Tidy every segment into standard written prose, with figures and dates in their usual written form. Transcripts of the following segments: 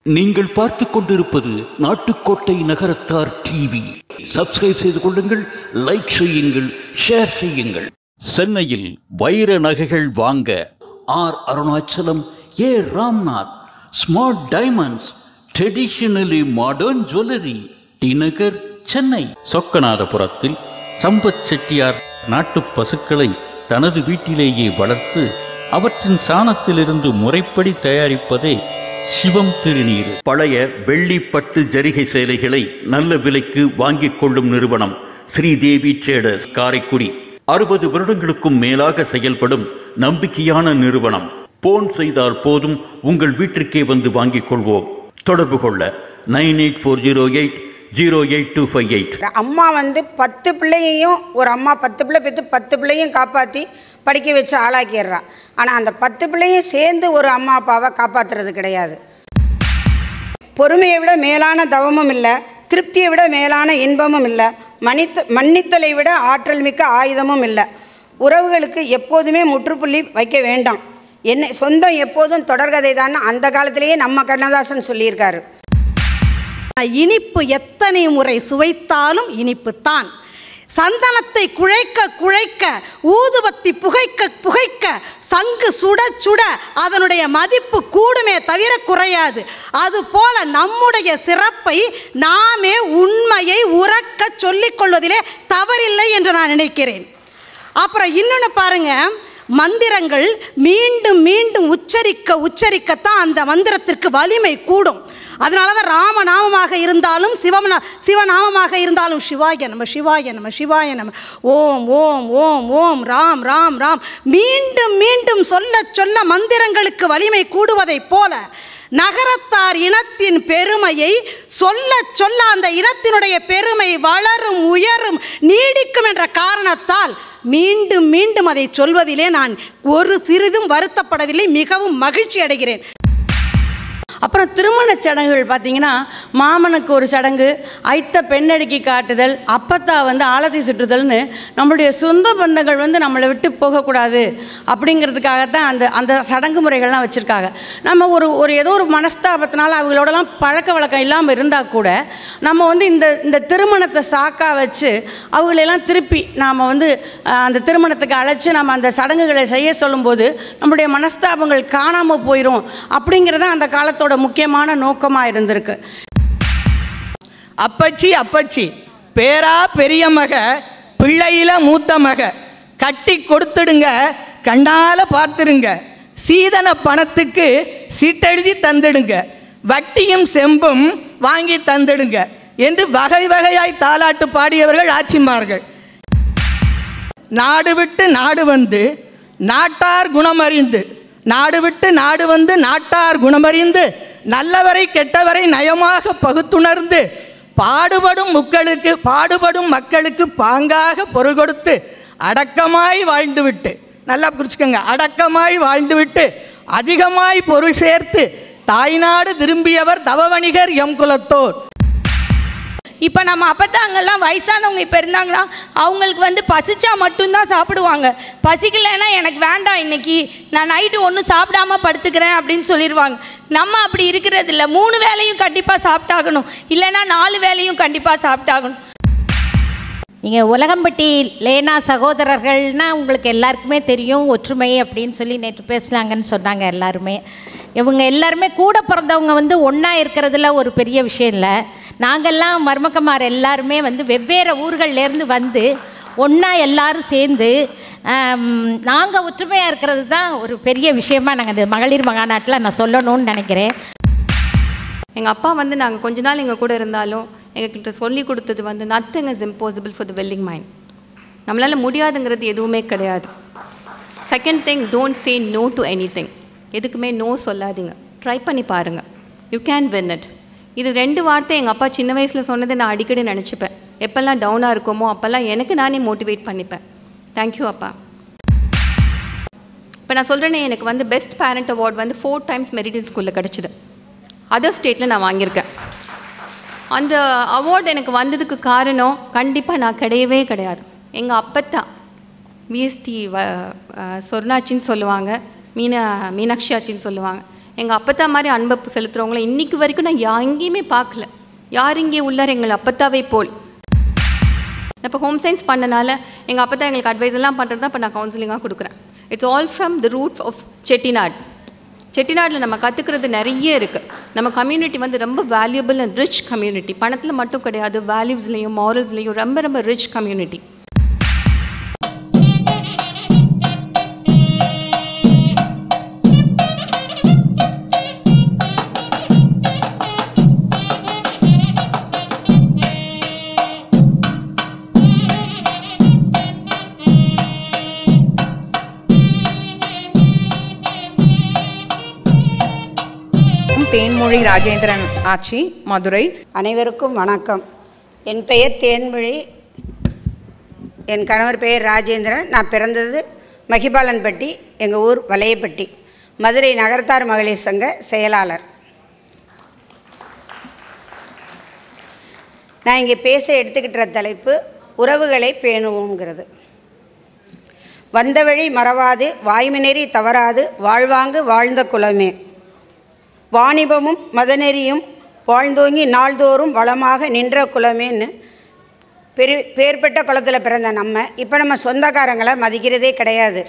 நீங்கள் பார்த்து கொண்டிருப்பது நாட்டுக்கோட்டை நகரத்தார் டிவி. சப்ஸ்கிரைப் செய்து கொள்ளுங்கள், லைக் செய்யுங்கள், ஷேர் செய்யுங்கள். சென்னையில் வைர நகைகள் வாங்க R Arunachalam, A Ramnath, smart diamonds, traditionally modern jewellery, T Nagar, Chennai. சொக்கநாதபுரத்தில் சம்பத் செட்டியார் நாட்டு பசுக்களை தனது வீட்டிலேயே வளர்த்து அவற்றின் சாணத்திலிருந்து முறைப்படி தயாரிப்பதே சிவம் திருநீர். பழைய வெள்ளி பட்டு ஜரிகை சேலைகளை நல்ல விலைக்கு வாங்கிக் கொள்ளும் நிறுவனம் ஸ்ரீதேவி ட்ரேடர்ஸ், காரைக்குடி. 60 வருடங்களுக்கும் மேலாக செயல்படும் நம்பிக்கையான நிறுவனம். போன் செய்தால் போதும், உங்கள் வீட்டிற்கே வந்து வாங்கிக் கொள்வோம். தொடர்பு கொள்ள 9840808258. அம்மா 10 பிள்ளையையும், ஒரு அம்மா 10 பிள்ளை பெற்று 10 பிள்ளையும் காப்பாற்றி படிக்க வச்சு ஆளாக்கிடுறா. ஆனால் அந்த 10 பிள்ளையும் சேர்ந்து ஒரு அம்மா அப்பாவை காப்பாற்றுறது கிடையாது. பொறுமையை விட மேலான தவமும் இல்லை, திருப்தியை விட மேலான இன்பமும் இல்லை, மன்னித்தலை விட ஆற்றல் மிக்க ஆயுதமும் இல்லை. உறவுகளுக்கு எப்போதுமே முற்றுப்புள்ளி வைக்க வேண்டாம். சொந்தம் எப்போதும் தொடர்கதை தான் அந்த காலத்திலேயே நம்ம கண்ணதாசன் சொல்லியிருக்காரு. இனிப்பு எத்தனை முறை சுவைத்தாலும் இனிப்பு தான். சந்தனத்தை குழைக்க குழைக்க, ஊதுபத்தி புகைக்க புகைக்க, சங்கு சுட சுட அதனுடைய மதிப்பு கூடுமே தவிர குறையாது. அதுபோல நம்முடைய சிறப்பை நாமே உண்மையை உறக்க சொல்லிக் கொள்வதிலே தவறில்லை என்று நான் நினைக்கிறேன். அப்புறம் இன்னொன்று பாருங்க, மந்திரங்கள் மீண்டும் மீண்டும் உச்சரிக்கத்தான் அந்த மந்திரத்திற்கு வலிமை கூடும். அதனால தான் ராமநாமமாக இருந்தாலும் சிவநாமமாக இருந்தாலும் சிவாய நம சிவாய நம சிவாய நம, ஓம் ஓம் ஓம் ஓம் ராம் ராம் ராம் மீண்டும் மீண்டும் சொல்ல சொல்ல மந்திரங்களுக்கு வலிமை கூடுவதைப் போல நகரத்தார் இனத்தின் பெருமையை சொல்ல சொல்ல அந்த இனத்தினுடைய பெருமை வளரும், உயரும், நீடிக்கும் என்ற காரணத்தால் மீண்டும் மீண்டும் அதை சொல்வதிலே நான் ஒரு சிறிதும் வருத்தப்படவில்லை, மிகவும் மகிழ்ச்சி அடைகிறேன். அப்புறம் திருமணச் சடங்குகள் பார்த்திங்கன்னா, மாமனுக்கு ஒரு சடங்கு, ஐத்த பெண்ணடுக்கி காட்டுதல், அப்பத்தா ஆலத்தி சுற்றுதல்னு நம்மளுடைய சொந்த பந்தங்கள் நம்மளை விட்டு போகக்கூடாது அப்படிங்கிறதுக்காகத்தான் அந்த சடங்கு முறைகள்லாம் வச்சுருக்காங்க. நம்ம ஒரு ஏதோ ஒரு மனஸ்தாபத்தினால அவங்களோடலாம் பழக்க வழக்கம் இல்லாமல் இருந்தால் கூட நம்ம இந்த திருமணத்தை சாக்காக வச்சு அவங்களெல்லாம் திருப்பி நாம் அந்த திருமணத்துக்கு அழைச்சி நம்ம அந்த சடங்குகளை செய்ய சொல்லும்போது நம்முடைய மனஸ்தாபங்கள் காணாமல் போயிடும் அப்படிங்கிறத அந்த காலத்தோட முக்கியமான நோக்கமாக இருந்திருக்கு. அப்பச்சி பேரா பெரிய மக, பிள்ளையில மூத்த மக, கட்டி கொடுத்துடுங்க, கண்ணால பார்த்துடுங்க, சீதன பணத்துக்கு சீட்டெழுதி தந்துடுங்க, வட்டியும் செம்பும் வாங்கி தந்துடுங்க என்று வகை வகையாய் தாலாட்டு பாடியவர்கள் ஆட்சிமார்கள். நாடு விட்டு நாடு வந்து நாட்டார் குணமறிந்து, நாடு விட்டு நாடு வந்து நாட்டார் குணமறிந்து, நல்லவரை கெட்டவரை நயமாக பகுத்துணர்ந்து, பாடுபடும் மக்களுக்கு பாங்காக பொருள் கொடுத்து, அடக்கமாய் வாழ்ந்துவிட்டு, நல்லா புரிச்சுக்கோங்க, அடக்கமாய் வாழ்ந்துவிட்டு அதிகமாய் பொருள் சேர்த்து தாய்நாடு திரும்பியவர் தவவணிகர் எம் குலத்தோர். இப்போ நம்ம அப்பத்தாங்கெல்லாம் வயசானவங்க இப்போ இருந்தாங்கன்னா அவங்களுக்கு பசிச்சா மட்டும்தான் சாப்பிடுவாங்க. பசிக்கலைன்னா எனக்கு வேண்டாம், இன்னைக்கு நான் நைட்டு ஒன்றும் சாப்பிடாம படுத்துக்கிறேன் அப்படின்னு சொல்லிடுவாங்க. நம்ம அப்படி இருக்கிறது இல்லை. 3 வேளையும் கண்டிப்பாக சாப்பிட்டாகணும், இல்லைன்னா 4 வேளையும் கண்டிப்பாக சாப்பிட்டாகணும். நீங்கள் உலகம்பட்டி லேனா சகோதரர்கள்னால் உங்களுக்கு எல்லாருக்குமே தெரியும், ஒற்றுமை அப்படின்னு சொல்லி நேற்று பேசுனாங்கன்னு சொன்னாங்க. எல்லாருமே இவங்க எல்லாருமே கூட பிறந்தவங்க ஒன்றா இருக்கிறதுல ஒரு பெரிய விஷயம் இல்லை. நாங்கள்லாம் மருமக்கமார் எல்லாருமே வெவ்வேறு ஊர்கள்லேருந்து ஒன்றா எல்லாரும் சேர்ந்து நாங்கள் ஒற்றுமையாக இருக்கிறது தான் ஒரு பெரிய விஷயமாக நாங்கள் இந்த மகளிர் மகாநாட்டில் நான் சொல்லணும்னு நினைக்கிறேன். எங்கள் அப்பா நாங்கள் கொஞ்ச நாள் எங்கள் கூட இருந்தாலும் எங்ககிட்ட சொல்லி கொடுத்தது nothing is impossible for the willing mind. நம்மளால் முடியாதுங்கிறது எதுவுமே கிடையாது. Second thing, don't say no to anything. எதுக்குமே நோ சொல்லாதீங்க, ட்ரை பண்ணி பாருங்கள், யூ கேன் வின் இட். இது 2 வார்த்தை எங்கள் அப்பா சின்ன வயசில் சொன்னதை நான் அடிக்கடி நினச்சிப்பேன். எப்போல்லாம் டவுனாக இருக்குமோ அப்போல்லாம் எனக்கு நானே மோட்டிவேட் பண்ணிப்பேன். தேங்க்யூ அப்பா. இப்போ நான் சொல்கிறேன்னே, எனக்கு best parent award 4 times meridian ஸ்கூலில் கிடச்சிது. அதர் ஸ்டேட்டில் நான் வாங்கியிருக்கேன். அந்த அவார்டு எனக்கு வந்ததுக்கு காரணம் கண்டிப்பாக நான் கிடையவே கிடையாது. எங்கள் அப்பத்தான் விஎஸ்டி சொர்ணாச்சின்னு சொல்லுவாங்க, மீனாட்சி ஆச்சின்னு சொல்லுவாங்க. எங்கள் அப்பத்தா மாதிரி அன்பை செலுத்துகிறவங்கள இன்றைக்கி வரைக்கும் நான் எங்கேயுமே பார்க்கல. யார் இங்கே உள்ளார் எங்கள் அப்பத்தாவே போல். இப்போ ஹோம் சயின்ஸ் பண்ணனால எங்கள் அப்பத்தா எங்களுக்கு அட்வைஸ் எல்லாம் பண்ணுறது தான் இப்போ நான் கவுன்சிலிங்காக கொடுக்குறேன். It's all from the root of Chettinad. செட்டிநாட்டில் நம்ம கற்றுக்கிறது நிறைய இருக்குது. நம்ம கம்யூனிட்டி வந்து ரொம்ப வேல்யூபிள் அண்ட் ரிச் கம்யூனிட்டி. பணத்தில் மட்டும் கிடையாது, வேல்யூஸ்லேயும் மாரல்ஸ்லேயும் ரொம்ப ரொம்ப ரிச் கம்யூனிட்டி. தேன்மொழி ராஜேந்திரன் ஆச்சி, மதுரை. அனைவருக்கும் வணக்கம். என் பெயர் தேன்மொழி, என் கணவர் பெயர் ராஜேந்திரன். நான் பிறந்தது மகிபாலன்பட்டி, எங்கள் ஊர் வலையப்பட்டி, மதுரை நகரத்தார் மகளிர் சங்க செயலாளர். நான் இங்கே பேச எடுத்துக்கிட்ட தலைப்பு உறவுகளை பேணுவோங்கிறது. வந்த வழி மறவாது, வாய்மைநெறி தவறாது, வாழ்வாங்கு வாழ்ந்த குலமே, வாணிபமும் மதநெறியும் வாழ்ந்தோங்கி நாள்தோறும் வளமாக நின்ற குலமேன்னு பேர்பட்ட குலத்தில் பிறந்த இப்போ நம்ம சொந்தக்காரங்களை மதிக்கிறதே கிடையாது.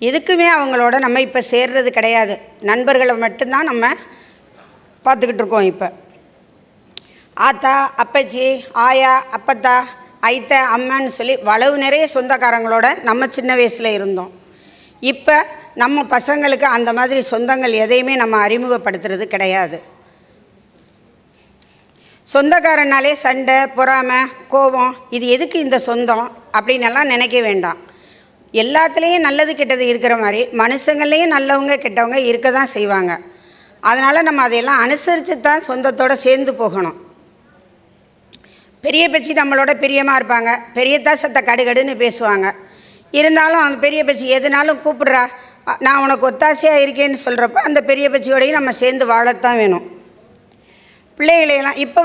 எதுக்குமே அவங்களோட நம்ம இப்போ சேர்றது கிடையாது. நண்பர்களை மட்டும்தான் நம்ம பார்த்துக்கிட்டு இருக்கோம். இப்போ ஆத்தா, அப்பச்சி, ஆயா, அப்பத்தா, ஐத்த, அம்மான்னு சொல்லி வளவு நிறைய சொந்தக்காரங்களோட நம்ம சின்ன வயசில் இருந்தோம். இப்போ நம்ம பசங்களுக்கு அந்த மாதிரி சொந்தங்கள் எதையுமே நம்ம அறிமுகப்படுத்துறது கிடையாது. சொந்தக்காரனாலே சண்டை, பொறாமை, கோபம், இது எதுக்கு இந்த சொந்தம் அப்படின்னெல்லாம் நினைக்க வேண்டாம். எல்லாத்துலேயும் நல்லது கெட்டது இருக்கிற மாதிரி மனுஷங்கள்லேயும் நல்லவங்க கெட்டவங்க இருக்க தான் செய்வாங்க. அதனால் நம்ம அதையெல்லாம் அனுசரித்து தான் சொந்தத்தோடு சேர்ந்து போகணும். பெரிய பேச்சு நம்மளோட பிரியமாக இருப்பாங்க, பெரியத்தா சத்த கடுகடுன்னு பேசுவாங்க. இருந்தாலும் அந்த பெரிய பேச்சு எதுனாலும் கூப்பிட்றா, நான் உனக்கு ஒத்தாசையாக இருக்கேன்னு சொல்கிறப்ப அந்த பெரிய பேச்சியோடையும் நம்ம சேர்ந்து வாழத்தான் வேணும். பிள்ளைகளையெல்லாம் இப்போ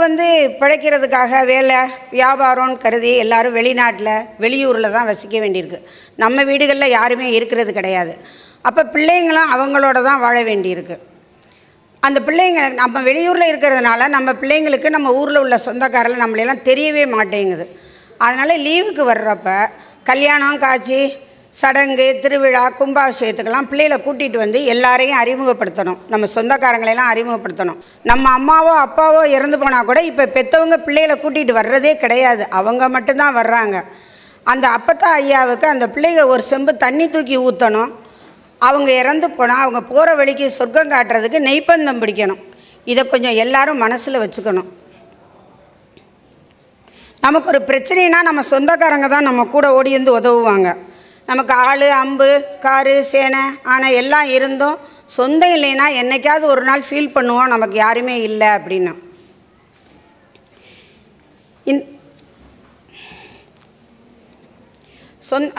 பிழைக்கிறதுக்காக வேலை வியாபாரம்னு கருதி எல்லோரும் வெளிநாட்டில் வெளியூரில் தான் வசிக்க வேண்டியிருக்கு. நம்ம வீடுகளில் யாருமே இருக்கிறது கிடையாது. அப்போ பிள்ளைங்களாம் அவங்களோட தான் வாழ வேண்டியிருக்கு. அந்த பிள்ளைங்க நம்ம வெளியூரில் இருக்கிறதுனால நம்ம பிள்ளைங்களுக்கு நம்ம ஊரில் உள்ள சொந்தக்காரர்கள் நம்மளெல்லாம் தெரியவே மாட்டேங்குது. அதனால் லீவுக்கு வர்றப்ப கல்யாணம், காட்சி, சடங்கு, திருவிழா, கும்பாபிஷேகத்துக்கெல்லாம் பிள்ளைகளை கூட்டிகிட்டு எல்லாரையும் அறிமுகப்படுத்தணும். நம்ம சொந்தக்காரங்களெல்லாம் அறிமுகப்படுத்தணும். நம்ம அம்மாவோ அப்பாவோ இறந்து போனால் கூட இப்போ பெற்றவங்க பிள்ளைகளை கூட்டிகிட்டு வர்றதே கிடையாது. அவங்க மட்டும்தான் வர்றாங்க. அந்த அப்பத்தா ஐயாவுக்கு அந்த பிள்ளைங்க ஒரு செம்பு தண்ணி தூக்கி ஊற்றணும். அவங்க இறந்து போனால் அவங்க போகிற வழிக்கு சொர்க்கம் காட்டுறதுக்கு நெய்ப்பந்தம் பிடிக்கணும். இதை கொஞ்சம் எல்லாரும் மனசில் வச்சுக்கணும். நமக்கு ஒரு பிரச்சனைனா நம்ம சொந்தக்காரங்க தான் நம்ம கூட ஓடி வந்து உதவுவாங்க. நமக்கு ஆள், அம்பு, காரு, சேனை, ஆனால் எல்லாம் இருந்தும் சொந்தம் இல்லைன்னா என்றைக்காவது ஒரு நாள் ஃபீல் பண்ணுவோம் நமக்கு யாருமே இல்லை அப்படின்னு.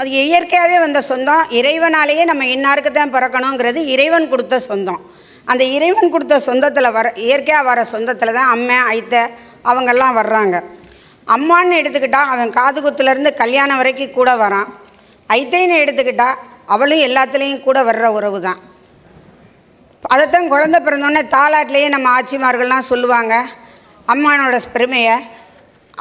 அது இயற்கையாகவே வந்த சொந்தம். இறைவனாலேயே நம்ம இன்னாருக்கு தான் பிறக்கணுங்கிறது இறைவன் கொடுத்த சொந்தம். அந்த இறைவன் கொடுத்த சொந்தத்தில் இயற்கையாக வர சொந்தத்தில் தான் அம்மா, ஐத்த அவங்கெல்லாம் வர்றாங்க. அம்மான்னு எடுத்துக்கிட்டால் அவன் காது குத்துலேருந்து கல்யாணம் வரைக்கும் கூட வரான். ஐத்தைன்னு எடுத்துக்கிட்டால் அவளும் எல்லாத்துலேயும் கூட வர்ற உறவு தான். அதைத்தான் குழந்தை பிறந்தோடனே தாலாட்டிலேயே நம்ம ஆட்சிமார்கள்லாம் சொல்லுவாங்க அம்மானோட பெருமையை.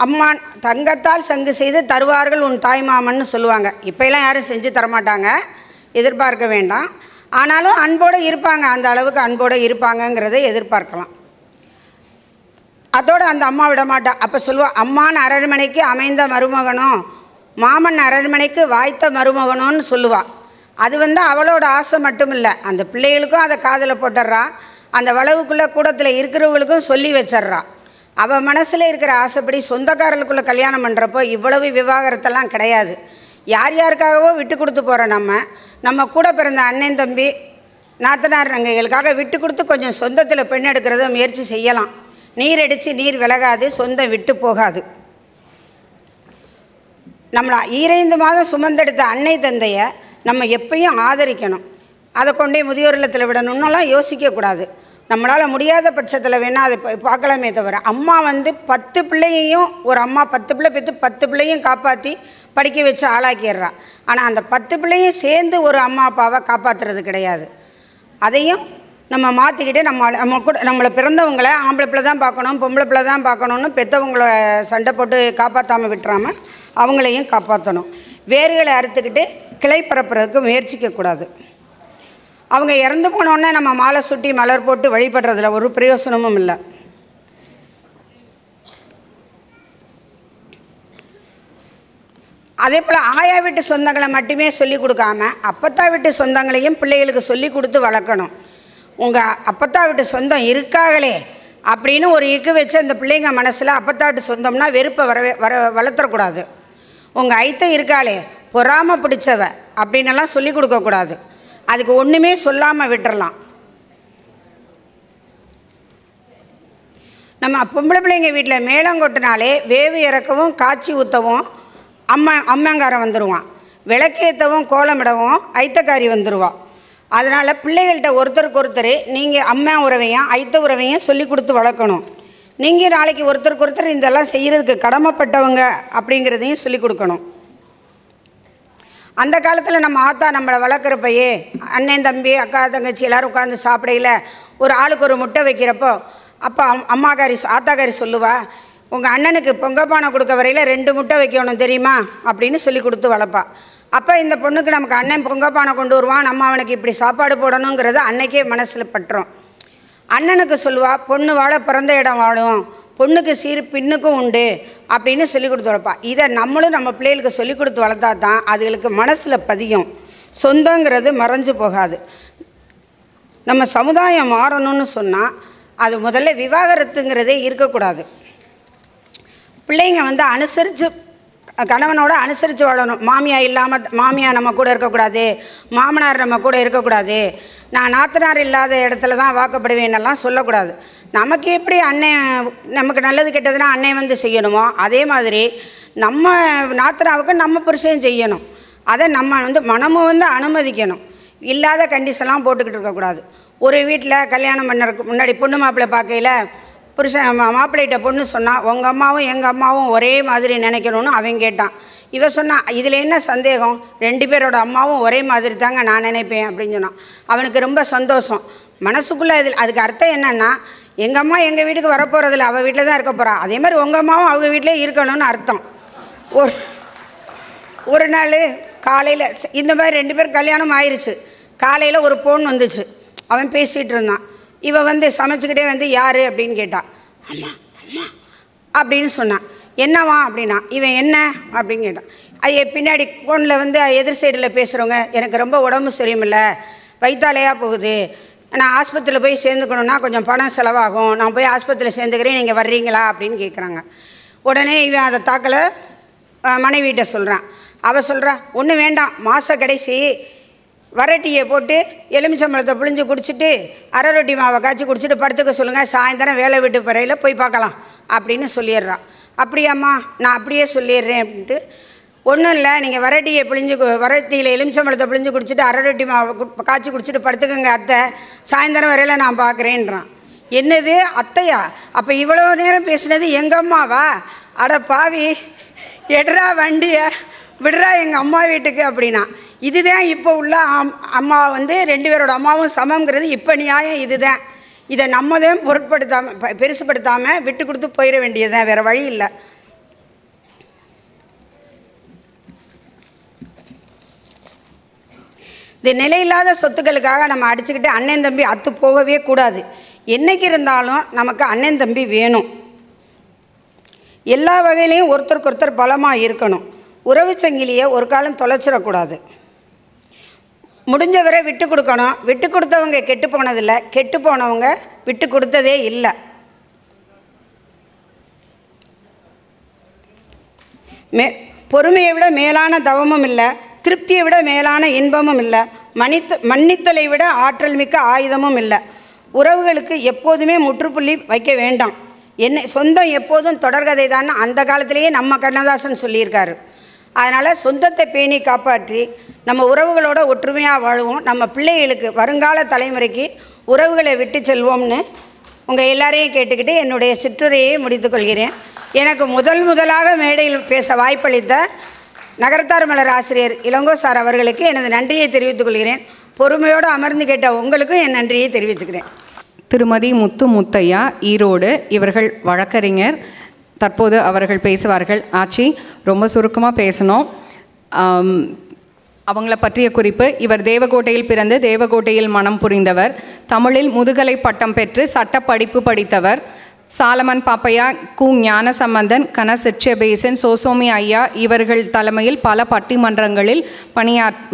அம்மா தங்கத்தால் சங்கு செய்து தருவார்கள் உன் தாய்மாமன்னு சொல்லுவாங்க. இப்போலாம் யாரும் செஞ்சு தரமாட்டாங்க, எதிர்பார்க்க வேண்டாம். ஆனாலும் அன்போடு இருப்பாங்க, அந்த அளவுக்கு அன்போடு இருப்பாங்கங்கிறத எதிர்பார்க்கலாம். அதோடு அந்த அம்மா விட மாட்டா. அப்போ சொல்லுவாள், அம்மான் அரண்மனைக்கு அமைந்த மருமகனும் மாமன் அரண்மனைக்கு வாய்த்த மருமகனும்னு சொல்லுவாள். அது அவளோட ஆசை மட்டும் இல்லை, அந்த பிள்ளைகளுக்கும் அதை காதில் போட்டுடுறா. அந்த வளவுக்குள்ளே கூடத்தில் இருக்கிறவங்களுக்கும் சொல்லி வச்சிட்றா. அவள் மனசில் இருக்கிற ஆசைப்படி சொந்தக்காரர்களுக்குள்ளே கல்யாணம் பண்ணுறப்போ இவ்வளவு விவாகரத்தெல்லாம் கிடையாது. யார் யாருக்காகவோ விட்டு கொடுத்து போகிற நம்ம கூட பிறந்த அண்ணன், தம்பி, நாத்தனார் நங்கைகளுக்காக விட்டு கொடுத்து கொஞ்சம் சொந்தத்தில் பெண் எடுக்கிறத முயற்சி செய்யலாம். நீர் அடித்து நீர் விலகாது, சொந்தம் விட்டு போகாது. நம்மளை 2 மாதம் சுமந்தெடுத்த அன்னை தந்தையை நம்ம எப்பயும் ஆதரிக்கணும். அதை கொண்டே முதியோர் இல்லத்தில் விடணுன்னெல்லாம் யோசிக்கக்கூடாது. நம்மளால் முடியாத பட்சத்தில் வேணால் அதை பார்க்கலாமே தவிர, அம்மா 10 பிள்ளையையும் ஒரு அம்மா 10 பிள்ளை பெற்று 10 பிள்ளையும் காப்பாற்றி படிக்க வச்சு ஆளாக்கிடுறா. ஆனால் அந்த 10 பிள்ளையும் சேர்ந்து ஒரு அம்மா அப்பாவை காப்பாற்றுறது கிடையாது. அதையும் நம்ம மாற்றிக்கிட்டு நம்மளை பிறந்தவங்களை ஆம்பளை பிள்ளை தான் பார்க்கணும், பொம்பளை பிள்ளை தான் பார்க்கணுன்னு பெற்றவங்கள சண்டை போட்டு காப்பாற்றாமல் விட்டுறாமல் அவங்களையும் காப்பாற்றணும். வேர்களை அறுத்துக்கிட்டு கிளை பரப்புறதுக்கு முயற்சிக்கக்கூடாது. அவங்க இறந்து போனோடனே நம்ம மாலை சுட்டி மலர் போட்டு வழிபடுறதுல ஒரு பிரயோசனமும் இல்லை. அதே போல் ஆயா வீட்டு சொந்தங்களை மட்டுமே சொல்லிக் கொடுக்காம அப்பத்தா வீட்டு சொந்தங்களையும் பிள்ளைகளுக்கு சொல்லி கொடுத்து வளர்க்கணும். உங்கள் அப்பத்தா வீட்டு சொந்தம் இருக்காங்களே அப்படின்னு ஒரு இக்கு வச்சு அந்த பிள்ளைங்க மனசில் அப்பத்தா வீட்டு சொந்தம்னா வெறுப்பை வளர்த்துறக்கூடாது. உங்கள் ஐத்தை இருக்காளே பொறாமல் பிடிச்சவ அப்படின்னெல்லாம் சொல்லி கொடுக்கக்கூடாது. அதுக்கு ஒன்றுமே சொல்லாமல் விட்டுறலாம். நம்ம பொம்பளை பிள்ளைங்க வீட்டில் மேளங்கொட்டினாலே வேவு இறக்கவும் காய்ச்சி ஊற்றவும் அம்மங்காரன் வந்துடுவான், விளக்கேற்றவும் கோலமிடவும் ஐத்தக்காரி வந்துடுவான். அதனால் பிள்ளைகள்கிட்ட ஒருத்தருக்கு ஒருத்தர் நீங்கள் அம்மா உறவையும் ஐத்த உறவையும் சொல்லி கொடுத்து வளர்க்கணும். நீங்கள் நாளைக்கு ஒருத்தருக்கு ஒருத்தர் இதெல்லாம் செய்கிறதுக்கு கடமைப்பட்டவங்க அப்படிங்கிறதையும் சொல்லி கொடுக்கணும். அந்த காலத்தில் நம்ம ஆத்தா நம்மளை வளர்க்குறப்பையே அண்ணன் தம்பி அக்கா தங்கச்சி எல்லோரும் உட்காந்து சாப்பிடையில ஒரு ஆளுக்கு ஒரு முட்டை வைக்கிறப்போ அப்போ ஆத்தாக்காரி சொல்லுவா, உங்கள் அண்ணனுக்கு பொங்கப்பானை கொடுக்க வரையில் 2 முட்டை வைக்கணும் தெரியுமா அப்படின்னு சொல்லி கொடுத்து வளர்ப்பா. அப்போ இந்த பொண்ணுக்கு நமக்கு அண்ணன் பொங்கப்பானை கொண்டு வருவான், நம்ம அவனுக்கு இப்படி சாப்பாடு போடணுங்கிறது அன்னைக்கே மனசில் பட்டுரும். அண்ணனுக்கு சொல்லுவா, பொண்ணு வாழ பிறந்த இடம் வாழும், பொண்ணுக்கு சீர் பின்னுக்கும் உண்டு அப்படின்னு சொல்லி கொடுத்து வளர்ப்பா. இதை நம்மளும் நம்ம பிள்ளைகளுக்கு சொல்லி கொடுத்து வளர்த்தா தான் அதுகளுக்கு மனசில் பதியும், சொந்தங்கிறது மறைஞ்சு போகாது. நம்ம சமுதாயம் மாறணும்னு சொன்னால் அது முதல்ல விவாகரத்துங்கிறதே இருக்கக்கூடாது. பிள்ளைங்க அனுசரித்து கணவனோட அனுசரித்து வாழணும். மாமியார் நம்ம கூட இருக்கக்கூடாது, மாமனார் நம்ம கூட இருக்கக்கூடாது, நான் நாத்தனார் இல்லாத இடத்துல தான் வாக்கப்படுவேன்னெல்லாம் சொல்லக்கூடாது. நமக்கு எப்படி அண்ணன் நமக்கு நல்லது கெட்டதுன்னா அண்ணன் செய்யணுமோ அதே மாதிரி நம்ம நாத்தனாவுக்கு நம்ம புருஷன் செய்யணும். அதை நம்ம மனமும் அனுமதிக்கணும். இல்லாத கண்டிஷன்லாம் போட்டுக்கிட்டு இருக்கக்கூடாது. ஒரு வீட்டில் கல்யாணம் பண்ணுறதுக்கு முன்னாடி பொண்ணு மாப்பிள்ளை பார்க்கையில் புருஷன் மாப்பிள்ளைகிட்ட பொண்ணு சொன்னால் உங்கள் அம்மாவும் எங்கள் அம்மாவும் ஒரே மாதிரி நினைக்கணும்னு அவன் கேட்டான். இவ சொன்னான், இதில் என்ன சந்தேகம், 2 பேரோட அம்மாவும் ஒரே மாதிரி தாங்க நான் நினைப்பேன் அப்படின்னு சொன்னான். அவனுக்கு ரொம்ப சந்தோஷம். மனசுக்குள்ளே அதுக்கு அர்த்தம் என்னென்னா, எங்கள் அம்மா எங்கள் வீட்டுக்கு வரப்போகிறதில்ல, அவள் வீட்டில் தான் இருக்க போகிறான், அதே மாதிரி உங்கள் அம்மாவும் அவங்க வீட்டிலே இருக்கணும்னு அர்த்தம். ஒரு நாள் காலையில் இந்த மாதிரி 2 பேர் கல்யாணம் ஆயிடுச்சு. காலையில் ஒரு ஃபோன் வந்துச்சு. அவன் பேசிகிட்டு இருந்தான். இவன் சமைச்சிக்கிட்டே யார் அப்படின்னு கேட்டான். அம்மா அம்மா அப்படின்னு சொன்னான். என்னவா அப்படின்னா, இவன் என்ன அப்படின்னு கேட்டான். அது பின்னாடி ஃபோனில் எதிர் சைடில் பேசுகிறவங்க, எனக்கு ரொம்ப உடம்பு சரியில்லை, வயிற்றாலையாக போகுது, நான் ஆஸ்பத்திரியில் போய் சேர்ந்துக்கணுன்னா கொஞ்சம் பணம் செலவாகும், நான் போய் ஆஸ்பத்திரியில் சேர்ந்துக்கிறேன், நீங்கள் வர்றீங்களா அப்படின்னு கேட்குறாங்க. உடனே இவன் அதை தாக்கலை மனைவிட்ட சொல்கிறான். அவள் சொல்கிறா, ஒன்றும் வேண்டாம், மாத கடைசி வரட்டியை போட்டு எலுமிச்சம்பழத்தை புழிஞ்சு குடிச்சிட்டு அரை ரொட்டி மாவை காய்ச்சி குடிச்சிட்டு படுத்துக்க சொல்லுங்கள், சாயந்தரம் வேலை விட்டு பிறையில் போய் பார்க்கலாம் அப்படின்னு சொல்லிடுறான். அப்படியாம்மா, நான் அப்படியே சொல்லிடுறேன் அப்படின்ட்டு. ஒன்றும் இல்லை, நீங்கள் வரட்டியில் எலுமிச்சம்பழத்தை புழிஞ்சு குடிச்சிட்டு அரை ரொட்டி மாவை காய்ச்சி குடிச்சிட்டு படுத்துக்கங்க அத்தை, சாயந்தரம் வரையில் நான் பார்க்குறேன்றான். என்னது அத்தையா? அப்போ இவ்வளோ நேரம் பேசுனது எங்கள் அம்மாவா? அட பாவி, எடுறா வண்டியை விடுறா எங்கள் அம்மா வீட்டுக்கு அப்படின்னா. இதுதான் இப்போ உள்ள அம்மா 2 பேரோட அம்மாவும் சமங்கிறது இப்போ நியாயம் இதுதான். இதை நம்ம தான் பொருட்படுத்தாமல் பெருசுப்படுத்தாமல் விட்டு கொடுத்து போயிட வேண்டியதுதான், வேறு வழி இல்லை. இந்த நிலையில்லாத சொத்துக்களுக்காக நம்ம அடிச்சுக்கிட்டு அண்ணன் தம்பி அத்து போகவே கூடாது. என்றைக்கு இருந்தாலும் நமக்கு அண்ணன் தம்பி வேணும். எல்லா வகையிலையும் ஒருத்தருக்கு ஒருத்தர் பலமாக இருக்கணும். உறவு சங்கிலியை ஒரு காலம் தொலைச்சிடக்கூடாது. முடிஞ்சவரை விட்டு கொடுக்கணும். விட்டு கொடுத்தவங்க கெட்டு போனதில்லை, கெட்டு போனவங்க விட்டு கொடுத்ததே இல்லை. பொறுமையை விட மேலான தவமும் இல்லை, திருப்தியை விட மேலான இன்பமும் இல்லை, மன்னித்தலை விட ஆற்றல் மிக்க ஆயுதமும் இல்லை. உறவுகளுக்கு எப்போதுமே முற்றுப்புள்ளி வைக்க வேண்டாம். சொந்தம் எப்போதும் தொடர்கதை தான் அந்த காலத்திலேயே நம்ம கண்ணதாசன் சொல்லியிருக்காரு. அதனால் சொந்தத்தை பேணி காப்பாற்றி நம்ம உறவுகளோட ஒற்றுமையாக வாழ்வோம். நம்ம பிள்ளைகளுக்கு வருங்கால தலைமுறைக்கு உறவுகளை விட்டு செல்வோம்னு உங்கள் எல்லாரையும் கேட்டுக்கிட்டு என்னுடைய சிற்றுரையை முடித்துக்கொள்கிறேன். எனக்கு முதலாக மேடையில் பேச வாய்ப்பளித்த நகரத்தார் மலர் ஆசிரியர் இளங்கோ சார் அவர்களுக்கு எனது நன்றியை தெரிவித்துக் கொள்கிறேன். பொறுமையோடு அமர்ந்து கேட்ட உங்களுக்கும் என் நன்றியை தெரிவிச்சுக்கிறேன். திருமதி முத்து முத்தையா, ஈரோடு. இவர்கள் வழக்கறிஞர். தற்போது அவர்கள் பேசுவார்கள். ஆச்சி, ரொம்ப சுருக்கமாக பேசணும். அவங்கள பற்றிய குறிப்பு: இவர் தேவகோட்டையில் பிறந்து தேவகோட்டையில் மனம் புரிந்தவர். தமிழில் முதுகலை பட்டம் பெற்று சட்ட படிப்பு படித்தவர். சாலமன் பாப்பையா, கு ஞானசம்பந்தன், கன சிற்றபேசன், சோசோமி ஐயா இவர்கள் தலைமையில் பல பட்டிமன்றங்களில்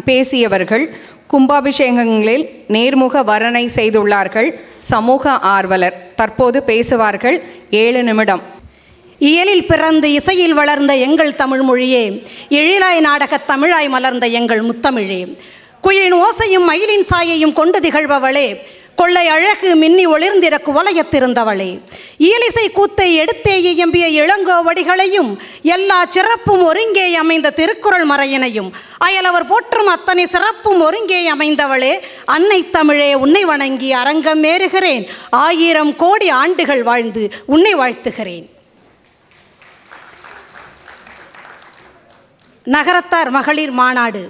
பேசியவர்கள். கும்பாபிஷேகங்களில் நேர்முக வர்ணனை செய்துள்ளார்கள். சமூக ஆர்வலர். தற்போது பேசுவார்கள். 7 நிமிடம். இயலில் பிறந்து இசையில் வளர்ந்த எங்கள் தமிழ் மொழியே, எழிலாய் நாடகத் தமிழாய் மலர்ந்த எங்கள் முத்தமிழே, குயிலின் ஓசையும் மயிலின் சாயையும் கொண்டு திகழ்பவளே, கொள்ளை அழகு மின்னி ஒளிர்ந்திட குவலயத்திருந்தவளே, இயலிசை கூத்தை எடுத்தே இயம்பிய இளங்கோவடிகளையும் எல்லா சிறப்பும் ஒருங்கே அமைந்த திருக்குறள் மறையினையும் அயலவர் போற்றும் அத்தனை சிறப்பும் ஒருங்கே அமைந்தவளே, அன்னை தமிழே உன்னை வணங்கி அரங்கம் ஏறுகிறேன். 1000 கோடி ஆண்டுகள் வாழ்ந்து உன்னை வாழ்த்துகிறேன். நகரத்தார் மகளிர் மாநாடு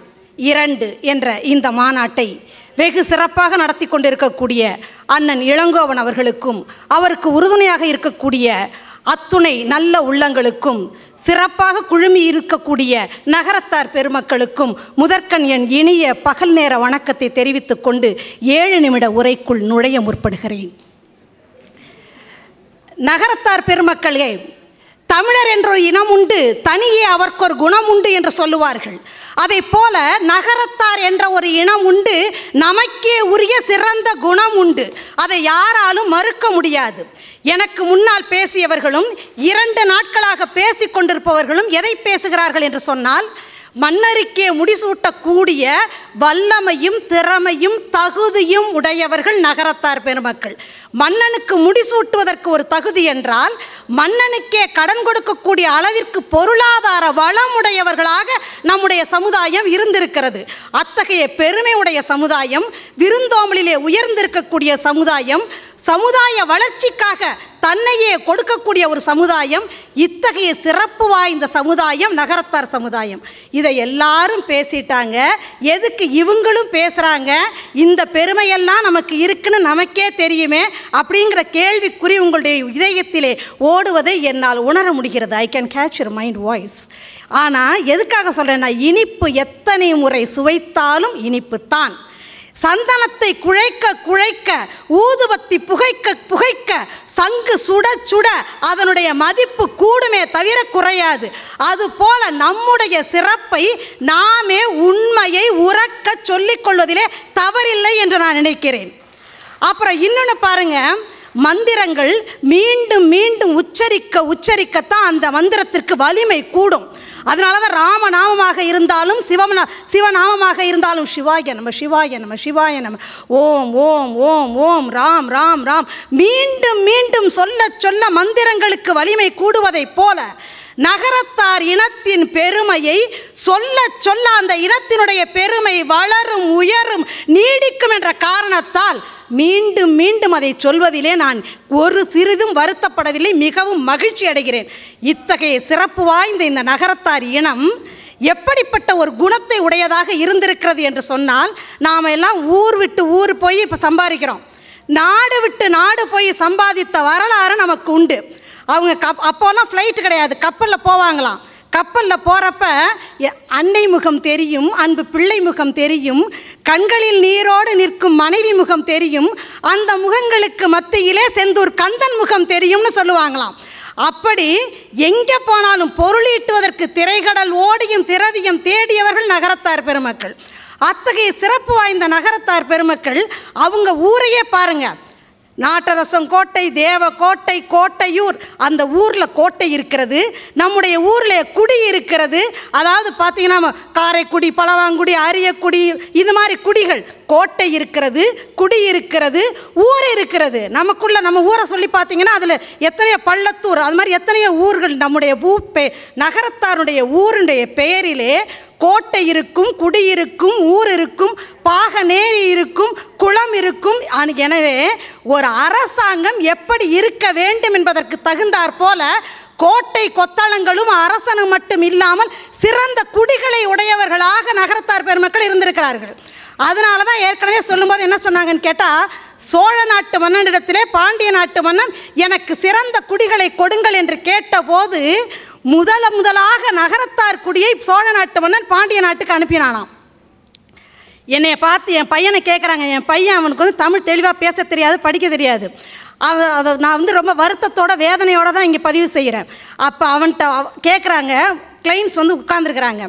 2 என்ற இந்த மாநாட்டை வெகு சிறப்பாக நடத்தி கொண்டிருக்கக்கூடிய அண்ணன் இளங்கோவன் அவர்களுக்கும் அவருக்கு உறுதுணையாக இருக்கக்கூடிய அத்துணை நல்ல உள்ளங்களுக்கும் சிறப்பாக குழுமி இருக்கக்கூடிய நகரத்தார் பெருமக்களுக்கும் முதற்கண் என் இனிய பகல் நேர வணக்கத்தை தெரிவித்துக் கொண்டு 7 நிமிட உரைக்குள் நுழைய முற்படுகிறேன். நகரத்தார் பெருமக்களே, தமிழர் என்றொரு இனம் உண்டு, தனியே அவர்க்கொரு குணம் உண்டு என்று சொல்லுவார்கள். அதை போல நகரத்தார் என்ற ஒரு இனம் உண்டு, நமக்கே உரிய சிறந்த குணம் உண்டு. அதை யாராலும் மறுக்க முடியாது. எனக்கு முன்னால் பேசியவர்களும் 2 நாட்களாக பேசிக் கொண்டிருப்பவர்களும் எதை பேசுகிறார்கள் என்று சொன்னால், மன்னருக்கே முடிசூட்டக்கூடிய வல்லமையும் திறமையும் தகுதியும் உடையவர்கள் நகரத்தார் பெருமக்கள். மன்னனுக்கு முடிசூட்டுவதற்கு ஒரு தகுதி என்றால், மன்னனுக்கே கடன் கொடுக்கக்கூடிய அளவிற்கு பொருளாதார வளம் உடையவர்களாக நம்முடைய சமுதாயம் இருந்திருக்கிறது. அத்தகைய பெருமையுடைய சமுதாயம், விருந்தோம்பலிலே உயர்ந்திருக்கக்கூடிய சமுதாயம், சமுதாய வளர்ச்சிக்காக தன்னையே கொடுக்கக்கூடிய ஒரு சமுதாயம், இத்தகைய சிறப்பு வாய்ந்த சமுதாயம் நகரத்தார் சமுதாயம். இதை எல்லாரும் பேசிட்டாங்க. எதுக்கு இவங்களும் பேசுகிறாங்க? இந்த பெருமையெல்லாம் நமக்கு இருக்குன்னு நமக்கே தெரியுமே அப்படிங்கிற கேள்விக்குறி உங்களுடைய இதயத்திலே ஓடுவதை என்னால் உணர முடிகிறது. I can catch your mind voice. ஆனால் எதுக்காக சொல்கிறேன்னா, இனிப்பு எத்தனை முறை சுவைத்தாலும் இனிப்பு தான். சந்தனத்தை குழைக்க குழைக்க, ஊதுபத்தி புகைக்க புகைக்க, சங்கு சுட சுட அதனுடைய மதிப்பு கூடுமே தவிர குறையாது. அதுபோல நம்முடைய சிறப்பை நாமே உண்மையை உறக்க சொல்லிக்கொள்வதிலே தவறில்லை என்று நான் நினைக்கிறேன். அப்புறம் இன்னொன்று பாருங்க, மந்திரங்கள் மீண்டும் மீண்டும் உச்சரிக்க உச்சரிக்கத்தான் அந்த மந்திரத்திற்கு வலிமை கூடும். அதனால தான் ராமநாமமாக இருந்தாலும் சிவநாமமாக இருந்தாலும் சிவாய நம சிவாய நம சிவாய நம, ஓம் ஓம் ஓம் ஓம் ராம் ராம் ராம் மீண்டும் மீண்டும் சொல்ல சொல்ல மந்திரங்களுக்கு வலிமை கூடுவதைப் போல நகரத்தார் இனத்தின் பெருமையை சொல்ல சொல்ல அந்த இனத்தினுடைய பெருமை வளரும் உயரும் நீடிக்கும் என்ற காரணத்தால் மீண்டும் மீண்டும் அதை சொல்வதிலே நான் ஒரு சிறிதும் வருத்தப்படவில்லை, மிகவும் மகிழ்ச்சி அடைகிறேன். இத்தகைய சிறப்பு வாய்ந்த இந்த நகரத்தார் இனம் எப்படிப்பட்ட ஒரு குணத்தை உடையதாக இருந்திருக்கிறது என்று சொன்னால், நாம் எல்லாம் ஊர் விட்டு ஊர் போய் இப்போ சம்பாதிக்கிறோம். நாடு விட்டு நாடு போய் சம்பாதித்த வரலாறு நமக்கு உண்டு. அவங்க அப்போல்லாம் ஃப்ளைட்டு கிடையாது, கப்பலில் போவாங்களாம். கப்பலில் போகிறப்ப அன்னை முகம் தெரியும், அன்பு பிள்ளை முகம் தெரியும், கண்களில் நீரோடு நிற்கும் மனைவி முகம் தெரியும், அந்த முகங்களுக்கு மத்தியிலே செந்தூர் கந்தன் முகம் தெரியும்னு சொல்லுவாங்களாம். அப்படி எங்கே போனாலும் பொருளீட்டுவதற்கு திரைகடல் ஓடியும் திரவியம் தேடியவர்கள் நகரத்தார் பெருமக்கள். அத்தகைய சிறப்பு வாய்ந்த நகரத்தார் பெருமக்கள் அவங்க ஊரையே பாருங்கள். நாட்டரசம் கோட்டை, தேவக்கோட்டை, கோட்டையூர், அந்த ஊரில் கோட்டை இருக்கிறது. நம்முடைய ஊரில் குடி இருக்கிறது. அதாவது பார்த்திங்கன்னா காரைக்குடி, பழவாங்குடி, அரியக்குடி, இது மாதிரி குடிகள், கோட்டை இருக்கிறது, குடி இருக்கிறது, ஊர் இருக்கிறது. நம்ம ஊரை சொல்லி பார்த்திங்கன்னா அதில் எத்தனையோ பள்ளத்தூர், அது மாதிரி எத்தனையோ ஊர்கள் நம்முடைய நகரத்தாருடைய ஊருடைய பெயரிலே கோட்டை இருக்கும், குடி இருக்கும், ஊர் இருக்கும், பாகநேரி இருக்கும், குளம் இருக்கும். எனவே ஒரு அரசாங்கம் எப்படி இருக்க வேண்டும் என்பதற்கு தகுந்தாற் போல கோட்டை கொத்தளங்களும் அரசனும் மட்டும் இல்லாமல் சிறந்த குடிகளை உடையவர்களாக நகரத்தார் பெருமக்கள் இருந்திருக்கிறார்கள். அதனால தான் ஏற்கனவே சொல்லும்போது என்ன சொன்னாங்கன்னு கேட்டால், சோழ நாட்டு மன்னனிடத்திலே பாண்டிய நாட்டு மன்னன் எனக்கு சிறந்த குடிகளை கொடுங்கள் என்று கேட்டபோது முதலாக நகரத்தார் குடியை சோழ நாட்டு மன்னன் பாண்டிய நாட்டுக்கு அனுப்பினானாம். என்னை பார்த்து என் பையனை கேட்குறாங்க. என் பையன் அவனுக்கு வந்து தமிழ் தெளிவாக பேச தெரியாது, படிக்க தெரியாது. அதை நான் வந்து ரொம்ப வருத்தத்தோட வேதனையோடு தான் இங்கே பதிவு செய்கிறேன். அப்போ அவன்கிட்ட கேட்குறாங்க, கிளைண்ட்ஸ் வந்து உட்காந்துருக்குறாங்க.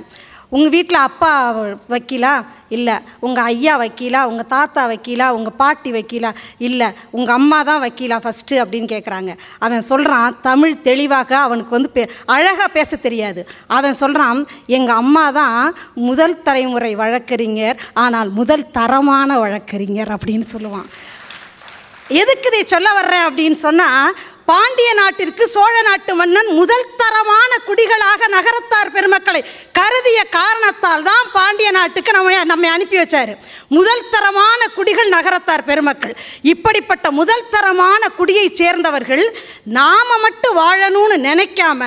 உங்கள் வீட்டில் அப்பா வக்கீலா? இல்லை. உங்கள் ஐயா வக்கீலா? உங்கள் தாத்தா வக்கீலா? உங்கள் பாட்டி வக்கீலா? இல்லை. உங்கள் அம்மா தான் வக்கீலா ஃபஸ்ட்டு அப்படின்னு கேட்குறாங்க. அவன் சொல்கிறான், தமிழ் தெளிவாக அவனுக்கு வந்து அழகாக பேச தெரியாது. அவன் சொல்கிறான், எங்கள் அம்மா தான் முதல் தலைமுறை வழக்கறிஞர், ஆனால் முதல் தரமான வழக்கறிஞர் அப்படின்னு சொல்லுவான். எதுக்கு இதை சொல்ல வர்றேன் அப்படின்னு சொன்னால், பாண்டிய நாட்டிற்கு சோழ நாட்டு மன்னன் முதல் தரமான குடிகளாக நகரத்தார் பெருமக்களை கருதிய காரணத்தால் தான் பாண்டிய நாட்டுக்கு நம்மை அனுப்பி வச்சார். முதல் தரமான குடிகள் நகரத்தார் பெருமக்கள். இப்படிப்பட்ட முதல் தரமான குடியை சேர்ந்தவர்கள் நாம் மட்டும் வாழணும்னு நினைக்காம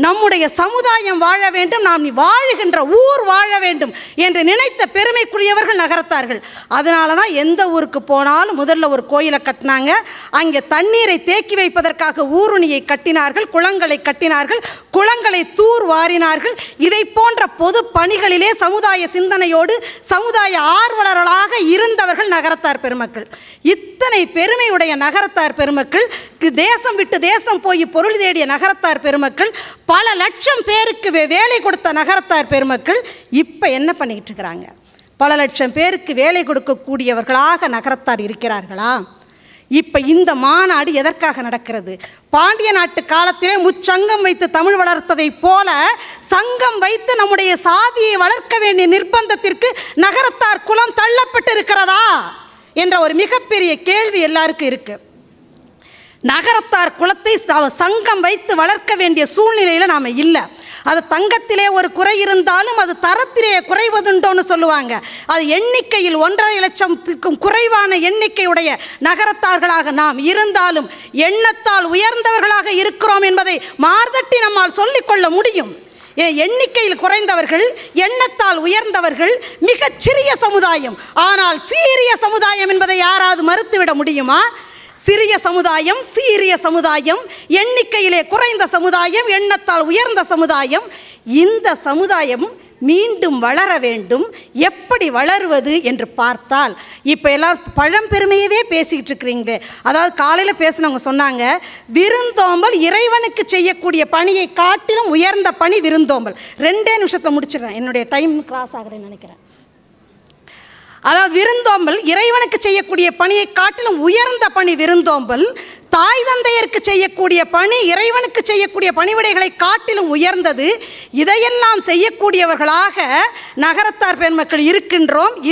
நம்முடைய சமுதாயம் வாழ வேண்டும், நாம் வாழுகின்ற ஊர் வாழ வேண்டும் என்று நினைத்த பெருமைக்குரியவர்கள் நகரத்தார்கள். அதனால தான் எந்த ஊருக்கு போனாலும் முதல்ல ஒரு கோயிலை கட்டினாங்க. அங்கே தண்ணீரை தேக்கி வைப்பதற்காக ஊருணியை கட்டினார்கள், குளங்களை கட்டினார்கள், குளங்களை தூர் வாரினார்கள். இதை போன்ற பொது பணிகளிலே சமுதாய சிந்தனையோடு சமுதாய ஆர்வலர்களாக இருந்தவர்கள் நகரத்தார் பெருமக்கள். இத்தனை பெருமையுடைய நகரத்தார் பெருமக்கள், தேசம் விட்டு தேசம் போய் பொருள் தேடிய நகரத்தார் பெருமக்கள், பல லட்சம் பேருக்கு வேலை கொடுத்த நகரத்தார் பெருமக்கள் இப்போ என்ன பண்ணிக்கிட்டு இருக்கிறாங்க? பல லட்சம் பேருக்கு வேலை கொடுக்கக்கூடியவர்களாக நகரத்தார் இருக்கிறார்களா? இப்போ இந்த மாநாடு எதற்காக நடக்கிறது? பாண்டிய நாட்டு காலத்திலே முச்சங்கம் வைத்து தமிழ் வளர்த்ததை போல சங்கம் வைத்து நம்முடைய சாதியை வளர்க்க வேண்டிய நிர்பந்தத்திற்கு நகரத்தார் குலம் தள்ளப்பட்டு இருக்கிறதா என்ற ஒரு மிகப்பெரிய கேள்வி எல்லாருக்கும் இருக்கு. நகரத்தார் குலத்தை சங்கம் வைத்து வளர்க்க வேண்டிய சூழ்நிலையில் நாம் இல்லை. அது தங்கத்திலே ஒரு குறை இருந்தாலும் அது தரத்திலே குறைவதுண்டோன்னு சொல்லுவாங்க. அது எண்ணிக்கையில் 1.5 லட்சத்துக்கும் குறைவான எண்ணிக்கையுடைய நகரத்தார்களாக நாம் இருந்தாலும் எண்ணத்தால் உயர்ந்தவர்களாக இருக்கிறோம் என்பதை மார்தட்டி நம்மால் சொல்லிக்கொள்ள முடியும். எண்ணிக்கையில் குறைந்தவர்கள், எண்ணத்தால் உயர்ந்தவர்கள் மிகச்சிறிய சமுதாயம். ஆனால் சீரிய சமுதாயம் என்பதை யாராவது மறுத்துவிட முடியுமா? சிறிய சமுதாயம், சீரிய சமுதாயம், எண்ணிக்கையிலே குறைந்த சமுதாயம், எண்ணத்தால் உயர்ந்த சமுதாயம். இந்த சமுதாயம் மீண்டும் வளர வேண்டும். எப்படி வளருவது என்று பார்த்தால், இப்போ எல்லாரும் பழம்பெருமையவே பேசிக்கிட்டு இருக்கிறீங்களே. அதாவது காலையில் பேசினவங்க சொன்னாங்க, விருந்தோம்பல் இறைவனுக்கு செய்யக்கூடிய பணியை காட்டிலும் உயர்ந்த பணி விருந்தோம்பல். 2 நிமிஷத்தை முடிச்சிடுறேன், என்னுடைய டைம் கிராஸ் ஆகிறேன்னு நினைக்கிறேன். அதாவது விருந்தோம்பல் இறைவனுக்கு செய்யக்கூடிய பணியை காட்டிலும் உயர்ந்த பணி விருந்தோம்பல். தாய் தந்தையருக்கு செய்யக்கூடிய பணி இறைவனுக்கு செய்யக்கூடிய பணிவிடைகளை காட்டிலும் உயர்ந்தது. இதையெல்லாம் செய்யக்கூடியவர்களாக நகரத்தார் பெருமக்கள்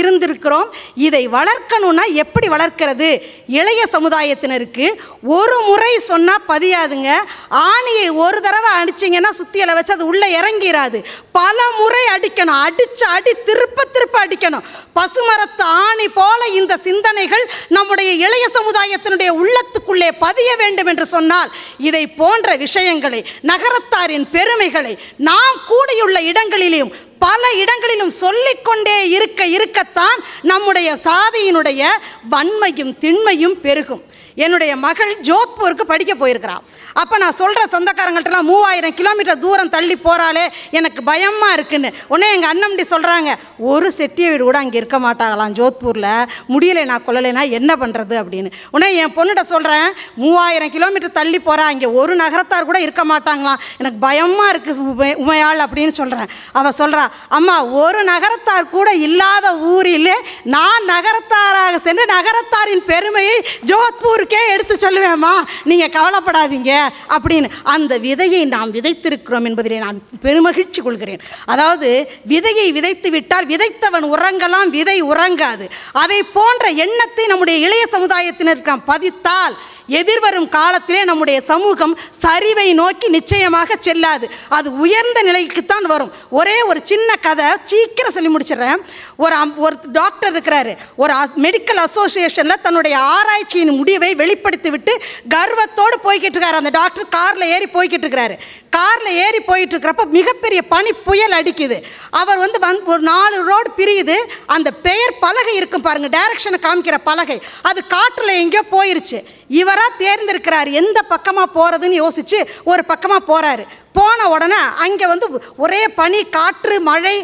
இருந்திருக்கிறோம். இதை வளர்க்கணும்னா எப்படி வளர்க்கிறது? இளைய சமுதாயத்தினருக்கு ஒரு முறை சொன்னால் பதியாதுங்க. ஆணியை ஒரு தடவை அடிச்சிங்கன்னா சுத்தியலை வச்சு அது உள்ளே இறங்கிறாது. பல முறை அடிக்கணும். அடி திருப்ப திருப்ப அடிக்கணும். பசுமரத்து ஆணி போல இந்த சிந்தனைகள் நம்முடைய இளைய சமுதாயத்தினுடைய உள்ளத்துக்குள்ளே பதிய வேண்டும் என்று சொன்னால் இதை போன்ற விஷயங்களை, நகரத்தாரின் பெருமைகளை நாம் கூடியுள்ள இடங்களிலும் பல இடங்களிலும் சொல்லிக்கொண்டே இருக்கத்தான் நம்முடைய சாதியினுடைய வன்மையும் திண்மையும் பெருகும். என்னுடைய மகள் ஜோத்பூருக்கு படிக்க போயிருக்கிறாள். அப்போ நான் சொல்கிற சொந்தக்காரங்கள்ட்டலாம் 3000 கிலோமீட்டர் தூரம் தள்ளி போகிறாளே எனக்கு பயமாக இருக்குன்னு. உடனே எங்கள் அண்ணன்டி சொல்கிறாங்க, ஒரு செட்டிய வீடு கூட அங்கே இருக்க மாட்டாங்களாம் ஜோத்பூரில், முடியலை நான் கொள்ளலைன்னா என்ன பண்ணுறது அப்படின்னு. உடனே என் பொண்ணுகிட்ட சொல்கிறேன், 3000 கிலோமீட்டர் தள்ளி போகிறேன், அங்கே ஒரு நகரத்தார் கூட இருக்க மாட்டாங்களாம், எனக்கு பயமாக இருக்குது உமையாள் அப்படின்னு சொல்கிறேன். அவள் சொல்கிறா, அம்மா ஒரு நகரத்தார் கூட இல்லாத ஊரில் நான் நகரத்தாராக சென்று நகரத்தாரின் பெருமையை ஜோத்பூருக்கே எடுத்து சொல்லுவேம்மா, நீங்கள் கவலைப்படாதீங்க அப்படின்னு. அந்த விதையை நாம் விதைத்திருக்கிறோம் என்பதிலே நான் பெருமகிழ்ச்சி கொள்கிறேன். அதாவது விதையை விதைத்து விட்டால் விதைத்தவன் உறங்கலாம், விதை உறங்காது. அதை போன்ற எண்ணத்தை நம்முடைய இளைய சமுதாயத்தினருக்கு நாம் பதித்தால் எதிர்வரும் காலத்திலே நம்முடைய சமூகம் சரிவை நோக்கி நிச்சயமாக செல்லாது. அது உயர்ந்த நிலைக்குத்தான் வரும். ஒரே ஒரு சின்ன கதை சீக்கிரம் சொல்லி முடிச்சிடுறேன். ஒரு டாக்டர் இருக்கிறாரு. ஒரு மெடிக்கல் அசோசியேஷனில் தன்னுடைய ஆராய்ச்சியின் முடிவை வெளிப்படுத்தி விட்டு கர்வத்தோடு போய்கிட்டு இருக்காரு. அந்த டாக்டர் காரில் ஏறி போய்கிட்டு இருக்கிறாரு. காரில் ஏறி போயிட்டு இருக்கிறப்ப மிகப்பெரிய பனி புயல் அடிக்குது. அவர் வந்து ஒரு 4 ரோடு பிரியுது. அந்த பெயர் பலகை இருக்கும் பாருங்க, டைரக்ஷனை காமிக்கிற பலகை, அது காற்றில் எங்கேயோ போயிருச்சு. இவராக தேர்ந்தெடுக்கிறார் எந்த பக்கமாக போகிறதுன்னு யோசித்து ஒரு பக்கமாக போகிறாரு. போன உடனே அங்கே வந்து ஒரே பனி, காற்று, மழை,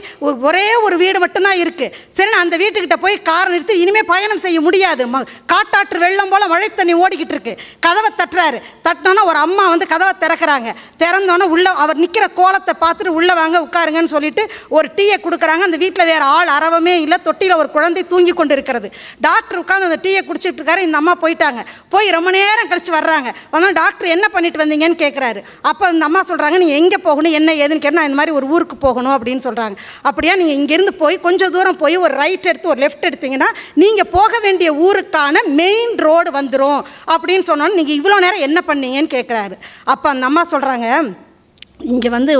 ஒரே ஒரு வீடு மட்டும்தான் இருக்குது. சரி, நான் அந்த வீட்டுக்கிட்ட போய் காரை நிறுத்தி இனிமேல் பயணம் செய்ய முடியாது, காட்டாற்று வெள்ளம் போல் மழை தண்ணி ஓடிக்கிட்டு இருக்கு. கதவை தட்டுறாரு. தட்டினோன்னா ஒரு அம்மா வந்து கதவை திறக்கிறாங்க. திறந்தோன்னே உள்ளே அவர் நிற்கிற கோலத்தை பார்த்துட்டு உள்ளே வாங்க உட்காருங்கன்னு சொல்லிட்டு ஒரு டீயை கொடுக்குறாங்க. அந்த வீட்டில் வேறு ஆள் அரவமே இல்லை. தொட்டியில் ஒரு குழந்தை தூங்கி கொண்டு இருக்கிறது. டாக்டர் உட்காந்து அந்த டீயை குடிச்சிட்டு இருக்காரு. இந்த அம்மா போயிட்டாங்க. போய் ரொம்ப நேரம் கழித்து வர்றாங்க. வந்தாலும் டாக்டர் என்ன பண்ணிட்டு வந்தீங்கன்னு கேட்குறாரு. அப்போ அந்த அம்மா சொல்கிறாங்க, நீங்கள் எங்கே போகணும் என்ன ஏதுன்னு கேட்டால் இந்த மாதிரி ஒரு ஊருக்கு போகணும் அப்படின்னு சொல்கிறாங்க. அப்படியா, நீங்கள் இங்கேருந்து போய் கொஞ்சம் தூரம் போய் ஒரு ரைட் எடுத்து ஒரு லெஃப்ட் எடுத்தீங்கன்னா நீங்கள் போக வேண்டிய ஊருக்கான மெயின் ரோடு வந்துடும் அப்படின்னு சொன்னோன்னு நீங்கள் இவ்வளோ நேரம் என்ன பண்ணீங்கன்னு கேட்குறாரு. அப்போ அந்த அம்மா சொல்கிறாங்க, இங்கே வந்து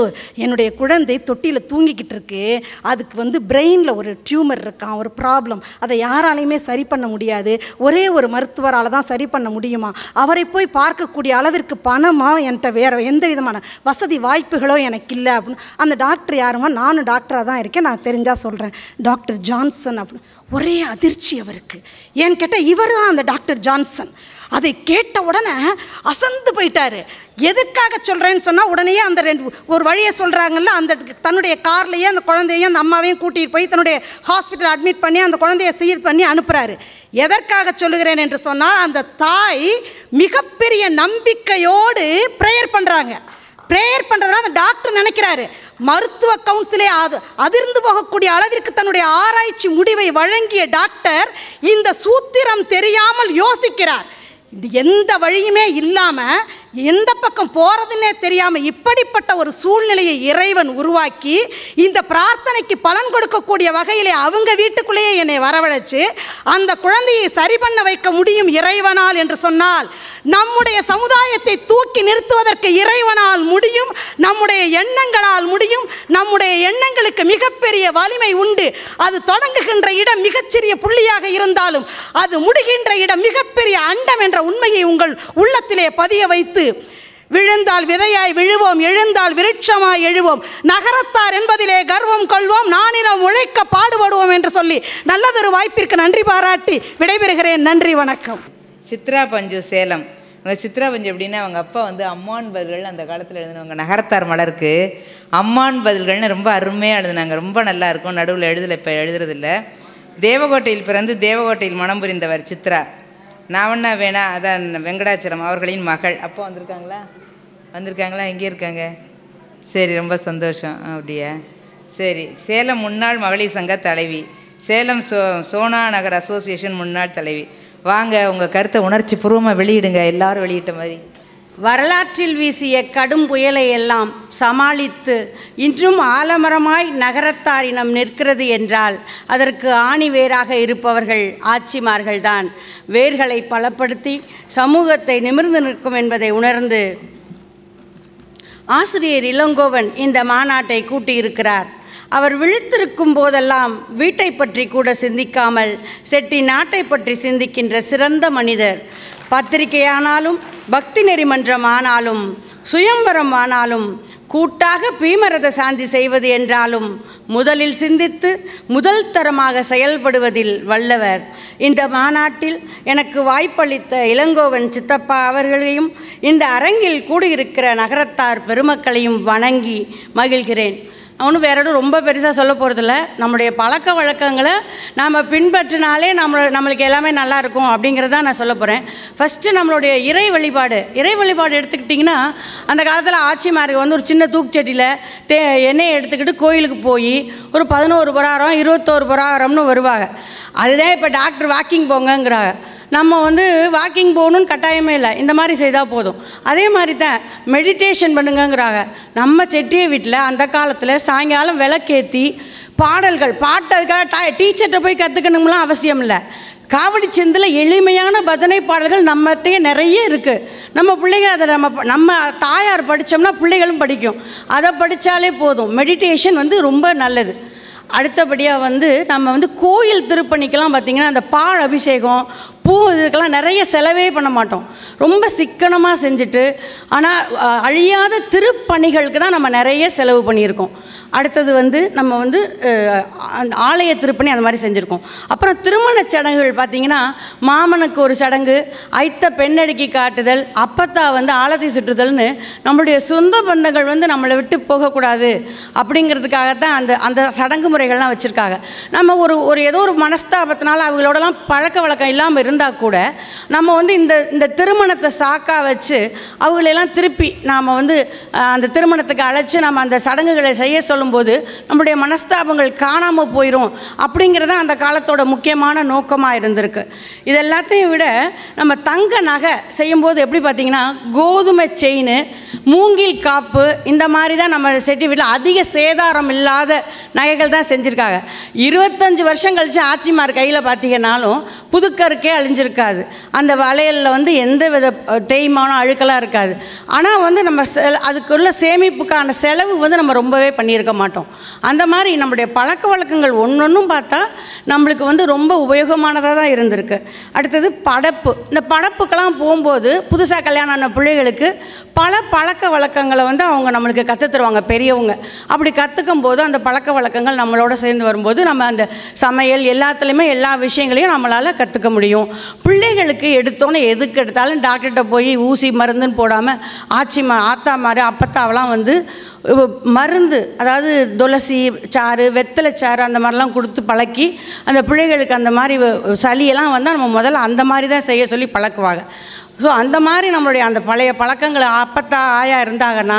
என்னுடைய குழந்தை தொட்டியில் தூங்கிக்கிட்டு இருக்கு. அதுக்கு வந்து பிரெயினில் ஒரு டியூமர் இருக்கான், ஒரு ப்ராப்ளம். அதை யாராலையுமே சரி பண்ண முடியாது. ஒரே ஒரு மருத்துவரால் தான் சரி பண்ண முடியுமா. அவரை போய் பார்க்கக்கூடிய அளவிற்கு பணமாக என்கிட்ட வேறு எந்த விதமான வசதி வாய்ப்புகளோ எனக்கு இல்லை அப்படின்னு. அந்த டாக்டர் யாருமா? நானும் டாக்டராக தான் இருக்கேன், நான் தெரிஞ்சால் சொல்கிறேன், டாக்டர் ஜான்சன் அப்படின்னு. ஒரே அதிர்ச்சி அவருக்கு. ஏன்னு கேட்டால் இவர் தான் அந்த டாக்டர் ஜான்சன். அதை கேட்ட உடனே அசந்து போயிட்டார். எதுக்காக சொல்கிறேன்னு சொன்னால் உடனே அந்த ஒரு வழியை சொல்கிறாங்கல்ல, அந்த தன்னுடைய கார்லேயே அந்த குழந்தையும் அந்த அம்மாவையும் கூட்டிகிட்டு போய் தன்னுடைய ஹாஸ்பிட்டல் அட்மிட் பண்ணி அந்த குழந்தைய சீர் பண்ணி அனுப்புகிறாரு. எதற்காக சொல்லுகிறேன் என்று சொன்னால், அந்த தாய் மிகப்பெரிய நம்பிக்கையோடு ப்ரேயர் பண்ணுறாங்க. ப்ரேயர் பண்ணுறதுனால அந்த டாக்டர் நினைக்கிறாரு, மருத்துவ கவுன்சிலே அதிர்ந்து போகக்கூடிய அளவிற்கு தன்னுடைய ஆராய்ச்சி முடிவை வழங்கிய டாக்டர் இந்த சூத்திரம் தெரியாமல் யோசிக்கிறார். இது எந்த வழியுமே இல்லாமல் எந்த பக்கம் போகிறதுன்னே தெரியாமல் இப்படிப்பட்ட ஒரு சூழ்நிலையை இறைவன் உருவாக்கி இந்த பிரார்த்தனைக்கு பலன் கொடுக்கக்கூடிய வகையிலே அவங்க வீட்டுக்குள்ளேயே என்னை வரவழைச்சு அந்த குழந்தையை சரி பண்ண வைக்க முடியும் இறைவனால் என்று சொன்னால், நம்முடைய சமுதாயத்தை தூக்கி நிறுத்துவதற்கு இறைவனால் முடியும், நம்முடைய எண்ணங்களால் முடியும். நம்முடைய எண்ணங்களுக்கு மிகப்பெரிய வலிமை உண்டு. அது தொடங்குகின்ற இடம் மிகச்சிறிய புள்ளியாக இருந்தாலும் அது முடிகின்ற இடம் மிகப்பெரிய அண்டம் என்ற உண்மையை உங்கள் உள்ளத்திலே பதிய வைத்து, விழுந்தால் விதையாய் விழுவோம், எழுந்தால் விருட்சமாய் எழுவோம், நகரத்தார் என்பதிலே கர்வம் கொள்வோம், நானினம் உழைக்க பாடுபடுவோம் என்று சொல்லி நல்லதொரு வாய்ப்பிற்கு நன்றி பாராட்டி விடைபெறுகிறேன். நன்றி, வணக்கம். சித்ரா பஞ்சு, சேலம். அவங்க சித்ரா பஞ்சு எப்படின்னா, அவங்க அப்பா வந்து அம்மான் பதில்கள் அந்த காலத்தில் எழுதினவங்க. நகரத்தார் மலருக்கு அம்மான் பதில்கள்னு ரொம்ப அருமையாக எழுதினாங்க. ரொம்ப நல்லா இருக்கும். நடுவில் எழுதலை, இப்போ எழுதுறதில்ல. தேவகோட்டையில் பிறந்து தேவகோட்டையில் மனம் புரிந்தவர் சித்ரா. நாவண்ணா வேணா அதான் வெங்கடாச்சலம் அவர்களின் மகள். அப்போ வந்திருக்காங்களா எங்கே இருக்காங்க? சரி, ரொம்ப சந்தோஷம். அப்படியா, சரி. சேலம் முன்னாள் மகளிர் சங்க தலைவி, சேலம் சோனா நகர் அசோசியேஷன் முன்னாள் தலைவி. வாங்க, உங்கள் கருத்தை உணர்ச்சி பூர்வமாக வெளியிடுங்க, எல்லாரும் வெளியிட்ட மாதிரி. வரலாற்றில் வீசிய கடும் புயலை எல்லாம் சமாளித்து இன்றும் ஆலமரமாய் நகரத்தாரினம் நிற்கிறது என்றால் அதற்கு ஆணி வேராக இருப்பவர்கள் ஆட்சிமார்கள்தான். வேர்களை பலப்படுத்தி சமூகத்தை நிமிர்ந்து நிற்கும் என்பதை உணர்ந்து ஆசிரியர் இளங்கோவன் இந்த மாநாட்டை கூட்டியிருக்கிறார். அவர் விழித்திருக்கும் போதெல்லாம் வீட்டை பற்றி கூட சிந்திக்காமல் செட்டி நாட்டை பற்றி சிந்திக்கின்ற சிறந்த மனிதர். பத்திரிகையானாலும் பக்தி நெறிமன்றம் ஆனாலும் சுயம்பரம் ஆனாலும் கூட்டாக பீமரத சாந்தி செய்வது என்றாலும் முதலில் சிந்தித்து முதல் தரமாக செயல்படுவதில் வல்லவர். இந்த மாநாட்டில் எனக்கு வாய்ப்பளித்த இளங்கோவன் சித்தப்பா அவர்களையும் இந்த அரங்கில் கூடியிருக்கிற நகரத்தார் பெருமக்களையும் வணங்கி மகிழ்கிறேன். அவனும் வேற எதுவும் ரொம்ப பெருசாக சொல்ல போகிறதில்ல. நம்முடைய பழக்க வழக்கங்களை நாம் பின்பற்றினாலே நம்மளுக்கு எல்லாமே நல்லா இருக்கும் அப்படிங்கிறதான் நான் சொல்ல போகிறேன். ஃபஸ்ட்டு நம்மளுடைய இறை வழிபாடு எடுத்துக்கிட்டிங்கன்னா, அந்த காலத்தில் ஆட்சிமார்கள் வந்து ஒரு சின்ன தூக்குச்சட்டியில் எண்ணெயை எடுத்துக்கிட்டு கோயிலுக்கு போய் ஒரு 11 பிரகாரம் 21 பிரகாரம்னு வருவாங்க. அதுதான் இப்போ டாக்டர் வாக்கிங் போங்கங்கிறாங்க. நம்ம வந்து வாக்கிங் போகணுன்னு கட்டாயமே இல்லை, இந்த மாதிரி செய்தால் போதும். அதே மாதிரி தான் மெடிடேஷன் பண்ணுங்கங்கிறாங்க. நம்ம செட்டிய வீட்டில் அந்த காலத்தில் சாயங்காலம் விளக்கேற்றி பாடல்கள் பாட்டு, அதுக்காக டீச்சர்கிட்ட போய் கற்றுக்கணும்லாம் அவசியம் இல்லை. காவடி செந்தில் எளிமையான பஜனை பாடல்கள் நம்மகிட்டயே நிறைய இருக்குது. நம்ம பிள்ளைங்க அதை நம்ம தாயார் படித்தோம்னா பிள்ளைகளும் படிக்கும். அதை படித்தாலே போதும். மெடிடேஷன் வந்து ரொம்ப நல்லது. அடுத்தபடியாக வந்து நம்ம வந்து கோயில் திருப்பணிக்கெல்லாம் பார்த்திங்கன்னா அந்த பால் அபிஷேகம் பூ இதுக்கெல்லாம் நிறைய செலவே பண்ண மாட்டோம். ரொம்ப சிக்கனமாக செஞ்சுட்டு ஆனால் அழியாத திருப்பணிகளுக்கு தான் நம்ம நிறைய செலவு பண்ணியிருக்கோம். அடுத்தது வந்து நம்ம வந்து ஆலய திருப்பணி அந்த மாதிரி செஞ்சுருக்கோம். அப்புறம் திருமணச் சடங்குகள் பார்த்திங்கன்னா மாமனுக்கு ஒரு சடங்கு, ஐத்த பெண்ணடுக்கி காட்டுதல், அப்பத்தா வந்து ஆலத்தி சுற்றுதல்னு நம்மளுடைய சொந்த பந்தங்கள் வந்து நம்மளை விட்டு போகக்கூடாது அப்படிங்கிறதுக்காகத்தான் அந்த சடங்கு முறைகள்லாம் வச்சுருக்காங்க. நம்ம ஒரு ஏதோ ஒரு மனஸ்தாபத்தினால அவங்களோடலாம் பழக்க வழக்கம் இல்லாமல் இருந்தால் கூட நம்ம வந்து இந்த திருமணத்தை சாக்கா வச்சு அவங்களெல்லாம் திருப்பி நாம் வந்து அந்த திருமணத்துக்கு அழைச்சி நம்ம அந்த சடங்குகளை செய்ய சொல்லும்போது நம்முடைய மனஸ்தாபங்கள் காணாமல் போயிடும் அப்படிங்கிறது அந்த காலத்தோட முக்கியமான நோக்கமாக இருந்திருக்கு. இது எல்லாத்தையும் விட நம்ம தங்க நகை செய்யும்போது எப்படி பார்த்திங்கன்னா கோதுமை செயின், மூங்கில் காப்பு இந்த மாதிரி தான் நம்ம செட்டி வீட்டில் அதிக சேதாரம் இல்லாத நகைகள் தான் செஞ்சுருக்காங்க. 25 வருஷம் கழித்து ஆச்சிமார் கையில் பார்த்திங்கன்னாலும் புதுக்கருக்கே அழிஞ்சிருக்காது. அந்த வளையலில் வந்து எந்த வித தேய்மானம் அழுக்கெல்லாம் இருக்காது. ஆனால் வந்து நம்ம அதுக்குள்ள சேமிப்புக்கான செலவு வந்து நம்ம ரொம்பவே பண்ணியிருக்க மாட்டோம். அந்த மாதிரி நம்முடைய பழக்க வழக்கங்கள் ஒன்றொன்றும் பார்த்தா நம்மளுக்கு வந்து ரொம்ப உபயோகமானதாக தான் இருந்திருக்கு. அடுத்தது படப்பு. இந்த படப்புக்கெல்லாம் போகும்போது புதுசாக கல்யாணம் ஆன பிள்ளைகளுக்கு பல பழக்க வழக்கங்களை வந்து அவங்க நம்மளுக்கு கற்றுத்தருவாங்க பெரியவங்க. அப்படி கற்றுக்கும் போது அந்த பழக்க வழக்கங்கள் நம்மளோட சேர்ந்து வரும்போது நம்ம அந்த சமையல் எல்லாத்துலேயுமே எல்லா விஷயங்களையும் நம்மளால் கற்றுக்க முடியும். பிள்ளைகளுக்கு எடுத்தோன்னே எதுக்கு எடுத்தாலும் டாக்டர்கிட்ட போய் ஊசி மருந்துன்னு போடாமல் ஆத்தா மாதிரி அப்பத்தாவெல்லாம் வந்து மருந்து, அதாவது துளசி சாறு, வெத்தலை சாறு அந்த மாதிரிலாம் கொடுத்து பழக்கி அந்த பிள்ளைகளுக்கு அந்த மாதிரி சளியெல்லாம் வந்தால் நம்ம முதல்ல அந்த மாதிரி தான் செய்ய சொல்லி பழக்குவாங்க. ஸோ அந்த மாதிரி நம்மளுடைய அந்த பழைய பழக்கங்களை அப்பத்தா ஆயா இருந்தாங்கன்னா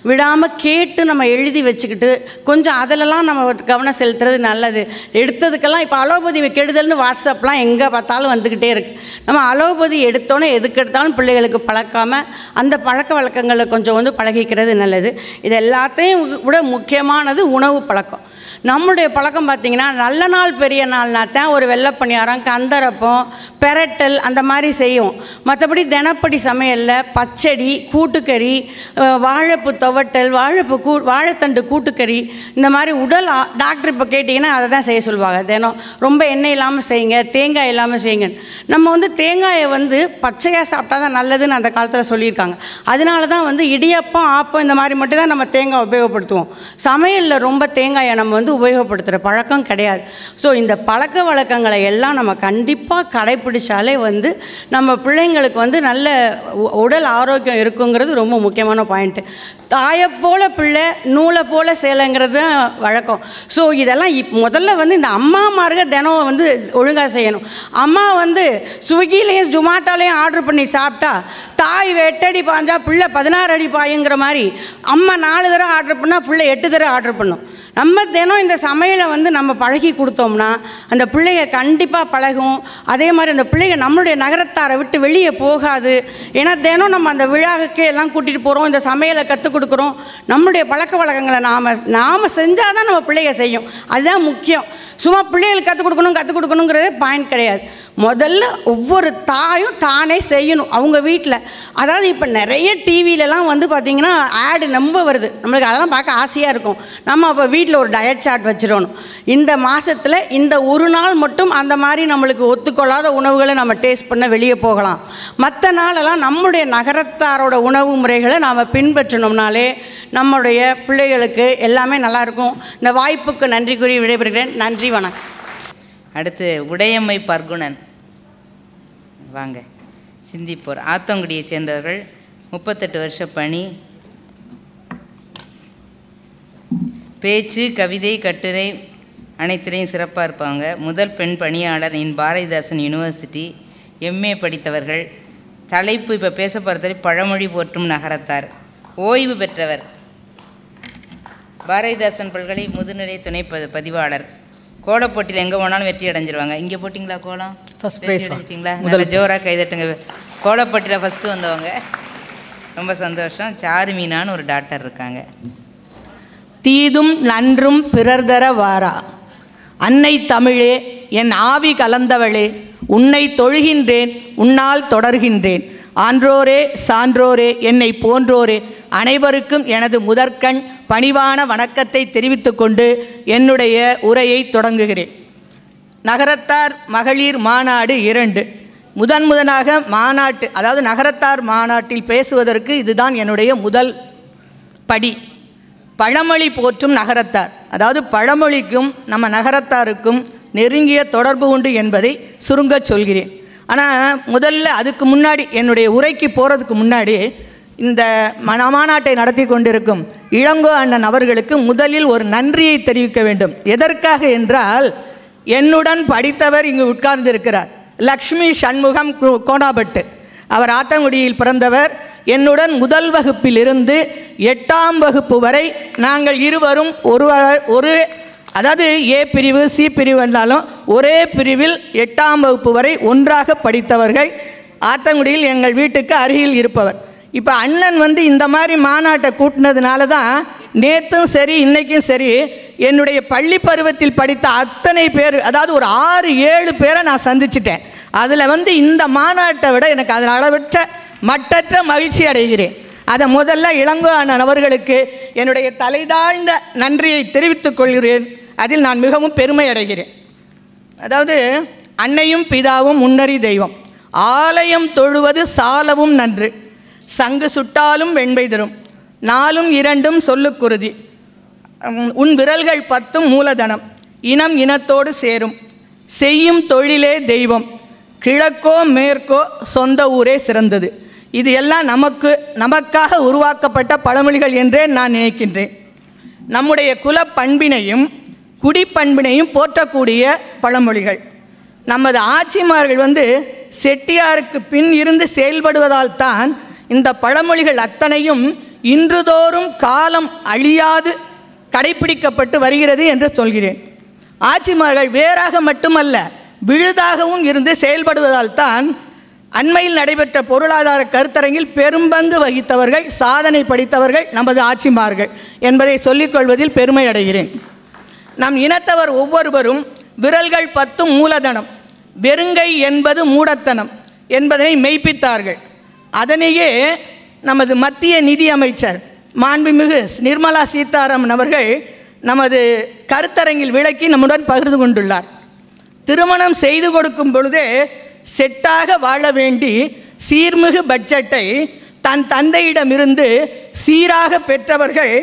விடாமல் கேட்டு நம்ம எழுதி வச்சுக்கிட்டு கொஞ்சம் அதிலலாம் நம்ம கவனம் செலுத்துறது நல்லது. எடுத்ததுக்கெல்லாம் இப்போ அலோபதி கெடுதல்னு வாட்ஸ்அப்லாம் எங்கே பார்த்தாலும் வந்துக்கிட்டே இருக்குது. நம்ம அலோபதி எடுத்தோன்னே எதுக்கு எடுத்தாலும் பிள்ளைகளுக்கு பழக்காமல் அந்த பழக்க வழக்கங்களை கொஞ்சம் வந்து பழகிக்கிறது நல்லது. இது எல்லாத்தையும் விட முக்கியமானது உணவு பழக்கம். நம்முடைய பழக்கம் பார்த்திங்கன்னா நல்ல நாள் பெரிய நாள்னா தான் ஒரு வெள்ளை பணியாரம், கந்தரப்பம், பெரட்டல் அந்த மாதிரி செய்யும். மற்றபடி தினப்படி சமையலில் பச்சடி, கூட்டுக்கறி, வாழைப்பூ துவட்டல், வாழைத்தண்டு கூட்டுக்கறி இந்த மாதிரி டாக்டர் இப்போ கேட்டிங்கன்னா அதை தான் செய்ய சொல்லுவாங்க. தினம் ரொம்ப எண்ணெய் இல்லாமல் செய்யுங்க, தேங்காய் இல்லாமல் செய்யுங்க. நம்ம வந்து தேங்காயை வந்து பச்சையாக சாப்பிட்டா தான் நல்லதுன்னு அந்த காலத்தில் சொல்லியிருக்காங்க. அதனால தான் வந்து இடியப்பம், ஆப்பம் இந்த மாதிரி மட்டும் தான் நம்ம தேங்காய் உபயோகப்படுத்துவோம். சமையலில் ரொம்ப தேங்காயை நம்ம வந்து உபயோகப்படுத்துகிற பழக்கம் கிடையாது. ஸோ இந்த பழக்க வழக்கங்களை எல்லாம் நம்ம கண்டிப்பாக கடைப்பிடிச்சாலே வந்து நம்ம பிள்ளைங்களுக்கு வந்து நல்ல உடல் ஆரோக்கியம் இருக்குங்கிறது ரொம்ப முக்கியமான பாயிண்ட்டு. தாயை போல பிள்ளை, நூலை போல சேலைங்கிறது தான் வழக்கம். ஸோ இதெல்லாம் முதல்ல வந்து இந்த அம்மாமார்கள் தினம் வந்து ஒழுங்காக செய்யணும். அம்மா வந்து ஸ்விக்கிலையும் ஜொமாட்டோலையும் ஆர்டர் பண்ணி சாப்பிட்டா தாய் 8 அடி பாஞ்சா பிள்ளை 16 அடி பாயுங்கிற மாதிரி அம்மா 4 தடவை ஆர்டர் பண்ணால் பிள்ளை 8 தடவை ஆர்டர் பண்ணும். நம்ம தினம் இந்த சமையலை வந்து நம்ம பழகி கொடுத்தோம்னா அந்த பிள்ளைய கண்டிப்பாக பழகும். அதே மாதிரி அந்த பிள்ளைங்க நம்மளுடைய நகரத்தாரை விட்டு வெளியே போகாது. ஏன்னா தினம் நம்ம அந்த விழாவுக்கு எல்லாம் கூட்டிகிட்டு போகிறோம், இந்த சமையலை கற்றுக் கொடுக்குறோம். நம்மளுடைய பழக்க வழக்கங்களை நாம் செஞ்சால் தான் நம்ம பிள்ளைங்க செய்யும். அதுதான் முக்கியம். சும்மா பிள்ளைகளுக்கு கற்றுக் கொடுக்கணுங்கிறதே பாயிண்ட் கிடையாது. முதல்ல ஒவ்வொரு தாயும் தானே செய்யணும் அவங்க வீட்டில். அதாவது இப்போ நிறைய டிவிலலாம் வந்து பார்த்திங்கன்னா ஆடு ரொம்ப வருது, நம்மளுக்கு அதெல்லாம் பார்க்க ஆசையாக இருக்கும். நம்ம அப்போ வீட்டில் ஒரு டயட் சார்ட் வச்சிடணும். இந்த மாதத்தில் இந்த ஒரு நாள் மட்டும் அந்த மாதிரி நம்மளுக்கு ஒத்துக்கொள்ளாத உணவுகளை நம்ம டேஸ்ட் பண்ண வெளியே போகலாம். மற்ற நாளெல்லாம் நம்முடைய நகரத்தாரோட உணவு முறைகளை நாம் பின்பற்றினோம்னாலே நம்முடைய பிள்ளைகளுக்கு எல்லாமே நல்லாயிருக்கும். இந்த வாய்ப்புக்கு நன்றி கூறி விடைபெறுகிறேன். நன்றி, வணக்கம். அடுத்து உடையம்மை பர்குணன் வாங்க. சிந்திப்போர் ஆத்தங்குடியை சேர்ந்தவர்கள், 38 வருஷ பணி, பேச்சு, கவிதை, கட்டுரை அனைத்துலேயும் சிறப்பாக இருப்பாங்க. முதல் பெண் பணியாளர் பாரதிதாசன் யூனிவர்சிட்டி, எம்ஏ படித்தவர்கள். தலைப்பு இப்போ பேச போகிறத பழமொழி போற்றும் நகரத்தார். ஓய்வு பெற்றவர், பாரதிதாசன் பல்கலை முதுநிலை துணை பதிவாளர். கோலப்போட்டியில் எங்கே போனாலும் வெற்றி அடைஞ்சிருவாங்க. இங்கே போட்டிங்களா கோலம்? ஃபஸ்ட் ப்ரைஸ் அடைஞ்சிட்டிங்களா? நல்ல ஜோராக கைதட்டுங்க. கோலப்போட்டியில் ஃபஸ்ட்டு வந்தவங்க, ரொம்ப சந்தோஷம். சாருமீனான்னு ஒரு டாக்டர் இருக்காங்க. தீதும் நன்றும் பிறர் தர வாரா, அன்னை தமிழே என் ஆவி கலந்தவளே, உன்னை தொழுகின்றேன், உன்னால் தொடர்கின்றேன். ஆன்றோரே சான்றோரே என்னை போன்றோரே அனைவருக்கும் எனது முதற்கண் பணிவான வணக்கத்தை தெரிவித்து கொண்டு என்னுடைய உரையை தொடங்குகிறேன். நகரத்தார் மகளிர் மாநாடு 2. முதனாக மாநாட்டு, அதாவது நகரத்தார் மாநாட்டில் பேசுவதற்கு இதுதான் என்னுடைய முதல் படி. பழமொழி போற்றும் நகரத்தார், அதாவது பழமொழிக்கும் நம்ம நகரத்தாருக்கும் நெருங்கிய தொடர்பு உண்டு என்பதை சுருங்க சொல்கிறேன். ஆனால் முதல்ல அதுக்கு முன்னாடி, என்னுடைய உரைக்கு போகிறதுக்கு முன்னாடி, இந்த மாநாட்டை நடத்தி கொண்டிருக்கும் இளங்கோ அண்ணன் அவர்களுக்கு முதலில் ஒரு நன்றியை தெரிவிக்க வேண்டும். எதற்காக என்றால், என்னுடன் படித்தவர் இங்கு உட்கார்ந்திருக்கிறார், லக்ஷ்மி சண்முகம் கோணாபட்டு. அவர் ஆத்தங்குடியில் பிறந்தவர். என்னுடன் முதல் வகுப்பிலிருந்து 8ஆம் வகுப்பு வரை நாங்கள் இருவரும் ஒரு அதாவது ஏ பிரிவு சி பிரிவு வந்தாலும் ஒரே பிரிவில் 8ஆம் வகுப்பு வரை ஒன்றாக படித்தவர்கள். ஆத்தங்குடியில் எங்கள் வீட்டுக்கு அருகில் இருப்பவர். இப்போ அண்ணன் இந்த மாதிரி மாநாட்டை கூட்டினதுனால தான் நேற்றும் சரி இன்றைக்கும் சரி என்னுடைய பள்ளி பருவத்தில் படித்த அத்தனை பேர், அதாவது ஒரு 6-7 பேரை நான் சந்திச்சிட்டேன். அதில் இந்த மாநாட்டை விட எனக்கு அதில் அளவற்ற மட்டற்ற மகிழ்ச்சி அடைகிறேன். அதை முதல்ல இளங்கோ அண்ணன் அவர்களுக்கு என்னுடைய தலைதாழ்ந்த நன்றியை தெரிவித்துக் கொள்கிறேன். அதில் நான் மிகவும் பெருமை அடைகிறேன். அதாவது அன்னையும் பிதாவும் முன்னறி தெய்வம், ஆலயம் தொழுவது சாலவும் நன்று, சங்கு சுட்டாலும் வெண்பை தரும், 4ம் 2ம் சொல்லுக்குருதி, உன் விரல்கள் 10ம் மூலதனம், இனம் இனத்தோடு சேரும், செய்யும் தொழிலே தெய்வம், கிழக்கோ மேற்கோ சொந்த ஊரே சிறந்தது. இது எல்லாம் நமக்காக உருவாக்கப்பட்ட பழமொழிகள் என்றே நான் நினைக்கின்றேன். நம்முடைய குல பண்பினையும் குடிப்பண்பினையும் போற்றக்கூடிய பழமொழிகள். நமது ஆட்சிமார்கள் செட்டியாருக்கு பின் இருந்து செயல்படுவதால் தான் இந்த பழமொழிகள் அத்தனையும் இன்றுதோறும் காலம் அழியாது கடைபிடிக்கப்பட்டு வருகிறது என்று சொல்கிறேன். ஆட்சிமார்கள் வேறாக மட்டுமல்ல விழுதாகவும் இருந்து செயல்படுவதால் தான் அண்மையில் நடைபெற்ற பொருளாதார கருத்தரங்கில் பெரும்பங்கு வகித்தவர்கள், சாதனை படித்தவர்கள் நமது ஆட்சிமார்கள் என்பதை சொல்லிக்கொள்வதில் பெருமை அடைகிறேன். நம் இனத்தவர் ஒவ்வொருவரும் விரல்கள் 10ம் மூலதனம், வெறுங்கை என்பது மூடத்தனம் என்பதனை மெய்ப்பித்தார்கள். அதனையே நமது மத்திய நிதி அமைச்சர் மாண்புமிகு நிர்மலா சீதாராமன் அவர்கள் நமது கருத்தரங்கில் விளக்கி நம்முடன் பகிர்ந்து கொண்டுள்ளார். திருமணம் செய்து கொடுக்கும் பொழுதே செட்டாக வாழ வேண்டி சீர்மிகு பட்ஜெட்டை தன் தந்தையிடமிருந்து சீராக பெற்றவர்கள்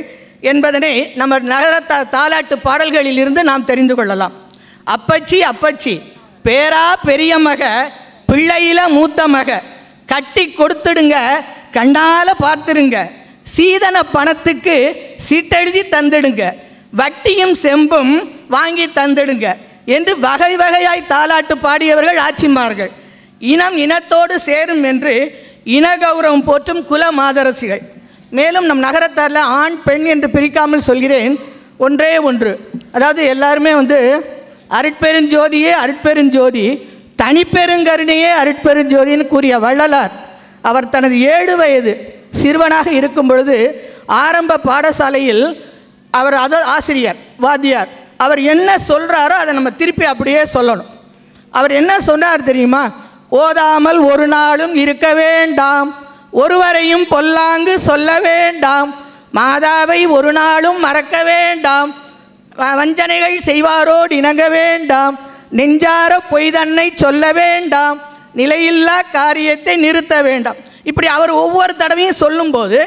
என்பதனை நம்ம நகரத்தார் தாலாட்டு பாடல்களில் இருந்து நாம் தெரிந்து கொள்ளலாம். அப்பச்சி அப்பச்சி பேரா பெரிய மக, பிள்ளையில மூத்த மக, கட்டி கொடுத்துடுங்க, கண்ணால பார்த்துடுங்க, சீதன பணத்துக்கு சீட்டெழுதி தந்துடுங்க, வட்டியும் செம்பும் வாங்கி தந்துடுங்க என்று வகை வகையாய் தாலாட்டு பாடியவர்கள் ஆட்சிமார்கள். இனம் இனத்தோடு சேரும் என்று இன கௌரவம் போற்றும் குல மாதரசிகள். மேலும் நம் நகரத்தாரில் ஆண் பெண் என்று பிரிக்காமல் சொல்கிறேன். ஒன்றே ஒன்று, அதாவது எல்லாருமே அருட்பெருஞ்சோதியே அருட்பெருஞ்சோதி, தனிப்பெருங்கருணையே அருட்பெருஞ்சோதின்னு கூறிய வள்ளலார் அவர் தனது 7 வயது சிறுவனாக இருக்கும் பொழுது ஆரம்ப பாடசாலையில் அவர் ஆசிரியர் வாத்தியார் அவர் என்ன சொல்கிறாரோ அதை நம்ம திருப்பி அப்படியே சொல்லணும். அவர் என்ன சொன்னார் தெரியுமா? ஓதாமல் ஒரு நாளும் இருக்க வேண்டாம், ஒருவரையும் பொல்லாங்கு சொல்ல வேண்டாம், மாதாவை ஒரு நாளும் மறக்க வேண்டாம், வஞ்சனைகள் செய்வாரோடு இணங்க வேண்டாம், நெஞ்சார பொய் தன்னை சொல்ல வேண்டாம், நிலையில்லா காரியத்தை நிறுத்த வேண்டாம். இப்படி அவர் ஒவ்வொரு தடவையும் சொல்லும்போது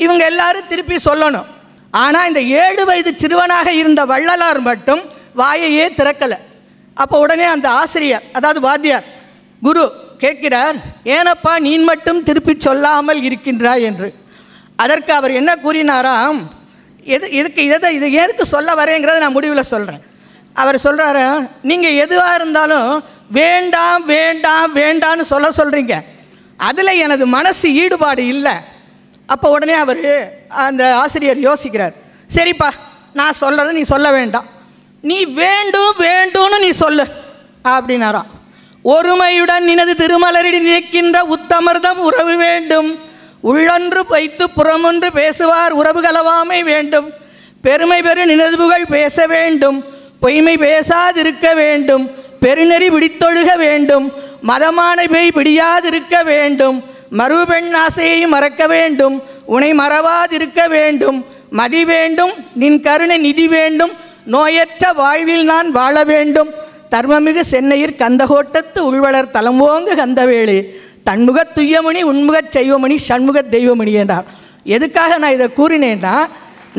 இவங்க எல்லாரும் திருப்பி சொல்லணும். ஆனால் இந்த 7 வயது சிறுவனாக இருந்த வள்ளலார் மட்டும் வாயையே திறக்கலை. அப்போ உடனே அந்த ஆசிரியர், அதாவது வாத்தியார் குரு கேட்கிறார், ஏனப்பா நீ மட்டும் திருப்பி சொல்லாமல் இருக்கின்றாய் என்று. அதற்கு அவர் என்ன கூறினாராம், இது எதுக்கு சொல்ல வரேங்கிறத நான் முடிவில் சொல்கிறேன். அவர் சொல்கிறாரு, நீங்கள் எதுவாக இருந்தாலும் வேண்டாம் வேண்டாம் வேண்டான்னு சொல்கிறீங்க, அதில் எனது மனசு ஈடுபாடு இல்லை. அப்போ உடனே அவர் அந்த ஆசிரியர் யோசிக்கிறார், சரிப்பா நான் சொல்கிறத நீ சொல்ல வேண்டாம், நீ வேண்டும் வேண்டும்னு நீ சொல்லு அப்படின்னாராம். ஒருமையுடன் நினது திருமலரிடி நிற்கின்ற உத்தமர்தம் உறவு வேண்டும், உள்ளொன்று வைத்து புறமொன்று பேசுவார் உறவுகளவாமை வேண்டும், பெருமை பெரு நினதுகள் பேச வேண்டும், பொய்மை பேசாதிருக்க வேண்டும், பெருநெறி விடித்தொழுக வேண்டும், மதமானவை விடியாதிருக்க வேண்டும், மறுபெண் ஆசையை மறக்க வேண்டும், உனை மறவாதிருக்க வேண்டும், மதி வேண்டும், நின் கருணை நிதி வேண்டும், நோயற்ற வாழ்வில் நான் வாழ வேண்டும், தர்மமிகு சென்னையிற் கந்தகோட்டத்து உள்வளர் தலம்போங்கு கந்தவேளே, தன்முகத் துய்யமணி உன்முகச் செய்வமணி சண்முகத் தெய்வமணி என்றார். எதுக்காக நான் இதை கூறினேன்னா,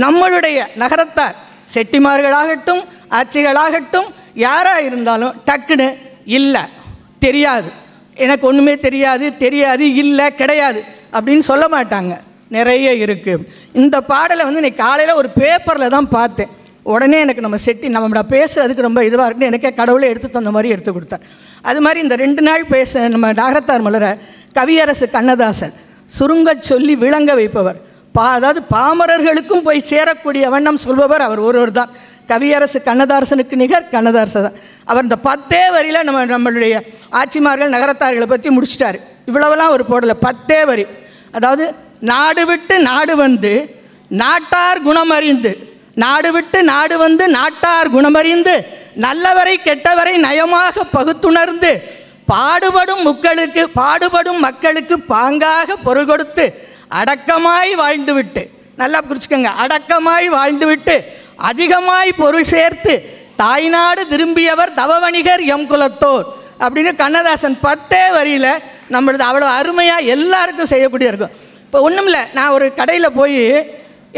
நம்மளுடைய நகரத்தார் செட்டிமார்களாகட்டும் ஆட்சிகளாகட்டும் யாராக இருந்தாலும் டக்குன்னு இல்லை, தெரியாது, எனக்கு ஒன்றுமே தெரியாது இல்லை கிடையாது அப்படின்னு சொல்ல மாட்டாங்க. நிறைய இருக்குது. இந்த பாடலை இன்னைக்கு காலையில் ஒரு பேப்பரில் தான் பார்த்தேன். உடனே எனக்கு நம்ம பேசுகிறதுக்கு ரொம்ப இதுவாக இருக்குன்னு எனக்கே கடவுளே எடுத்து தந்த மாதிரி எடுத்து கொடுத்தார். அது மாதிரி இந்த 2 நாள் நம்ம நகரத்தார் மலரை கவியரசு கண்ணதாசன் சுருங்க சொல்லி விளங்க வைப்பவர். அதாவது பாமரர்களுக்கும் போய் சேரக்கூடிய வண்ணம் சொல்பவர் அவர் ஒருவர் தான். கவியரசு கண்ணதாசனுக்கு நிகர் கண்ணதாசன் தான். அவர் இந்த 10 வரியில் நம்மளுடைய ஆட்சிமார்கள் நகரத்தார்களை பற்றி முடிச்சிட்டாரு. இவ்வளவெல்லாம் ஒரு போடலை, 10 வரி. அதாவது நாடு விட்டு நாடு வந்து நாட்டார் குணமறிந்து, நாடு விட்டு நாடு வந்து நாட்டார் குணமறிந்து, நல்லவரை கெட்டவரை நயமாக பகுத்துணர்ந்து, பாடுபடும் மக்களுக்கு பாங்காக பொருள் கொடுத்து, அடக்கமாய் வாழ்ந்துவிட்டு, நல்லா புரிச்சுக்கோங்க, அடக்கமாய் வாழ்ந்துவிட்டு அதிகமாய் பொருள் சேர்த்து தாய்நாடு திரும்பியவர் தவவணிகர் எம் குலத்தோர் அப்படின்னு கண்ணதாசன் 10 வரியில் நம்மளது அவ்வளோ அருமையாக எல்லாருக்கும் செய்யக்கூடிய இருக்கும். இப்போ ஒன்றும் இல்லை, நான் ஒரு கடையில் போய்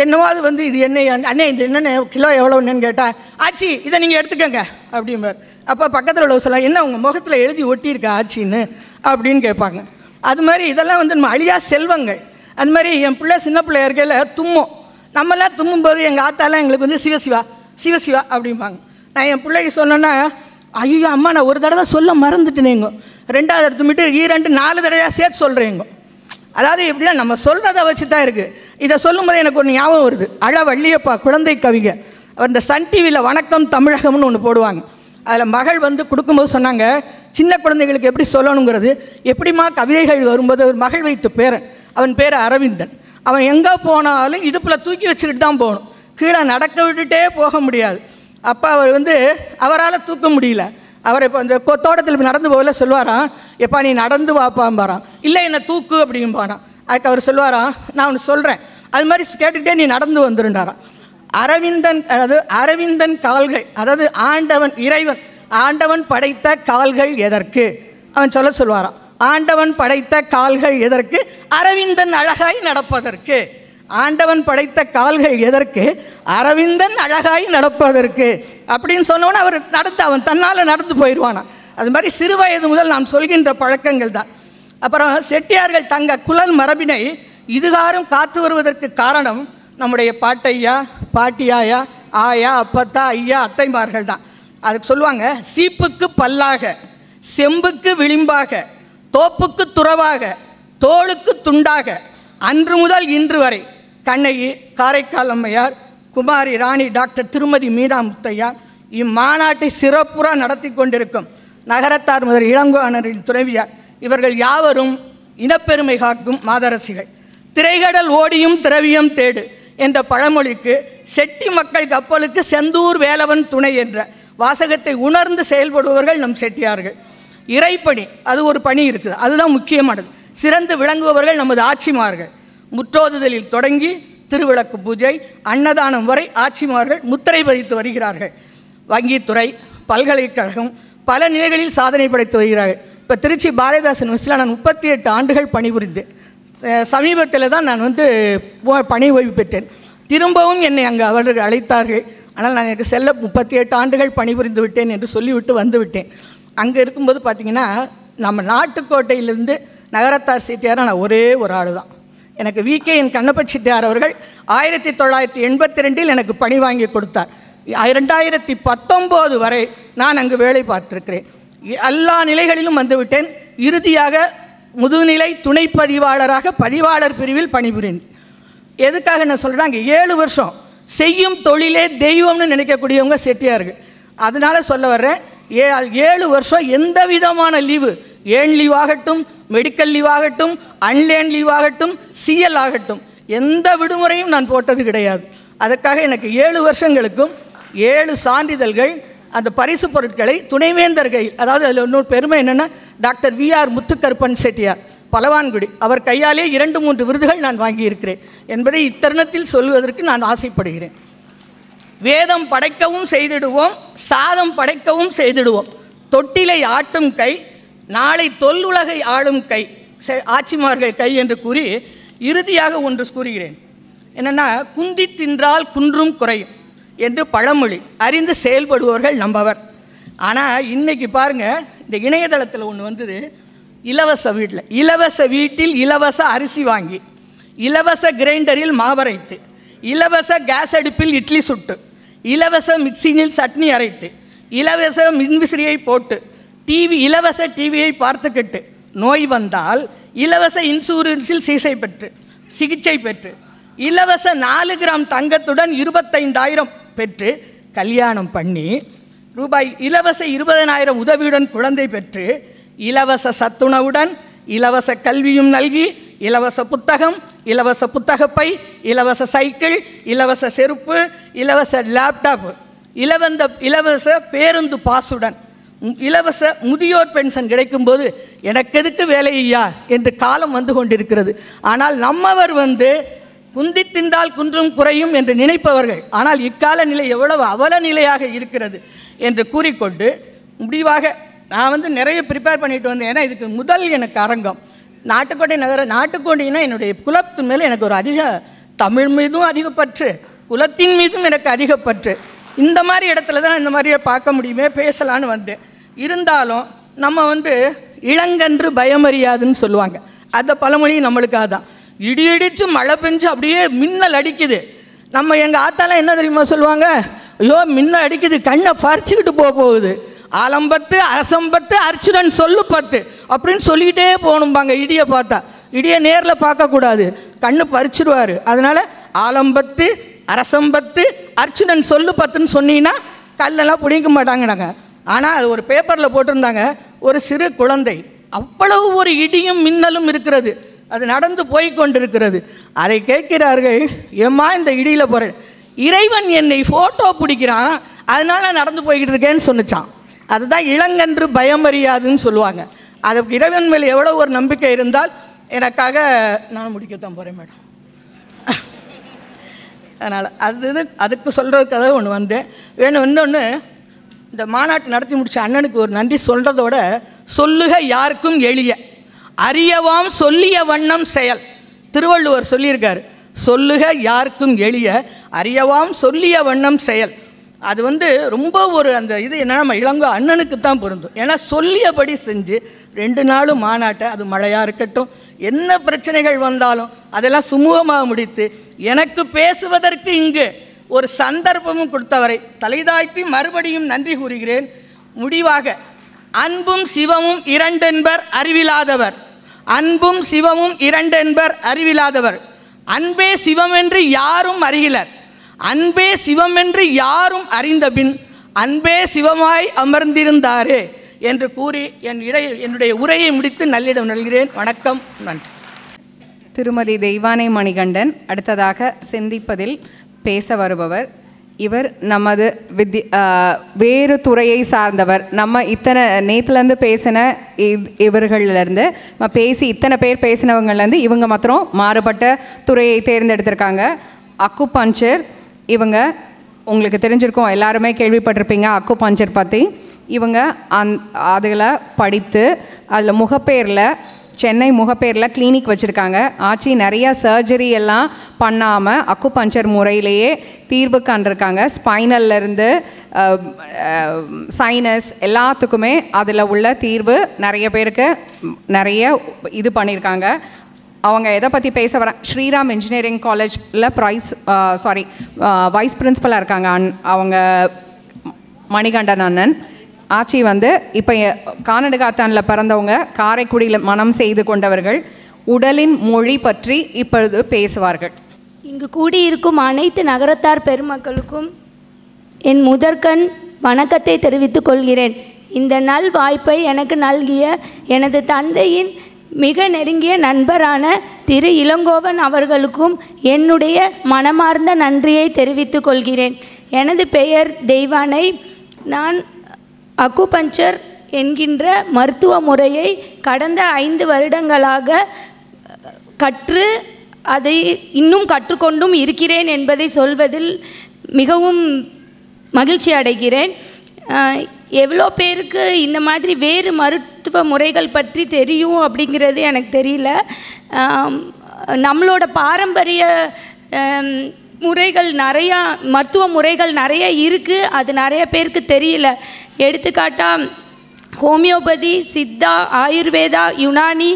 என்னவோ அது இது அண்ணே இது என்னென்ன கிலோ எவ்வளோன்னு கேட்டால், ஆச்சி இதை நீங்கள் எடுத்துக்கோங்க அப்படிம்பார். அப்போ பக்கத்தில் உள்ள சொல்லலாம், என்ன உங்கள் முகத்தில் எழுதி ஒட்டியிருக்கா ஆச்சின்னு அப்படின்னு கேட்பாங்க. அது மாதிரி இதெல்லாம் நம்ம அழியா செல்வங்கள். அது மாதிரி என் பிள்ளை சின்ன பிள்ளையா இருக்கையில் தும்மும், நம்மளாம் தும்மும்போது எங்கள் ஆத்தாலாம் எங்களுக்கு சிவசிவா சிவசிவா அப்படிம்பாங்க. நான் என் பிள்ளைக்கு சொன்னேன்னா, ஐயோ அம்மா நான் ஒரு தடவை சொல்ல மறந்துட்டேனேங்க, 2வது எடுத்து விட்டு 2 4 தடவையாக சேர்த்து சொல்கிறேங்க. அதாவது எப்படின்னா நம்ம சொல்கிறத வச்சு தான் இருக்குது. இதை சொல்லும்போது எனக்கு ஒரு ஞாபகம் வருது. வள்ளியப்பா குழந்தை கவிஞர், அவர் இந்த சன் டிவியில் வணக்கம் தமிழகம்னு ஒன்று போடுவாங்க. அதில் மகள் கொடுக்கும்போது சொன்னாங்க, சின்ன குழந்தைகளுக்கு எப்படி சொல்லணுங்கிறது, எப்படிமா கவிதைகள் வரும்போது ஒரு மகள் வைத்து பேரன், அவன் பேர் அரவிந்தன். அவன் எங்கே போனாலும் இடுப்பில் தூக்கி வச்சுக்கிட்டு தான் போகணும், கீழே நடக்க விட்டுட்டே போக முடியாது. அப்போ அவர் அவரால் தூக்க முடியல. அவர் இப்போ இந்த தோட்டத்தில் நடந்து போகல சொல்லுவாராம், எப்பா நீ நடந்து வாப்பாம்பாரான், இல்லை என்னை தூக்கு அப்படிம்பாரான். அதுக்கு அவர் சொல்லுவாராம், நான் ஒன்று சொல்கிறேன், அது மாதிரி கேட்டுக்கிட்டே நீ நடந்து வந்துருண்டாரான். அரவிந்தன் கால்கள், அதாவது ஆண்டவன் இறைவன் ஆண்டவன் படைத்த கால்கள் எதற்கு அவன் சொல்லுவாராம். ஆண்டவன் படைத்த கால்கள் எதற்கு? அரவிந்தன் அழகாய் நடப்பதற்கு. ஆண்டவன் படைத்த கால்கள் எதற்கு? அரவிந்தன் அழகாய் நடப்பதற்கு அப்படின்னு சொன்னோன்னு அவர் அவன் தன்னால் நடந்து போயிடுவானா. அது மாதிரி சிறு வயது முதல் நாம் சொல்கின்ற பழக்கங்கள் தான். அப்புறம் செட்டியார்கள் தங்க குலல் மரபினை இதுகாரும் காத்து வருவதற்கு காரணம் நம்முடைய பாட்டையா பாட்டியாயா ஆயா அப்பத்தா ஐயா அத்தைமார்கள் தான். அதுக்கு சொல்லுவாங்க, சீப்புக்கு பல்லாக, செம்புக்கு விளிம்பாக, தோப்புக்கு துறவாக, தோளுக்கு துண்டாக, அன்று முதல் இன்று வரை கண்ணகி, காரைக்கால் அம்மையார், குமாரி ராணி டாக்டர் திருமதி மீனா முத்தையார் இம்மாநாட்டை சிறப்புற நடத்தி கொண்டிருக்கும் நகரத்தார் முதல் இளங்கோவனரின் துணைவியார் இவர்கள் யாவரும் இனப்பெருமை காக்கும் மாதரசிகள். திரைகடல் ஓடியும் திரவியம் தேடு என்ற பழமொழிக்கு செட்டி மக்கள் கப்பலுக்கு செந்தூர் வேலவன் துணை என்ற வாசகத்தை உணர்ந்து செயல்படுபவர்கள் நம் செட்டியார்கள். இறைப்பணி அது ஒரு பணி இருக்குது, அதுதான் முக்கியமானது. சிறந்து விளங்குபவர்கள் நமது ஆட்சிமார்கள். முற்றோதுதலில் தொடங்கி திருவிளக்கு பூஜை, அன்னதானம் வரை ஆட்சிமார்கள் முத்திரை பதித்து வருகிறார்கள். வங்கித்துறை, பல்கலைக்கழகம் பல நிலைகளில் சாதனை படைத்து வருகிறார்கள். இப்போ திருச்சி பாரதிதாசன் யூனிவர்சிட்டியில் நான் 38 ஆண்டுகள் பணிபுரிந்தேன். சமீபத்தில் தான் நான் பணி ஓய்வு பெற்றேன். திரும்பவும் என்னை அங்கே அவர்கள் அழைத்தார்கள். ஆனால் நான் எனக்கு செல்ல 38 ஆண்டுகள் பணிபுரிந்து விட்டேன் என்று சொல்லிவிட்டு வந்து விட்டேன். அங்கே இருக்கும்போது பார்த்திங்கன்னா, நம்ம நாட்டுக்கோட்டையிலிருந்து நகரத்தார் செட்டியார் நான் ஒரே ஒரு ஆள் தான். எனக்கு VK கண்ணப்ப செட்டியார் அவர்கள் 1982 எனக்கு பணி வாங்கி கொடுத்தார். 2019 வரை நான் அங்கு வேலை பார்த்திருக்கிறேன். எல்லா நிலைகளிலும் வந்துவிட்டேன். இறுதியாக முதுநிலை துணை பதிவாளராக பதிவாளர் பிரிவில் பணிபுரிந்தேன். எதுக்காக நான் சொல்கிறேன், அங்கே 7 வருஷம் செய்யும் தொழிலே தெய்வம்னு நினைக்கக்கூடியவங்க செட்டியார்கள். அதனால் சொல்ல வர்றேன், 7 வருஷம் எந்த விதமான லீவு, ஏன் லீவ் ஆகட்டும், மெடிக்கல் லீவ் ஆகட்டும், அன்லேன் லீவ் ஆகட்டும், CL ஆகட்டும், எந்த விடுமுறையும் நான் போட்டது கிடையாது. அதற்காக எனக்கு 7 வருஷங்களுக்கும் 7 சான்றிதழ்கள், அந்த பரிசு பொருட்களை துணைவேந்தர்கள், அதாவது அதில் இன்னொரு பெருமை என்னென்னா, டாக்டர் VR முத்துக்கருப்பன் செட்டியார் பலவான்குடி, அவர் கையாலே 2-3 விருதுகள் நான் வாங்கியிருக்கிறேன் என்பதை இத்தருணத்தில் சொல்வதற்கு நான் ஆசைப்படுகிறேன். வேதம் படைக்கவும் செய்திடுவோம், சாதம் படைக்கவும் செய்திடுவோம், தொட்டிலை ஆட்டும் கை, நாளை தொல்லுலகை ஆளும் கை, ஆட்சிமார்கள் கை என்று கூறி இறுதியாக ஒன்று கூறுகிறேன். என்னென்னா, குந்தி தின்றால் குன்றும் குறையும் என்று பழமொழி, அறிந்து செயல்படுபவர்கள் நம்பவர். ஆனால் இன்றைக்கி பாருங்கள், இந்த இணையதளத்தில் ஒன்று வந்தது, இலவச வீட்டில் இலவச அரிசி வாங்கி, இலவச கிரைண்டரில் மாவரைத்து, இலவச கேஸ் அடுப்பில் இட்லி சுட்டு, இலவச மிக்சியில் சட்னி அரைத்து, இலவச மின்விசிறியை போட்டு, இலவச டிவியை பார்த்துக்கிட்டு, நோய் வந்தால் இலவச இன்சூரன்ஸில் சிகிச்சை பெற்று, இலவச 4 கிராம் தங்கத்துடன் 25,000 பெற்று கல்யாணம் பண்ணி, இலவச 20,000 உதவியுடன் குழந்தை பெற்று, இலவச சத்துணவுடன் இலவச கல்வியும் நல்கி, இலவச புத்தகம், இலவச புத்தகப்பை, இலவச சைக்கிள், இலவச செருப்பு, இலவச லேப்டாப், இலவச பேருந்து பாசுடன், இலவச முதியோர் பென்ஷன் கிடைக்கும்போது எனக்கு எதுக்கு வேலையா என்று காலம் வந்து கொண்டிருக்கிறது. ஆனால் நம்மவர் குந்தி தின்றால் குன்றும் குறையும் என்று நினைப்பவர்கள். ஆனால் இக்கால நிலை எவ்வளவு அவல நிலையாக இருக்கிறது என்று கூறிக்கொண்டு, முடிவாக நான் நிறைய ப்ரிப்பேர் பண்ணிட்டு வந்தேன். ஏன்னா இதுக்கு முதல் எனக்கு அரங்கம் நாட்டுக்கோட்டை நாட்டுக்கோட்டைனா என்னுடைய குலத்தின் மேலே எனக்கு ஒரு தமிழ் மீதும் அதிகப்பற்று, குலத்தின் மீதும் எனக்கு அதிகப்பற்று. இந்த மாதிரி இடத்துல தான் இந்த மாதிரியே பார்க்க முடியுமே, பேசலான்னு வந்தேன். இருந்தாலும் நம்ம இளங்கன்று பயமறியாதுன்னு சொல்லுவாங்க. அந்த பழமொழி நம்மளுக்காக தான். இடி இடித்து மழை பெஞ்சு அப்படியே மின்னல் அடிக்குது. நம்ம எங்கள் ஆத்தாலாம் என்ன தெரியுமா சொல்லுவாங்க, ஐயோ மின்னல் அடிக்குது, கண்ணை பறிச்சுக்கிட்டு போகுது, ஆலம்பத்து அரசம்பத்து அர்ச்சுனன் சொல்லு 10 அப்படின்னு சொல்லிக்கிட்டே போகணும்பாங்க. இடியை பார்த்தா, இடியை நேரில் பார்க்கக்கூடாது, கண்ணு பறிச்சிடுவார். அதனால் ஆலம்பத்து அரசம்பத்து அர்ச்சுனன் சொல்லு 10ன்னு சொன்னீங்கன்னா கல்லெல்லாம் பிடிக்க மாட்டாங்க நாங்கள். ஆனால் அது ஒரு பேப்பரில் போட்டிருந்தாங்க, ஒரு சிறு குழந்தை, அவ்வளவு ஒரு இடியும் மின்னலும் இருக்கிறது, அது நடந்து போய் கொண்டிருக்கிறது. அதை கேட்கிறார்கள், ஏம்மா இந்த இடியில் போகிறேன், இறைவன் என்னை ஃபோட்டோ பிடிக்கிறான், அதனால நடந்து போய்கிட்டு இருக்கேன்னு சொன்னிச்சான். அதுதான் இளங்கன்று பயமறியாதுன்னு சொல்லுவாங்க. அதுக்கு இறைவன் மேலே எவ்வளோ ஒரு நம்பிக்கை இருந்தால், எனக்காக நான் முடிக்கத்தான் போகிறேன் மேடம். அதனால் அதுக்கு சொல்கிறதுக்காக ஒன்று வந்தேன். இன்னொன்று, இந்த மாநாட்டு நடத்தி முடித்த அண்ணனுக்கு ஒரு நன்றி சொல்கிறதோட, சொல்லுக யாருக்கும் எளிய, அறியவாம் சொல்லிய வண்ணம் செயல். திருவள்ளுவர் சொல்லியிருக்காரு, சொல்லுக யாருக்கும் எளிய, அறியவாம் சொல்லிய வண்ணம் செயல். அது ரொம்ப ஒரு அந்த இது என்னன்னா, நம்ம இளங்கோ அண்ணனுக்கு தான் பொருந்தும். ஏன்னா சொல்லியபடி செஞ்சு 2 நாளும் மாநாட்டை, அது மழையாக இருக்கட்டும், என்ன பிரச்சனைகள் வந்தாலும் அதெல்லாம் சுமூகமாக முடித்து, எனக்கு பேசுவதற்கு இங்கு ஒரு சந்தர்ப்பமும் கொடுத்தவரை தலைதாய்த்தி மறுபடியும் நன்றி கூறுகிறேன். முடிவாக, அன்பும் சிவமும் 2 என்பர் அறிவிலாதவர், அன்பும் சிவமும் 2 என்பர் அறிவிலாதவர், அன்பே சிவமென்று யாரும் அறிகிலர், அன்பே சிவமென்று யாரும் அறிந்தபின் அன்பே சிவமாய் அமர்ந்திருந்தாரே என்று கூறி என்னுடைய உரையை முடித்து நல்லிடம் நல்கிறேன். வணக்கம், நன்றி. திருமதி தெய்வானை மணிகண்டன் அடுத்ததாக சிந்திப்பதில் பேச வருபவர். இவர் நமது வேறு துறையை சார்ந்தவர். நம்ம இத்தனை நேற்றுலேருந்து பேசின இவர்கள்லேருந்து பேசி இத்தனை பேர் பேசினவங்கலேருந்து இவங்க மாத்திரம் மாறுபட்ட துறையை தேர்ந்தெடுத்திருக்காங்க. அக்குபஞ்சர், இவங்க உங்களுக்கு தெரிஞ்சிருக்கும், எல்லாருமே கேள்விப்பட்டிருப்பீங்க அக்குபஞ்சர் பற்றி. இவங்க அதில் படித்து அதில் முகப்பேரில், சென்னை முகப்பேரில் கிளினிக் வச்சுருக்காங்க. ஆட்சி நிறைய சர்ஜரி எல்லாம் பண்ணாமல் அக்குபஞ்சர் முறையிலேயே தீர்வு கண்டிருக்காங்க. ஸ்பைனல்லேருந்து சைனஸ் எல்லாத்துக்குமே அதில் உள்ள தீர்வு நிறைய பேருக்கு நிறைய இது பண்ணியிருக்காங்க. அவங்க எதை பற்றி பேச வர, ஸ்ரீராம் இன்ஜினியரிங் காலேஜில் வைஸ் பிரின்சிபலாக இருக்காங்க அவங்க மணிகண்டன் அண்ணன். ஆட்சி இப்போ கானடுகாத்தானில் பிறந்தவங்க, காரைக்குடியில் மனம் செய்து கொண்டவர்கள். உடலின் மொழி பற்றி இப்பொழுது பேசுவார்கள். இங்கு கூடியிருக்கும் அனைத்து நகரத்தார் பெருமக்களுக்கும் என் முதற்கண் வணக்கத்தை தெரிவித்துக் கொள்கிறேன். இந்த நல் வாய்ப்பை எனக்கு நல்கிய எனது தந்தையின் மிக நெருங்கிய நண்பரான திரு இளங்கோவன் அவர்களுக்கும் என்னுடைய மனமார்ந்த நன்றியை தெரிவித்துக் கொள்கிறேன். எனது பெயர் தெய்வானை. நான் அக்குபஞ்சர் என்கின்ற மருத்துவ முறையை கடந்த 5 வருடங்களாக கற்று அதை இன்னும் கற்றுக்கொண்டும் இருக்கிறேன் என்பதை சொல்வதில் மிகவும் மகிழ்ச்சி அடைகிறேன். எவ்வளோ பேருக்கு இந்த மாதிரி வேறு மருத்துவ முறைகள் பற்றி தெரியும் அப்படிங்கிறது எனக்கு தெரியல. நம்மளோட பாரம்பரிய முறைகள் நிறையா, மருத்துவ முறைகள் நிறைய இருக்குது, அது நிறைய பேருக்கு தெரியல. எடுத்துக்காட்டாக ஹோமியோபதி, சித்தா, ஆயுர்வேதா, யுனானி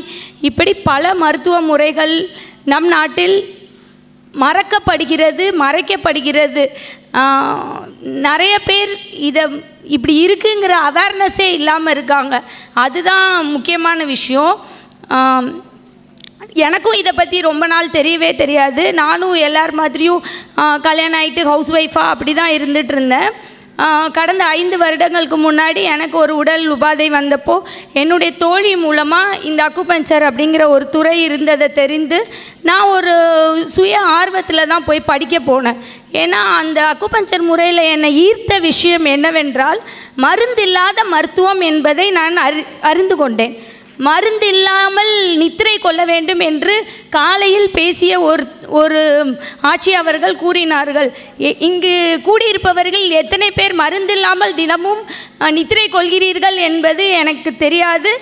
இப்படி பல மருத்துவ முறைகள் நம் நாட்டில் மறைக்கப்படுகிறது. நிறைய பேர் இதை இப்படி இருக்குங்கிற அவேர்னஸே இல்லாமல் இருக்காங்க. அதுதான் முக்கியமான விஷயம். எனக்கும் இதை பற்றி ரொம்ப நாள் தெரியவே தெரியாது. நானும் எல்லார் மாதிரியும் கல்யாணம் ஆகிட்டு ஹவுஸ் ஒய்ஃபாக அப்படி தான் இருந்துகிட்டு இருந்தேன். கடந்த 5 வருடங்களுக்கு முன்னாடி எனக்கு ஒரு உடல் உபாதை வந்தப்போ என்னுடைய தோழி மூலமாக இந்த அக்குபஞ்சர் அப்படிங்கிற ஒரு துறை இருந்ததை தெரிந்து நான் ஒரு சுய ஆர்வத்தில் தான் போய் படிக்க போனேன். ஏன்னா அந்த அக்குபஞ்சர் முறையில் என்னை ஈர்த்த விஷயம் என்னவென்றால், மருந்தில்லாத மருத்துவம் என்பதை நான் அறிந்து கொண்டேன். மருந்தில்லாமல் நித்திரை கொள்ள வேண்டும் என்று காலையில் பேசிய ஒரு ஆட்சி அவர்கள் கூறினார்கள். இங்கு கூடியிருப்பவர்கள் எத்தனை பேர் மருந்தில்லாமல் தினமும் நித்திரை கொள்கிறீர்கள் என்பது எனக்கு தெரியாது.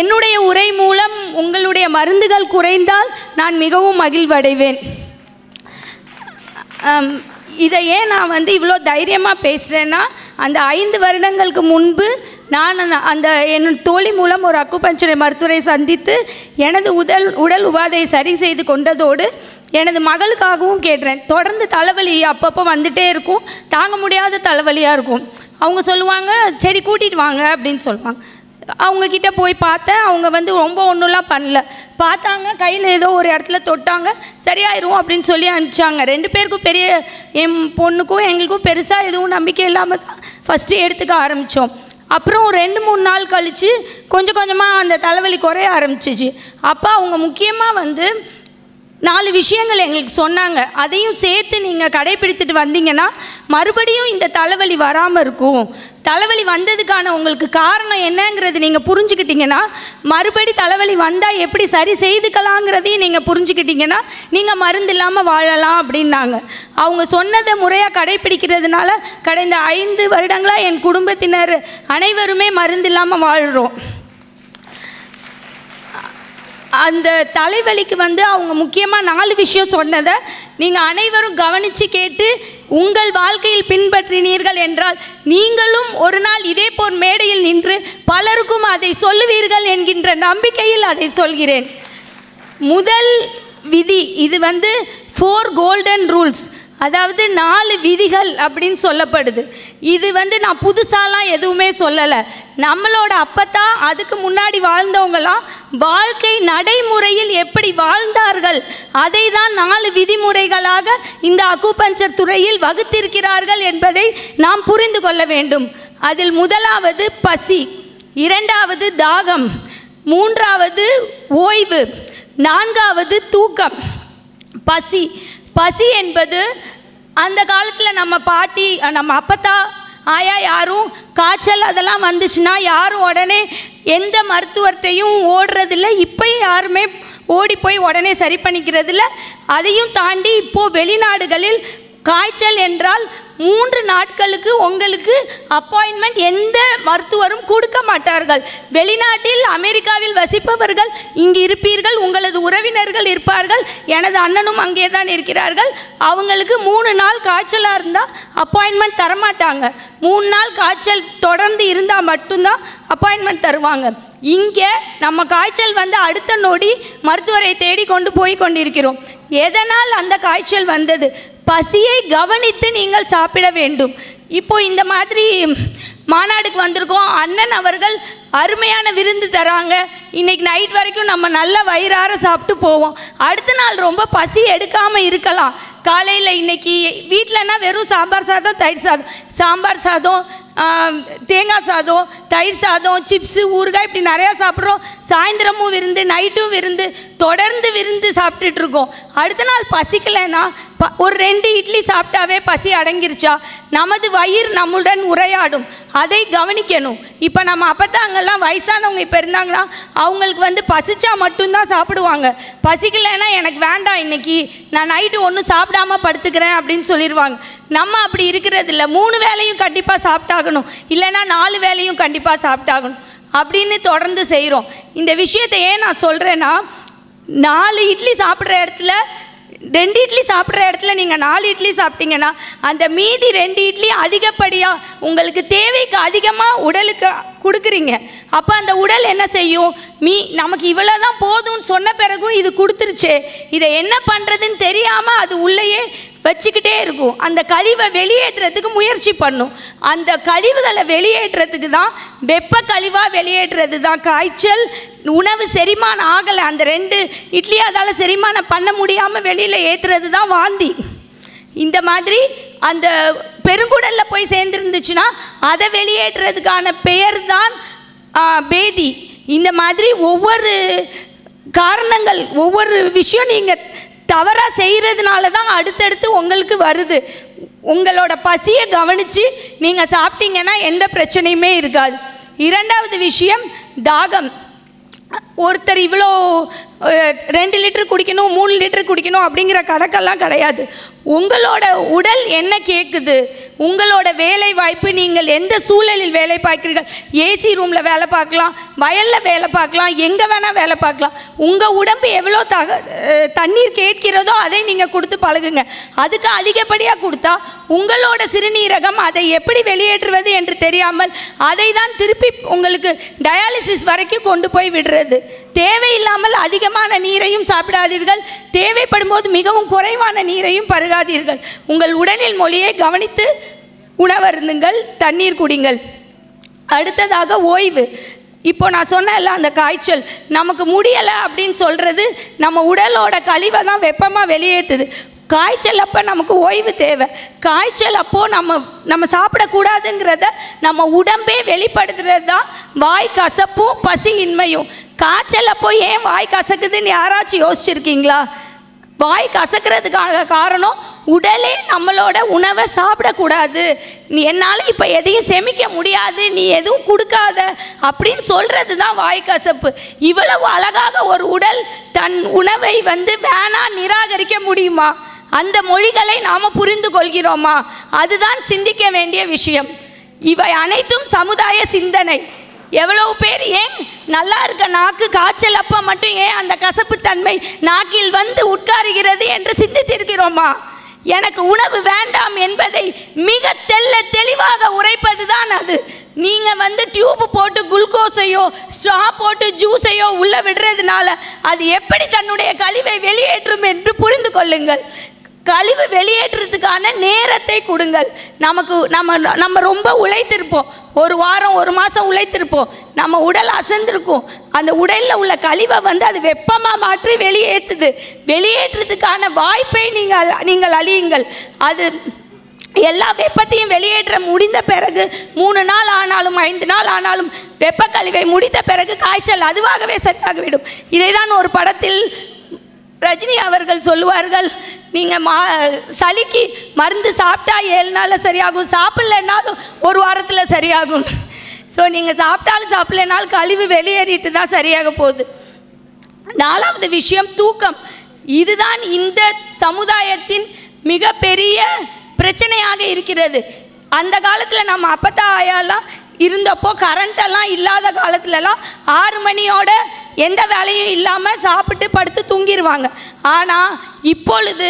என்னுடைய உரை மூலம் உங்களுடைய மருந்துகள் குறைந்தால் நான் மிகவும் மகிழ்வடைவேன். இதை ஏன் நான் இவ்வளோ தைரியமாக பேசுகிறேன்னா, அந்த 5 வருடங்களுக்கு முன்பு நான் அந்த என் தோழி மூலம் ஒரு அக்குபஞ்சர் மருத்துவரை சந்தித்து எனது உடல் உபாதையை சரி செய்து கொண்டதோடு எனது மகளுக்காகவும் கேட்டேன். தொடர்ந்து தலைவலி அப்பப்போ வந்துட்டே இருக்கும், தாங்க முடியாத தலைவலியாக இருக்கும். அவங்க சொல்லுவாங்க, சரி கூட்டிகிட்டு வாங்க அப்படின்னு சொல்லுவாங்க. அவங்கக்கிட்ட போய் பார்த்தேன். அவங்க ரொம்ப ஒன்றுலாம் பண்ணல. பார்த்தாங்க, கையில் ஏதோ ஒரு இடத்துல தொட்டாங்க, சரியாயிரும் அப்படின்னு சொல்லி அனுப்பிச்சாங்க. 2 பேருக்கும் என் பொண்ணுக்கும் எங்களுக்கும் பெருசாக எதுவும் நம்பிக்கை இல்லாமல் தான் ஃபஸ்ட்டு எடுத்துக்க ஆரம்பித்தோம். அப்புறம் 2-3 நாள் கழித்து கொஞ்சம் கொஞ்சமாக அந்த தலைவலி குறைய ஆரம்பிச்சிச்சு. அப்போ அவங்க முக்கியமாக 4 விஷயங்கள் எங்களுக்கு சொன்னாங்க. அதையும் சேர்த்து நீங்கள் கடைப்பிடித்துட்டு வந்தீங்கன்னா மறுபடியும் இந்த தலைவலி வராமல் இருக்கும். தலைவலி வந்ததுக்கான உங்களுக்கு காரணம் என்னங்கிறது நீங்கள் புரிஞ்சுக்கிட்டீங்கன்னா, மறுபடி தலைவலி வந்தால் எப்படி சரி செய்துக்கலாங்கிறதையும் நீங்கள் புரிஞ்சுக்கிட்டீங்கன்னா நீங்கள் மருந்து இல்லாமல் வாழலாம் அப்படின்னாங்க. அவங்க சொன்னதை முறையாக கடைப்பிடிக்கிறதுனால கடந்த 5 வருடங்களாக என் குடும்பத்தினர் அனைவருமே மருந்து இல்லாமல் வாழ்கிறோம். அந்த தலைவலிக்கு அவங்க முக்கியமாக 4 விஷயம் சொன்னதை நீங்கள் அனைவரும் கவனித்து கேட்டு உங்கள் வாழ்க்கையில் பின்பற்றினீர்கள் என்றால் நீங்களும் ஒரு நாள் இதே போர் மேடையில் நின்று பலருக்கும் அதை சொல்லுவீர்கள் என்கின்ற நம்பிக்கையில் அதை சொல்கிறேன். முதல் விதி, இது 4 கோல்டன் ரூல்ஸ், அதாவது 4 விதிகள் அப்படின்னு சொல்லப்படுது. இது நான் புதுசாலாம் எதுவுமே சொல்லலை. நம்மளோட அப்பத்தா அதுக்கு முன்னாடி வாழ்ந்தவங்களாம் வாழ்க்கை நடைமுறையில் எப்படி வாழ்ந்தார்கள் அதை தான் 4 விதிமுறைகளாக இந்த அக்குபஞ்சர் துறையில் வகுத்திருக்கிறார்கள் என்பதை நாம் புரிந்து கொள்ள வேண்டும். அதில் முதலாவது பசி, 2வது தாகம், 3வது ஓய்வு, 4வது தூக்கம். பசி என்பது அந்த காலத்தில் நம்ம பாட்டி, நம்ம அப்பத்தா, ஆயா யாரும் காய்ச்சல் அதெல்லாம் வந்துச்சுன்னா யாரும் உடனே எந்த மருத்துவர்கிட்டையும் ஓடுறதில்ல. இப்போயும் யாருமே ஓடி போய் உடனே சரி பண்ணிக்கிறதில்ல. அதையும் தாண்டி இப்போது வெளிநாடுகளில் காய்ச்சல் என்றால் 3 நாட்களுக்கு உங்களுக்கு அப்பாயின்மெண்ட் எந்த மருத்துவரும் கொடுக்க மாட்டார்கள். வெளிநாட்டில் அமெரிக்காவில் வசிப்பவர்கள் இங்கு இருப்பீர்கள், உங்களது உறவினர்கள் இருப்பார்கள். எனது அண்ணனும் அங்கே தான் இருக்கிறார்கள். அவங்களுக்கு 3 நாள் காய்ச்சலாக இருந்தால் அப்பாயின்மெண்ட் தரமாட்டாங்க. 3 நாள் காய்ச்சல் தொடர்ந்து இருந்தால் மட்டும்தான் அப்பாயின்மெண்ட் தருவாங்க. இங்கே நம்ம காய்ச்சல் அடுத்த நொடி மருத்துவரை தேடி கொண்டு போய் கொண்டிருக்கிறோம். எதனால் அந்த காய்ச்சல் வந்தது? பசியை கவனித்து நீங்கள் சாப்பிட வேண்டும். இப்போ இந்த மாதிரி மாநாடுக்கு வந்திருக்கோம், அண்ணன் அவர்கள் அருமையான விருந்து தராங்க. இன்றைக்கி நைட் வரைக்கும் நம்ம நல்ல வயிறார சாப்பிட்டு போவோம். அடுத்த நாள் ரொம்ப பசி எடுக்காமல் இருக்கலாம். காலையில் இன்றைக்கி வீட்டிலனா வெறும் சாம்பார் சாதம், தயிர் சாதம், சாம்பார் சாதம், தேங்காய் சாதம், தயிர் சாதம், சிப்ஸு, ஊறுகாய் இப்படி நிறையா சாப்பிட்றோம். சாயந்தரமும் விருந்து, நைட்டும் விருந்து, தொடர்ந்து விருந்து சாப்பிட்டுட்ருக்கோம். அடுத்த நாள் பசிக்கலைன்னா ஒரு 2 இட்லி சாப்பிட்டாவே பசி அடங்கிருச்சா? நமது வயிறு நம்முடன் உரையாடும், அதை கவனிக்கணும். இப்போ நம்ம அப்பத்தாங்கெல்லாம் வயசானவங்க இப்போ இருந்தாங்கன்னா அவங்களுக்கு வந்து பசிச்சா மட்டும்தான் சாப்பிடுவாங்க. பசிக்கலைன்னா எனக்கு வேண்டாம் இன்னைக்கு, நான் நைட்டு ஒன்றும் சாப்பிடாம படுத்துக்கிறேன் அப்படின்னு சொல்லிடுவாங்க. நம்ம அப்படி இருக்கிறது இல்லை. 3 வேளையும் கண்டிப்பாக சாப்பிட்டாகணும், இல்லைன்னா 4 வேளையும் கண்டிப்பாக சாப்பிட்டாகணும் அப்படின்னு தொடர்ந்து செய்கிறோம். இந்த விஷயத்தை ஏன் நான் சொல்கிறேன்னா, 4 இட்லி சாப்பிட்ற இடத்துல 2 இட்லி சாப்பிட்ற இடத்துல நீங்கள் 4 இட்லி சாப்பிட்டீங்கன்னா அந்த மீதி 2 இட்லி அதிகப்படியாக உங்களுக்கு தேவைக்கு அதிகமாக உடலுக்கு கொடுக்குறீங்க. அப்போ அந்த உடல் என்ன செய்யும்? நமக்கு இவ்வளோ தான் போதும்னு சொன்ன பிறகும் இது கொடுத்துருச்சே, இதை என்ன பண்ணுறதுன்னு தெரியாமல் அது உள்ளேயே வச்சுக்கிட்டே இருக்கும். அந்த கழிவை வெளியேற்றுறதுக்கு முயற்சி பண்ணும். அந்த கழிவுகளை வெளியேற்றுறதுக்கு தான் வெப்ப கழிவாக வெளியேற்றுறது தான் காய்ச்சல். உணவு செரிமானம் ஆகலை, அந்த 2 இட்லி அதால் செரிமானம் பண்ண முடியாமல் வெளியில் ஏற்றுறது தான் வாந்தி. இந்த மாதிரி அந்த பெருங்குடலில் போய் சேர்ந்துருந்துச்சுன்னா அதை வெளியேற்றுறதுக்கான பெயர் தான் பேதி. இந்த மாதிரி ஒவ்வொரு காரணங்கள், ஒவ்வொரு விஷயம் நீங்கள் தவறாக செய்கிறதுனால தான் அடுத்தடுத்து உங்களுக்கு வருது. உங்களோட பசியை கவனித்து நீங்கள் சாப்பிட்டீங்கன்னா எந்த பிரச்சனையுமே இருக்காது. 2வது விஷயம் தாகம். ஒருத்தர் இவ்வளோ 2 லிட்டர் குடிக்கணும் 3 லிட்டர் குடிக்கணும் அப்படிங்கிற கணக்கெல்லாம் கிடையாது. உங்களோட உடல் என்ன கேட்குது, உங்களோட வேலை வாய்ப்பு, நீங்கள் எந்த சூழலில் வேலை பார்க்கிறீர்கள், ஏசி ரூமில் வேலை பார்க்கலாம், வயலில் வேலை பார்க்கலாம், எங்கே வேணால் வேலை பார்க்கலாம். உங்கள் உடம்பு எவ்வளோ தண்ணீர் கேட்கிறதோ அதை நீங்கள் கொடுத்து பழகுங்க. அதுக்கு அதிகப்படியாக கொடுத்தா உங்களோட சிறுநீரகம் அதை எப்படி வெளியேற்றுவது என்று தெரியாமல் அதை தான் திருப்பி உங்களுக்கு டயாலிசிஸ் வரைக்கும் கொண்டு போய் விடுறது. தேவையில்லாமல் அதிகமான நீரையும் சாப்பிடாதீர்கள், தேவைப்படும் போது மிகவும் குறைவான நீரையும் பருகாதீர்கள். உங்கள் உடலில் மொழியை கவனித்து உணவருந்துங்கள், தண்ணீர் குடிங்கள். அடுத்ததாக ஓய்வு. இப்போ நான் சொன்னேன்ல, அந்த காய்ச்சல் நமக்கு முடியலை அப்படின்னு சொல்கிறது நம்ம உடலோட கழிவை தான் வெப்பமாக வெளியேற்றுது. காய்ச்சல் அப்போ நமக்கு ஓய்வு தேவை. காய்ச்சல் அப்போது நம்ம சாப்பிடக்கூடாதுங்கிறத நம்ம உடம்பே வெளிப்படுத்துறது தான் வாய் கசப்பும் பசியின்மையும். காய்ச்சல் அப்போ ஏன் வாய் கசக்குதுன்னு யாராச்சும் யோசிச்சிருக்கீங்களா? வாய் கசக்கிறதுக்கான காரணம் உடலே நம்மளோட உணவை சாப்பிடக்கூடாது, நீ என்னால் இப்போ எதையும் செமிக்க முடியாது, நீ எதுவும் கொடுக்காத அப்படின்னு சொல்கிறது தான் வாய் கசப்பு. இவ்வளவு அழகாக ஒரு உடல் தன் உணவை வேணா நிராகரிக்க முடியுமா? அந்த மொழிகளை நாம் புரிந்து கொள்கிறோமா? அதுதான் சிந்திக்க வேண்டிய விஷயம். இவை அனைத்தும் சமுதாய சிந்தனை. எவ்வளவு பேர் ஏன் நல்லா இருக்க நாக்கு காய்ச்சல் அப்போ மட்டும் ஏன் அந்த கசப்பு தன்மை நாக்கில் உட்காருகிறது என்று சிந்தித்திருக்கிறோமா? எனக்கு உணவு வேண்டாம் என்பதை மிக தெளிவாக உரைப்பது தான் அது. நீங்கள் டியூப் போட்டு குளுக்கோஸையோ ஸ்ட்ரா போட்டு ஜூஸையோ உள்ளே விடுறதுனால அது எப்படி தன்னுடைய கழிவை வெளியேற்றும் என்று புரிந்து கொள்ளுங்கள். கழிவு வெளியேற்றுறதுக்கான நேரத்தை கொடுங்கள். நம்ம ரொம்ப உழைத்திருப்போம், ஒரு வாரம் 1 மாதம் உழைத்திருப்போம், நம்ம உடல் அசந்திருக்கும். அந்த உடலில் உள்ள கழிவை அது வெப்பமாக மாற்றி வெளியேற்றுறதுக்கான வாய்ப்பை நீங்கள் அழியுங்கள். அது எல்லா வெப்பத்தையும் வெளியேற்ற முடிந்த பிறகு 3 நாள் ஆனாலும் 5 நாள் ஆனாலும் வெப்ப கழிவை முடித்த பிறகு காய்ச்சல் அதுவாகவே சரியாகிவிடும். இதை தான் ஒரு படத்தில் ரஜினி அவர்கள் சொல்லுவார்கள், நீங்கள் சளிக்கு மருந்து சாப்பிட்டா 7 நாளில் சரியாகும், சாப்பிட்லனாலும் 1 வாரத்தில் சரியாகும். ஸோ நீங்கள் சாப்பிட்டாலும் சாப்பிட்லனாலும் கழிவு வெளியேறிட்டு தான் சரியாக போகுது. 4வது விஷயம் தூக்கம். இதுதான் இந்த சமுதாயத்தின் மிகப்பெரிய பிரச்சனையாக இருக்கிறது. அந்த காலத்தில் நம்ம அப்பத்தா ஆயாலாம் இருந்தப்போ கரண்டெல்லாம் இல்லாத காலத்துலலாம் 6 மணியோட எந்த வேலையும் இல்லாமல் சாப்பிட்டு படுத்து தூங்கிடுவாங்க. ஆனால் இப்பொழுது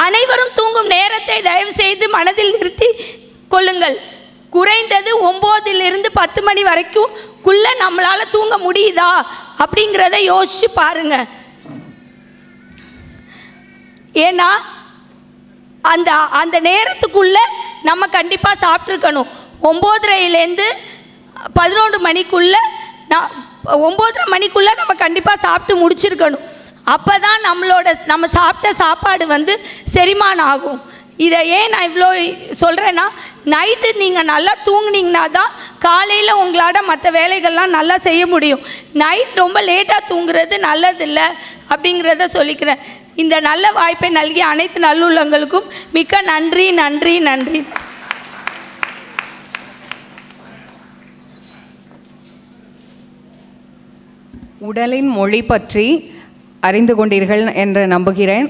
அனைவரும் தூங்கும் நேரத்தை தயவு செய்து மனதில் நிறுத்தி கொள்ளுங்கள். குறைந்தது 9லிருந்து 10 மணி வரைக்கும்குள்ள நம்மளால் தூங்க முடியுதா அப்படிங்கிறத யோசிச்சு பாருங்க. ஏன்னா அந்த நேரத்துக்குள்ளே நம்ம கண்டிப்பாக சாப்பிட்ருக்கணும். 9:30லேருந்து 11 மணிக்குள்ளே 9:30 மணிக்குள்ளே நம்ம கண்டிப்பாக சாப்பிட்டு முடிச்சிருக்கணும். அப்போ தான் நம்ம சாப்பிட்ட சாப்பாடு செரிமானம் ஆகும். இதை ஏன் நான் இவ்வளோ சொல்கிறேன்னா, நைட்டு நீங்கள் நல்லா தூங்குனீங்கன்னா தான் காலையில் உங்களால் மற்ற வேலைகள்லாம் நல்லா செய்ய முடியும். நைட் ரொம்ப லேட்டாக தூங்குறது நல்லதில்லை அப்படிங்கிறத சொல்லிக்கிறேன். இந்த நல்ல வாய்ப்பை நல்கிய அனைத்து நல்லுள்ளங்களுக்கும் மிக்க நன்றி நன்றி நன்றி. உடலின் மொழி பற்றி அறிந்து கொண்டீர்கள் என்று நம்புகிறேன்.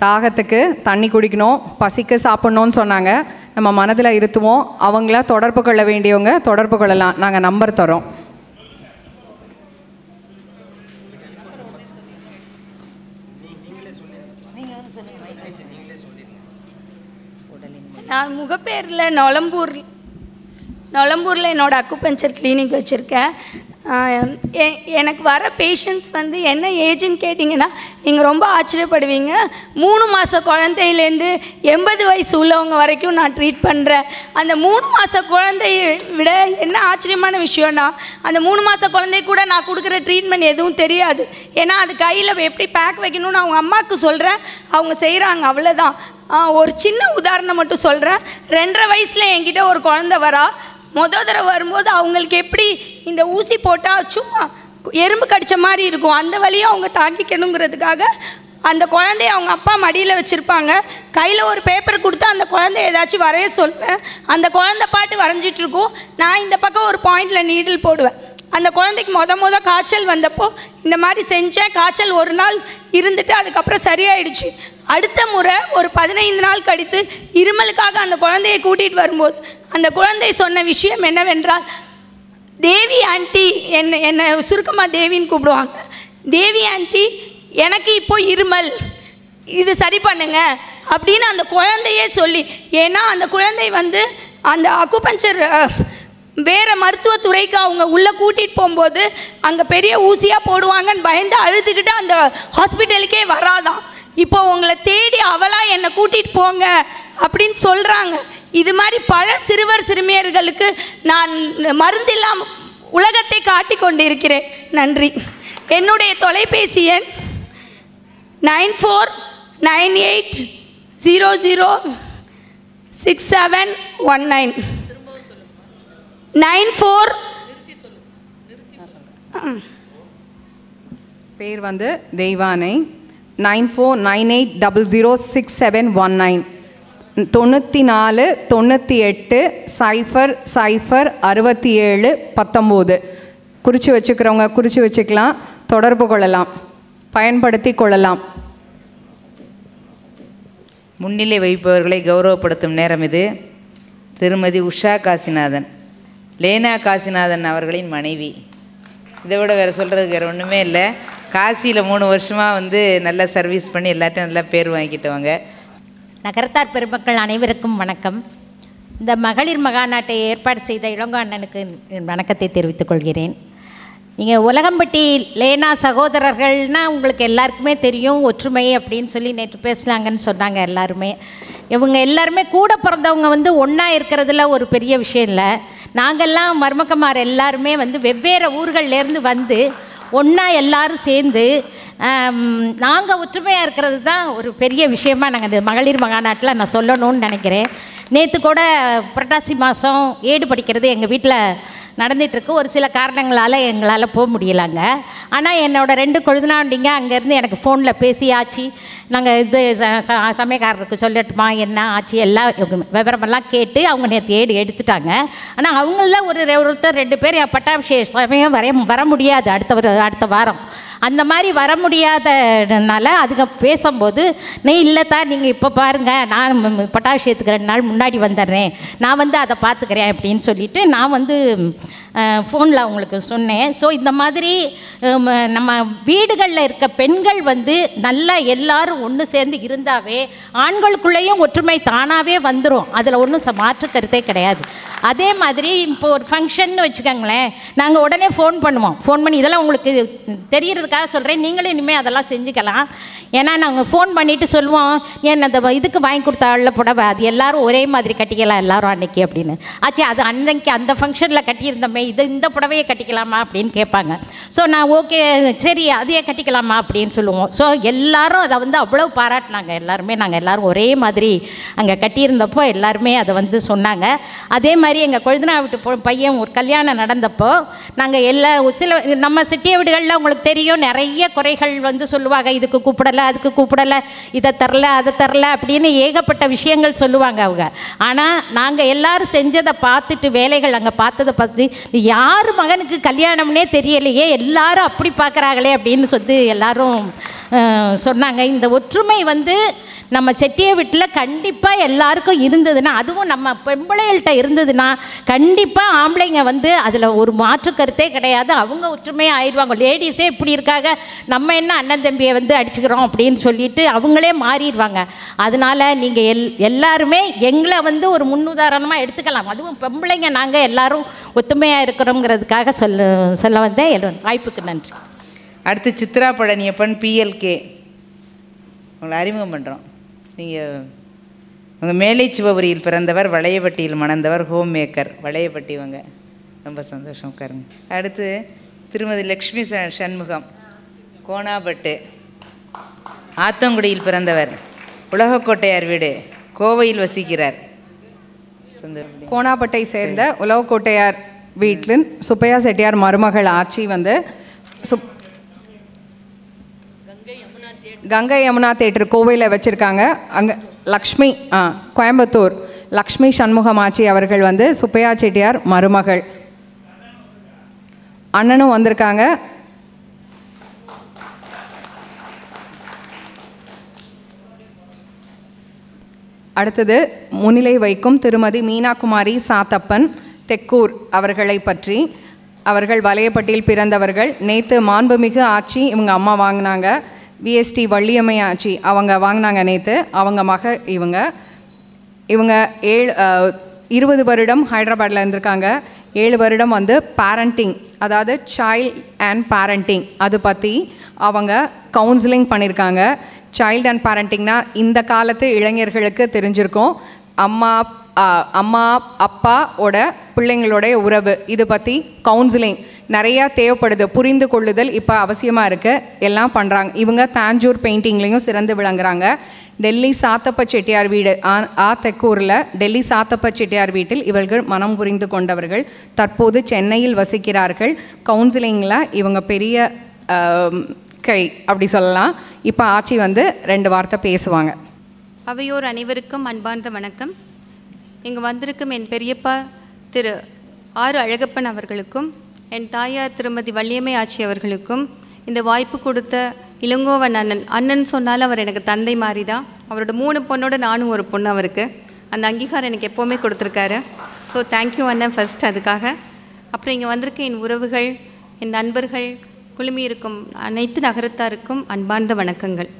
தாகத்துக்கு தண்ணி குடிக்கணும், பசிக்கு சாப்பிட்ணுன்னு சொன்னாங்க. நம்ம மனதில் இருத்துவோம். அவங்கள தொடர்பு கொள்ள வேண்டியவங்க தொடர்பு கொள்ளலாம். நாங்கள் நம்பர் தரோம். நான் முகப்பேரில் நொலம்பூரில் என்னோட அக்குபஞ்சர் கிளினிக் வச்சுருக்கேன். எனக்கு வர பேஷண்ட்ஸ் வந்து என்ன ஏஜுன்னு கேட்டிங்கன்னா நீங்கள் ரொம்ப ஆச்சரியப்படுவீங்க. 3 மாத குழந்தையிலேருந்து 80 வயசு உள்ளவங்க வரைக்கும் நான் ட்ரீட் பண்ணுறேன். அந்த 3 மாத குழந்தைய விட என்ன ஆச்சரியமான விஷயம்னா, அந்த 3 மாத குழந்தை கூட நான் கொடுக்குற ட்ரீட்மெண்ட் எதுவும் தெரியாது. ஏன்னா அது கையில் எப்படி பேக் வைக்கணும்னு அவங்க அம்மாவுக்கு சொல்கிறேன், அவங்க செய்கிறாங்க, அவ்வளோதான். ஒரு சின்ன உதாரணம் மட்டும் சொல்கிறேன். 2.5 வயசில் என்கிட்ட ஒரு குழந்தை வரா. மொதல் தடவை வரும்போது அவங்களுக்கு எப்படி இந்த ஊசி போட்டால் சும்மா எறும்பு கடித்த மாதிரி இருக்கும், அந்த வழியும் அவங்க தாங்கிக்கணுங்கிறதுக்காக அந்த குழந்தைய அவங்க அப்பா மடியில் வச்சுருப்பாங்க. கையில் ஒரு பேப்பர் கொடுத்து அந்த குழந்தைய ஏதாச்சும் வரைய சொல்லுவேன். அந்த குழந்தை பாட்டு வரைஞ்சிட்ருக்கும். நான் இந்த பக்கம் ஒரு பாயிண்டில் நீடில் போடுவேன். அந்த குழந்தைக்கு மொத காய்ச்சல் வந்தப்போ இந்த மாதிரி செஞ்சேன். காய்ச்சல் ஒரு நாள் இருந்துட்டு அதுக்கப்புறம் சரியாயிடுச்சு. அடுத்த முறை ஒரு 15 நாள் கழித்து இருமலுக்காக அந்த குழந்தையை கூட்டிகிட்டு வரும்போது அந்த குழந்தை சொன்ன விஷயம் என்னவென்றால், தேவி ஆண்டி, என்னை சுருக்கமாக தேவின்னு கூப்பிடுவாங்க. தேவி ஆண்டி, எனக்கு இப்போ இருமல், இது சரி பண்ணுங்க அப்படின்னு அந்த குழந்தையே சொல்லி. ஏன்னா அந்த குழந்தை வந்து அந்த அக்குபஞ்சர் வேறு மருத்துவத்துறைக்கு அவங்க உள்ளே கூட்டிகிட்டு போகும்போது அங்கே பெரிய ஊசியாக போடுவாங்கன்னு பயந்து அழுதுகிட்டு அந்த ஹாஸ்பிட்டலுக்கே வராதான். இப்போ உங்களை தேடி அவளாக என்னை கூட்டிகிட்டு போங்க அப்படின்னு சொல்கிறாங்க. இது மாதிரி பல சிறுவர் சிறுமியர்களுக்கு நான் மருந்தில்லாமல் உலகத்தை காட்டி கொண்டிருக்கிறேன். நன்றி. என்னுடைய தொலைபேசி எண் 9498006719 94 பேர் வந்து தெய்வானை. 9498006719 94 98 00 67 19. குறித்து வச்சுக்கிறவங்க குறித்து வச்சுக்கலாம், தொடர்பு கொள்ளலாம், பயன்படுத்தி கொள்ளலாம். முன்னிலை வைப்பவர்களை கௌரவப்படுத்தும் நேரம் இது. திருமதி உஷா காசிநாதன், லேனா காசிநாதன் அவர்களின் மனைவி. இதை விட வேறு சொல்கிறதுக்கு வேறு ஒன்றுமே இல்லை. காசியில் 3 வருஷமாக வந்து நல்லா சர்வீஸ் பண்ணி எல்லாத்தையும் நல்லா பேர் வாங்கிக்கிட்டவங்க. நகரத்தார் பெருமக்கள் அனைவருக்கும் வணக்கம். இந்த மகளிர் மகாநாட்டை ஏற்பாடு செய்த இளங்கோ அண்ணனுக்கு வணக்கத்தை தெரிவித்துக் கொள்கிறேன். நீங்கள் உலகம்பட்டி லேனா சகோதரர்கள்னால் உங்களுக்கு எல்லாருக்குமே தெரியும், ஒற்றுமை அப்படின்னு சொல்லி நேற்று பேசுனாங்கன்னு சொன்னாங்க எல்லாருமே. இவங்க எல்லாருமே கூட பிறந்தவங்க வந்து ஒன்றா இருக்கிறதுல ஒரு பெரிய விஷயம் இல்லை. நாங்கள்லாம் மருமக்கமார் எல்லாருமே வந்து வெவ்வேறு ஊர்கள்லேருந்து வந்து ஒன்றா எல்லோரும் சேர்ந்து நாங்கள் ஒற்றுமையாக இருக்கிறது தான் ஒரு பெரிய விஷயமாக நாங்கள் இந்த மகளிர் மகாநாட்டில் நான் சொல்லணும்னு நினைக்கிறேன். நேற்று கூட புரட்டாசி மாதம் ஏடு படிக்கிறது எங்கள் வீட்டில் நடந்துகிட்ருக்கு. ஒரு சில காரணங்களால் எங்களால் போக முடியலாங்க. ஆனால் என்னோடய 2 கொழுந்தனாண்டிங்க அங்கேருந்து எனக்கு ஃபோனில் பேசியாச்சு. நாங்கள் இது சமயக்காரருக்கு சொல்லட்டுமா என்ன ஆச்சு எல்லாம் விவரமெல்லாம் கேட்டு அவங்க நேற்று ஏடு எடுத்துட்டாங்க. ஆனால் அவங்கள ஒருத்தர் 2 பேர் பட்டாபிஷேக சமயம் வர முடியாது அடுத்த வாரம். அந்த மாதிரி வர முடியாதனால அதுக்கு பேசும்போது நீ இல்லைத்தா நீங்கள் இப்போ பாருங்கள், நான் பட்டாபிஷேகத்துக்கு 2 நாள் முன்னாடி வந்துடுறேன், நான் வந்து அதை பார்த்துக்கிறேன் அப்படின்னு சொல்லிவிட்டு நான் வந்து ஃபோனில் அவங்களுக்கு சொன்னேன். ஸோ இந்த மாதிரி நம்ம வீடுகளில் இருக்க பெண்கள் வந்து நல்லா எல்லாரும் ஒன்று சேர்ந்து இருந்தாவே ஆண்களுக்குள்ளேயும் ஒற்றுமை தானாகவே வந்துடும். அதில் ஒன்றும் மாற்று கருத்தே கிடையாது. அதே மாதிரி இப்போ ஒரு ஃபங்க்ஷன்னு வச்சுக்கோங்களேன், நாங்கள் உடனே ஃபோன் பண்ணுவோம். ஃபோன் பண்ணி இதெல்லாம் உங்களுக்கு தெரியறதுக்காக சொல்கிறேன், நீங்களும் இனிமேல் அதெல்லாம் செஞ்சுக்கலாம். ஏன்னா நாங்கள் ஃபோன் பண்ணிவிட்டு சொல்லுவோம், ஏன் அந்த இதுக்கு வாங்கி கொடுத்தால புடவை அது எல்லோரும் ஒரே மாதிரி கட்டிக்கலாம் எல்லோரும் அன்றைக்கி அப்படின்னு. ஆச்சு அது அன்றைக்கி அந்த ஃபங்க்ஷனில் கட்டியிருந்தோமே இந்த புடவையை கட்டிக்கலாமா அப்படின்னு கேட்பாங்க. ஸோ நான் ஓகே சரி அதையே கட்டிக்கலாமா அப்படின்னு சொல்லுவோம். ஸோ எல்லோரும் அதை வந்து அவ்வளோ பாராட்டினாங்க. எல்லாருமே நாங்கள் எல்லோரும் ஒரே மாதிரி அங்கே கட்டியிருந்தப்போ எல்லாருமே அதை வந்து சொன்னாங்க. அதே மாதிரி மாதிரி எங்கள் கொழுந்தனா வீட்டு பையன் ஒரு கல்யாணம் நடந்தப்போ நாங்கள் சில நம்ம சிட்டிய வீடுகளில் உங்களுக்கு தெரியும் நிறைய குறைகள் வந்து சொல்லுவாங்க, இதுக்கு கூப்பிடலை, அதுக்கு கூப்பிடலை, இதை தரல, அதை தரல அப்படின்னு ஏகப்பட்ட விஷயங்கள் சொல்லுவாங்க அவங்க. ஆனால் நாங்கள் எல்லோரும் செஞ்சதை பார்த்துட்டு, வேலைகள் அங்கே பார்த்ததை பார்த்துட்டு, யார் மகனுக்கு கல்யாணம்னே தெரியலையே, எல்லாரும் அப்படி பார்க்குறாங்களே அப்படின்னு சொல்லி எல்லாரும் சொன்னாங்க. இந்த ஒற்றுமை வந்து நம்ம செட்டிய வீட்டில் கண்டிப்பாக எல்லாருக்கும் இருந்ததுன்னா, அதுவும் நம்ம பெம்பளைகள்கிட்ட இருந்ததுன்னா கண்டிப்பாக ஆம்பளைங்க வந்து அதில் ஒரு மாற்று கருத்தே கிடையாது, அவங்க ஒற்றுமையாக ஆயிடுவாங்க. லேடிஸே இப்படி இருக்காங்க, நம்ம என்ன அண்ணன் தம்பியை வந்து அடிச்சுக்கிறோம் அப்படின்னு சொல்லிட்டு அவங்களே மாறிடுவாங்க. அதனால் நீங்கள் எல்லாருமே எங்களை வந்து ஒரு முன்னுதாரணமாக எடுத்துக்கலாம். அதுவும் பெம்பளைங்க நாங்கள் எல்லாரும் ஒத்துமையாக இருக்கிறோங்கிறதுக்காக சொல்ல வந்தேன். வாய்ப்புக்கு நன்றி. அடுத்து சித்ரா பழனியப்பன் PLK உங்களை அறிமுகம் பண்ணுறோம். நீங்கள் உங்கள் மேலை சிவபுரியில் பிறந்தவர், வளையப்பட்டியில் மணந்தவர், ஹோம் மேக்கர், வளையப்பட்டி. இவங்க ரொம்ப சந்தோஷம், உட்காருங்க. அடுத்து திருமதி லக்ஷ்மி சண்முகம், கோணாபட்டு, ஆத்தங்குடியில் பிறந்தவர், உலகக்கோட்டையார் வீடு, கோவையில் வசிக்கிறார். கோணாபட்டை சேர்ந்த உலகக்கோட்டையார் வீட்டில் சுப்பையா செட்டியார் மருமகள் ஆட்சி வந்து கங்கை யமுனா தேட்டர் கோவையில் வச்சுருக்காங்க. அங்கே லக்ஷ்மி கோயம்புத்தூர் லக்ஷ்மி சண்முகமாச்சி அவர்கள் வந்து சுப்பையா செட்டியார் மருமகள். அண்ணனும் வந்திருக்காங்க. அடுத்தது முன்னிலை வைக்கும் திருமதி மீனாகுமாரி சாத்தப்பன் தெக்கூர் அவர்களை பற்றி. அவர்கள் வலையப்பட்டியில் பிறந்தவர்கள். நேற்று மாண்புமிகு ஆட்சி இவங்க அம்மா வாங்கினாங்க. VST வள்ளியம்மை ஆட்சி அவங்க வாங்கினாங்க நேற்று. அவங்க மகள் இவங்க 20 வருடம் ஹைதராபாத்தில் இருந்திருக்காங்க. 7 வருடம் வந்து பேரண்டிங், அதாவது சைல்ட் அண்ட் பேரண்டிங் அது பற்றி அவங்க கவுன்சிலிங் பண்ணியிருக்காங்க. சைல்டு அண்ட் பேரண்டிங்னா இந்த காலத்து இளைஞர்களுக்கு தெரிஞ்சிருக்கும். அம்மா அப்பாவோட பிள்ளைங்களுடைய உறவு இது பற்றி கவுன்சிலிங் நிறையா தேவைப்படுது. புரிந்து கொள்ளுதல் இப்போ அவசியமாக இருக்குது, எல்லாம் பண்ணுறாங்க. இவங்க தாஞ்சூர் பெயிண்டிங்லேயும் சிறந்து விளங்குறாங்க. டெல்லி சாத்தப்ப செட்டியார் வீடு தெக்கூரில் டெல்லி சாத்தப்ப செட்டியார் வீட்டில் இவர்கள் மனம் புரிந்து கொண்டவர்கள். தற்போது சென்னையில் வசிக்கிறார்கள். கவுன்சிலிங்கில் இவங்க பெரிய கை அப்படி சொல்லலாம். இப்போ ஆட்சி வந்து 2 வார்த்தை பேசுவாங்க. அவையோர் அனைவருக்கும் அன்பார்ந்த வணக்கம். இங்கு வந்திருக்கும் என் பெரியப்பா திரு ஆர் அழகப்பன் அவர்களுக்கும், என் தாயார் திருமதி வள்ளியம்மை ஆட்சி அவர்களுக்கும், இந்த வாய்ப்பு கொடுத்த இளங்கோவன் அண்ணன் சொன்னாலும் அவர் எனக்கு தந்தை மாதிரி தான். அவரோட 3 பொண்ணோட நானும் ஒரு பொண்ணு. அவருக்கு அந்த அங்கீகாரம் எனக்கு எப்போவுமே கொடுத்துருக்காரு. ஸோ தேங்க்யூ அண்ணன் ஃபஸ்ட் அதுக்காக. அப்புறம் இங்கே வந்திருக்க என் உறவுகள், என் நண்பர்கள், குழுமி இருக்கும் அனைத்து நகரத்தாருக்கும் அன்பார்ந்த வணக்கங்கள்.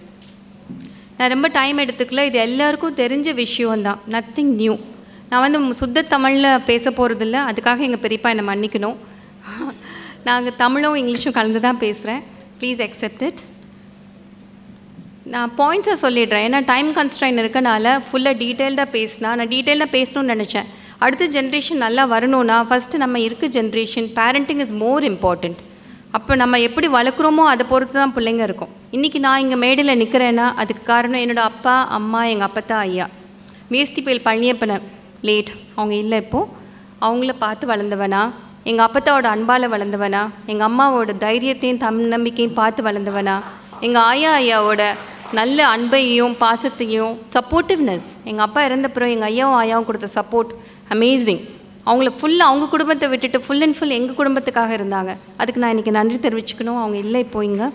நான் ரொம்ப டைம் எடுத்துக்கல, இது எல்லாருக்கும் தெரிஞ்ச விஷயம்தான், நத்திங் நியூ. நான் வந்து சுத்த தமிழில் பேச போகிறதில்ல, அதுக்காக எங்கள் பெரியப்பா என்னை மன்னிக்கணும். நாங்கள் தமிழும் இங்கிலீஷும் கலந்து தான் பேசுகிறேன், ப்ளீஸ் அக்செப்ட் இட். நான் பாயிண்ட்ஸை சொல்லிடுறேன், ஏன்னா டைம் கன்ஸ்ட்ரைன் இருக்கனால ஃபுல்லாக டீட்டெயில்டாக பேசினா நான் டீட்டெயிலாக பேசணும்னு நினச்சேன். அடுத்த ஜென்ரேஷன் நல்லா வரணும்னா ஃபஸ்ட்டு நம்ம இருக்க generation parenting is more important. அப்போ நம்ம எப்படி வளர்க்குறோமோ அதை பொறுத்து தான் பிள்ளைங்க இருக்கும். இன்றைக்கி நான் இங்கே மேடையில் நிற்கிறேன்னா அதுக்கு காரணம் என்னோடய அப்பா அம்மா, எங்கள் அப்பத்தா ஐயா. மேஸ்டிபேல் பழனியப்பனை லேட் அவங்க இல்லை இப்போது. அவங்கள பார்த்து வளர்ந்தவனா, எங்கள் அப்பத்தாவோட அன்பால் வளர்ந்தவனா, எங்கள் அம்மாவோட தைரியத்தையும் தன்னம்பிக்கையும் பார்த்து வளர்ந்தவனா, எங்கள் ஐயாவோட நல்ல அன்பையும் பாசத்தையும் சப்போர்ட்டிவ்னஸ். எங்கள் அப்பா இறந்தப்புறம் எங்கள் ஐயாவும் கொடுத்த சப்போர்ட் அமேசிங். அவங்கள ஃபுல்லாக அவங்க குடும்பத்தை விட்டுட்டு ஃபுல் அண்ட் ஃபுல் எங்கள் குடும்பத்துக்காக இருந்தாங்க. அதுக்கு நான் இன்றைக்கி நன்றி தெரிவிச்சுக்கணும். அவங்க இல்லை இப்போ இங்கே.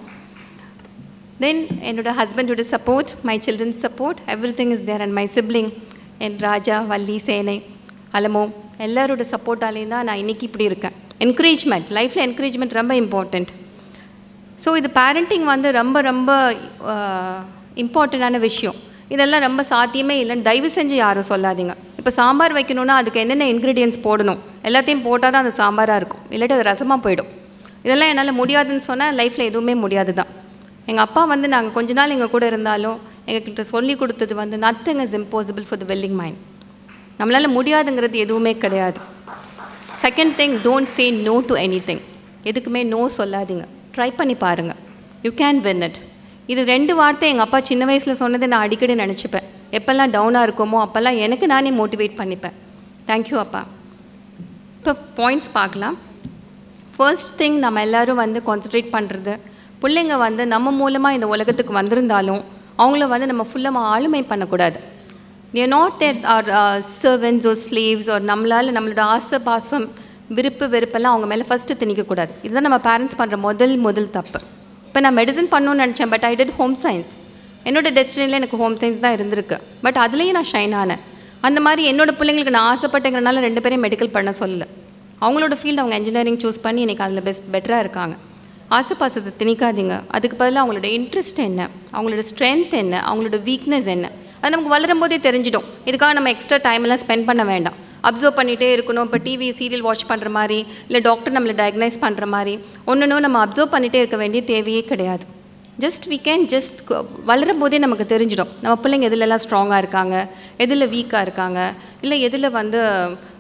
தென் என்னோடய ஹஸ்பண்டோட support, my children's support, everything is there. And my sibling, என் ராஜா, வள்ளி, சேனை, அலமோ, எல்லாரோட சப்போர்ட்டாலேயும் தான் நான் இன்றைக்கி இப்படி இருக்கேன். என்கரேஜ்மெண்ட், லைஃப்பில் என்கரேஜ்மெண்ட் ரொம்ப இம்பார்ட்டண்ட். ஸோ இது பேரண்டிங் வந்து ரொம்ப ரொம்ப இம்பார்ட்டண்ட்டான விஷயம். இதெல்லாம் ரொம்ப சாத்தியமே இல்லைன்னு தயவு செஞ்சு யாரும் சொல்லாதீங்க. இப்போ சாம்பார் வைக்கணுன்னா அதுக்கு என்னென்ன இன்க்ரீடியன்ஸ் போடணும் எல்லாத்தையும் போட்டால் தான் அது சாம்பாராக இருக்கும், இல்லாட்டி அது ரசமாக போயிடும். இதெல்லாம் என்னால் முடியாதுன்னு சொன்னால் லைஃப்பில் எதுவுமே முடியாது தான். எங்கள் அப்பா வந்து நாங்கள் கொஞ்ச நாள் எங்கள் கூட இருந்தாலும் எங்ககிட்ட சொல்லி கொடுத்தது வந்து nothing is impossible for the willing mind. நம்மளால் முடியாதுங்கிறது எதுவுமே கிடையாது. Second thing, don't say no to anything. எதுக்குமே நோ சொல்லாதீங்க, ட்ரை பண்ணி பாருங்கள், யூ கேன் வின் இட். இது 2 வார்த்தை எங்கள் அப்பா சின்ன வயசில் சொன்னதை நான் அடிக்கடி நினச்சிப்பேன். எப்போல்லாம் டவுனாக இருக்குமோ அப்போல்லாம் எனக்கு நானே மோட்டிவேட் பண்ணிப்பேன். தேங்க்யூ அப்பா. இப்போ பாயிண்ட்ஸ் பார்க்கலாம். ஃபர்ஸ்ட் திங் நம்ம எல்லோரும் வந்து கான்சன்ட்ரேட் பண்ணுறது, பிள்ளைங்க வந்து நம்ம மூலமாக இந்த உலகத்துக்கு வந்திருந்தாலும் அவங்கள வந்து நம்ம ஃபுல்லாக ஆளுமை பண்ணக்கூடாது. they are not their servants or slaves or நம்மளால் நம்மளோட ஆசை பாசம் விருப்பு வெறுப்பெல்லாம் அவங்க மேலே ஃபஸ்ட்டு திணிக்கக்கூடாது. இதுதான் நம்ம பேரண்ட்ஸ் பண்ணுற முதல் தப்பு. இப்போ நான் மெடிசன் பண்ணணும்னு நினச்சேன், but I did home science. என்னோடய டெஸ்டினியில் எனக்கு ஹோம் சயின்ஸ் தான் இருந்திருக்கு, பட் அதுலேயும் நான் ஷைன் ஆனேன். அந்த மாதிரி என்னோடய பிள்ளைங்களுக்கு நான் ஆசைப்பட்டேங்கிறனால 2 பேரையும் மெடிக்கல் பண்ண சொல்லலை. அவங்களோட ஃபீல்டு அவங்க இன்ஜினியரிங் சூஸ் பண்ணி இன்றைக்கி அதில் பெட்டராக இருக்காங்க. ஆசை பாசத்தை திணிக்காதீங்க. அதுக்கு பதிலாக அவங்களோட இன்ட்ரெஸ்ட் என்ன, அவங்களோட ஸ்ட்ரென்த் என்ன, அவங்களோட வீக்னஸ் என்ன, அது நமக்கு வளரும் போதே தெரிஞ்சிடும். இதுக்காக நம்ம எக்ஸ்ட்ரா டைமெல்லாம் ஸ்பெண்ட் பண்ண வேண்டாம். அப்சர்வ் பண்ணிகிட்டே இருக்கணும். இப்போ டிவி சீரியல் வாட்ச் பண்ணுற மாதிரி இல்லை டாக்டர் நம்மளை டயக்னைஸ் பண்ணுற மாதிரி ஒன்று நம்ம அப்சர்வ் பண்ணிகிட்டே இருக்க வேண்டிய தேவையே கிடையாது. we can just வளரும் போதே நமக்கு தெரிஞ்சிடும் நம்ம பிள்ளைங்க எதுலெல்லாம் ஸ்ட்ராங்காக இருக்காங்க, எதில் வீக்காக இருக்காங்க, இல்லை எதில் வந்து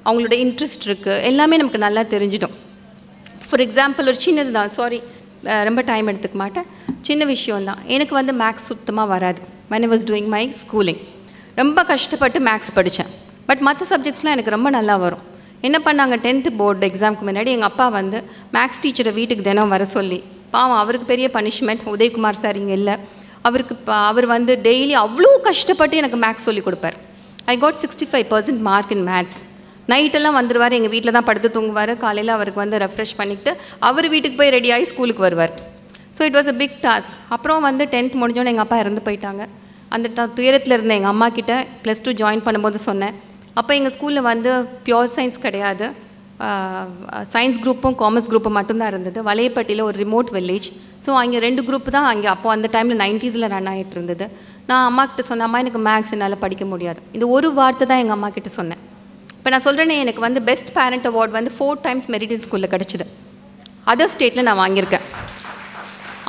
அவங்களோட இன்ட்ரெஸ்ட் இருக்குது, எல்லாமே நமக்கு நல்லா தெரிஞ்சிடும். ஃபார் எக்ஸாம்பிள் ஒரு சின்னது தான், சாரி ரொம்ப டைம் எடுத்துக்க மாட்டேன், சின்ன விஷயம்தான். எனக்கு வந்து மேக்ஸ் சுத்தமாக வராது. when I was doing my schooling ரொம்ப கஷ்டப்பட்டு மேக்ஸ் படித்தேன். பட் மற்ற சப்ஜெக்ட்ஸ்லாம் எனக்கு ரொம்ப நல்லா வரும். என்ன பண்ணாங்க, 10th போர்டு எக்ஸாமுக்கு முன்னாடி எங்கள் அப்பா வந்து மேக்ஸ் டீச்சரை வீட்டுக்கு தினம் வர சொல்லி, பாவம் அவருக்கு பெரிய பனிஷ்மெண்ட், உதயகுமார் சார் இங்கே இல்லை, அவர் வந்து டெய்லி அவ்வளோ கஷ்டப்பட்டு எனக்கு மேக்ஸ் சொல்லி கொடுப்பார். I got 65% mark in maths. நைட்டெல்லாம் வந்துடுவார், எங்கள் வீட்டில் தான் படுத்து தூங்குவார். காலையில் அவருக்கு வந்து ரெஃப்ரெஷ் பண்ணிவிட்டு அவர் வீட்டுக்கு போய் ரெடி ஆகி ஸ்கூலுக்கு வருவார். So it was a big task. அப்புறம் வந்து 10th முடிஞ்சோன்னே எங்கள் அப்பா இறந்து போயிட்டாங்க. அந்த துயரத்தில் இருந்த எங்கள் அம்மா கிட்ட +2 ஜாயின் பண்ணும்போது சொன்னேன். அப்போ எங்கள் ஸ்கூலில் வந்து பியோர் சயின்ஸ் கிடையாது, சயின்ஸ் குரூப்பும் காமர்ஸ் குரூப்பும் மட்டும்தான் இருந்தது. வளையப்பட்டியில் ஒரு ரிமோட் வில்லேஜ். ஸோ அங்கே 2 குரூப் தான் அங்கே அப்போ அந்த டைமில் 90s ரன் ஆகிட்டு இருந்தது. நான் அம்மா கிட்ட சொன்னேன், அம்மா எனக்கு மேக்ஸ் என்னால் படிக்க முடியாது. இந்த ஒரு வார்த்தை தான் எங்கள் அம்மா கிட்ட சொன்னேன். இப்போ நான் சொல்கிறேன்னே, எனக்கு வந்து பெஸ்ட் பேரண்ட் அவார்ட் வந்து 4 times மெரிட் ஸ்கூலில் கிடச்சிது. அதர் ஸ்டேட்டில் நான் வாங்கியிருக்கேன்.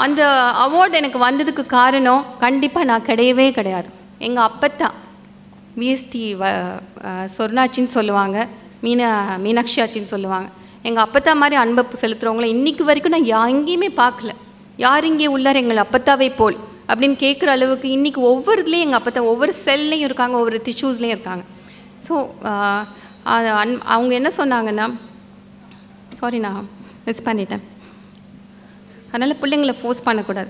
அந்த அவார்டு எனக்கு வந்ததுக்கு காரணம் கண்டிப்பாக நான் கிடையாது. எங்கள் அப்பத்தா விஎஸ்டி சொர்ணாச்சின்னு சொல்லுவாங்க, மீனாட்சி ஆச்சின்னு சொல்லுவாங்க. எங்கள் அப்பத்தா மாதிரி அன்பை செலுத்துகிறவங்கள இன்றைக்கு வரைக்கும் நான் எங்கேயுமே பார்க்கல. யார் இங்கே உள்ளார் எங்கள் அப்பத்தாவை போல் அப்படின்னு கேட்குற அளவுக்கு இன்றைக்கி ஒவ்வொரு இதுலேயும் எங்கள் அப்பத்தா ஒவ்வொரு செல்லையும் இருக்காங்க, ஒவ்வொரு டிஷ்யூஸ்லேயும் இருக்காங்க. ஸோ அவங்க என்ன சொன்னாங்கன்னா, சாரி நான் மிஸ் பண்ணிட்டேன். அதனால் பிள்ளைங்களை ஃபோர்ஸ் பண்ணக்கூடாது.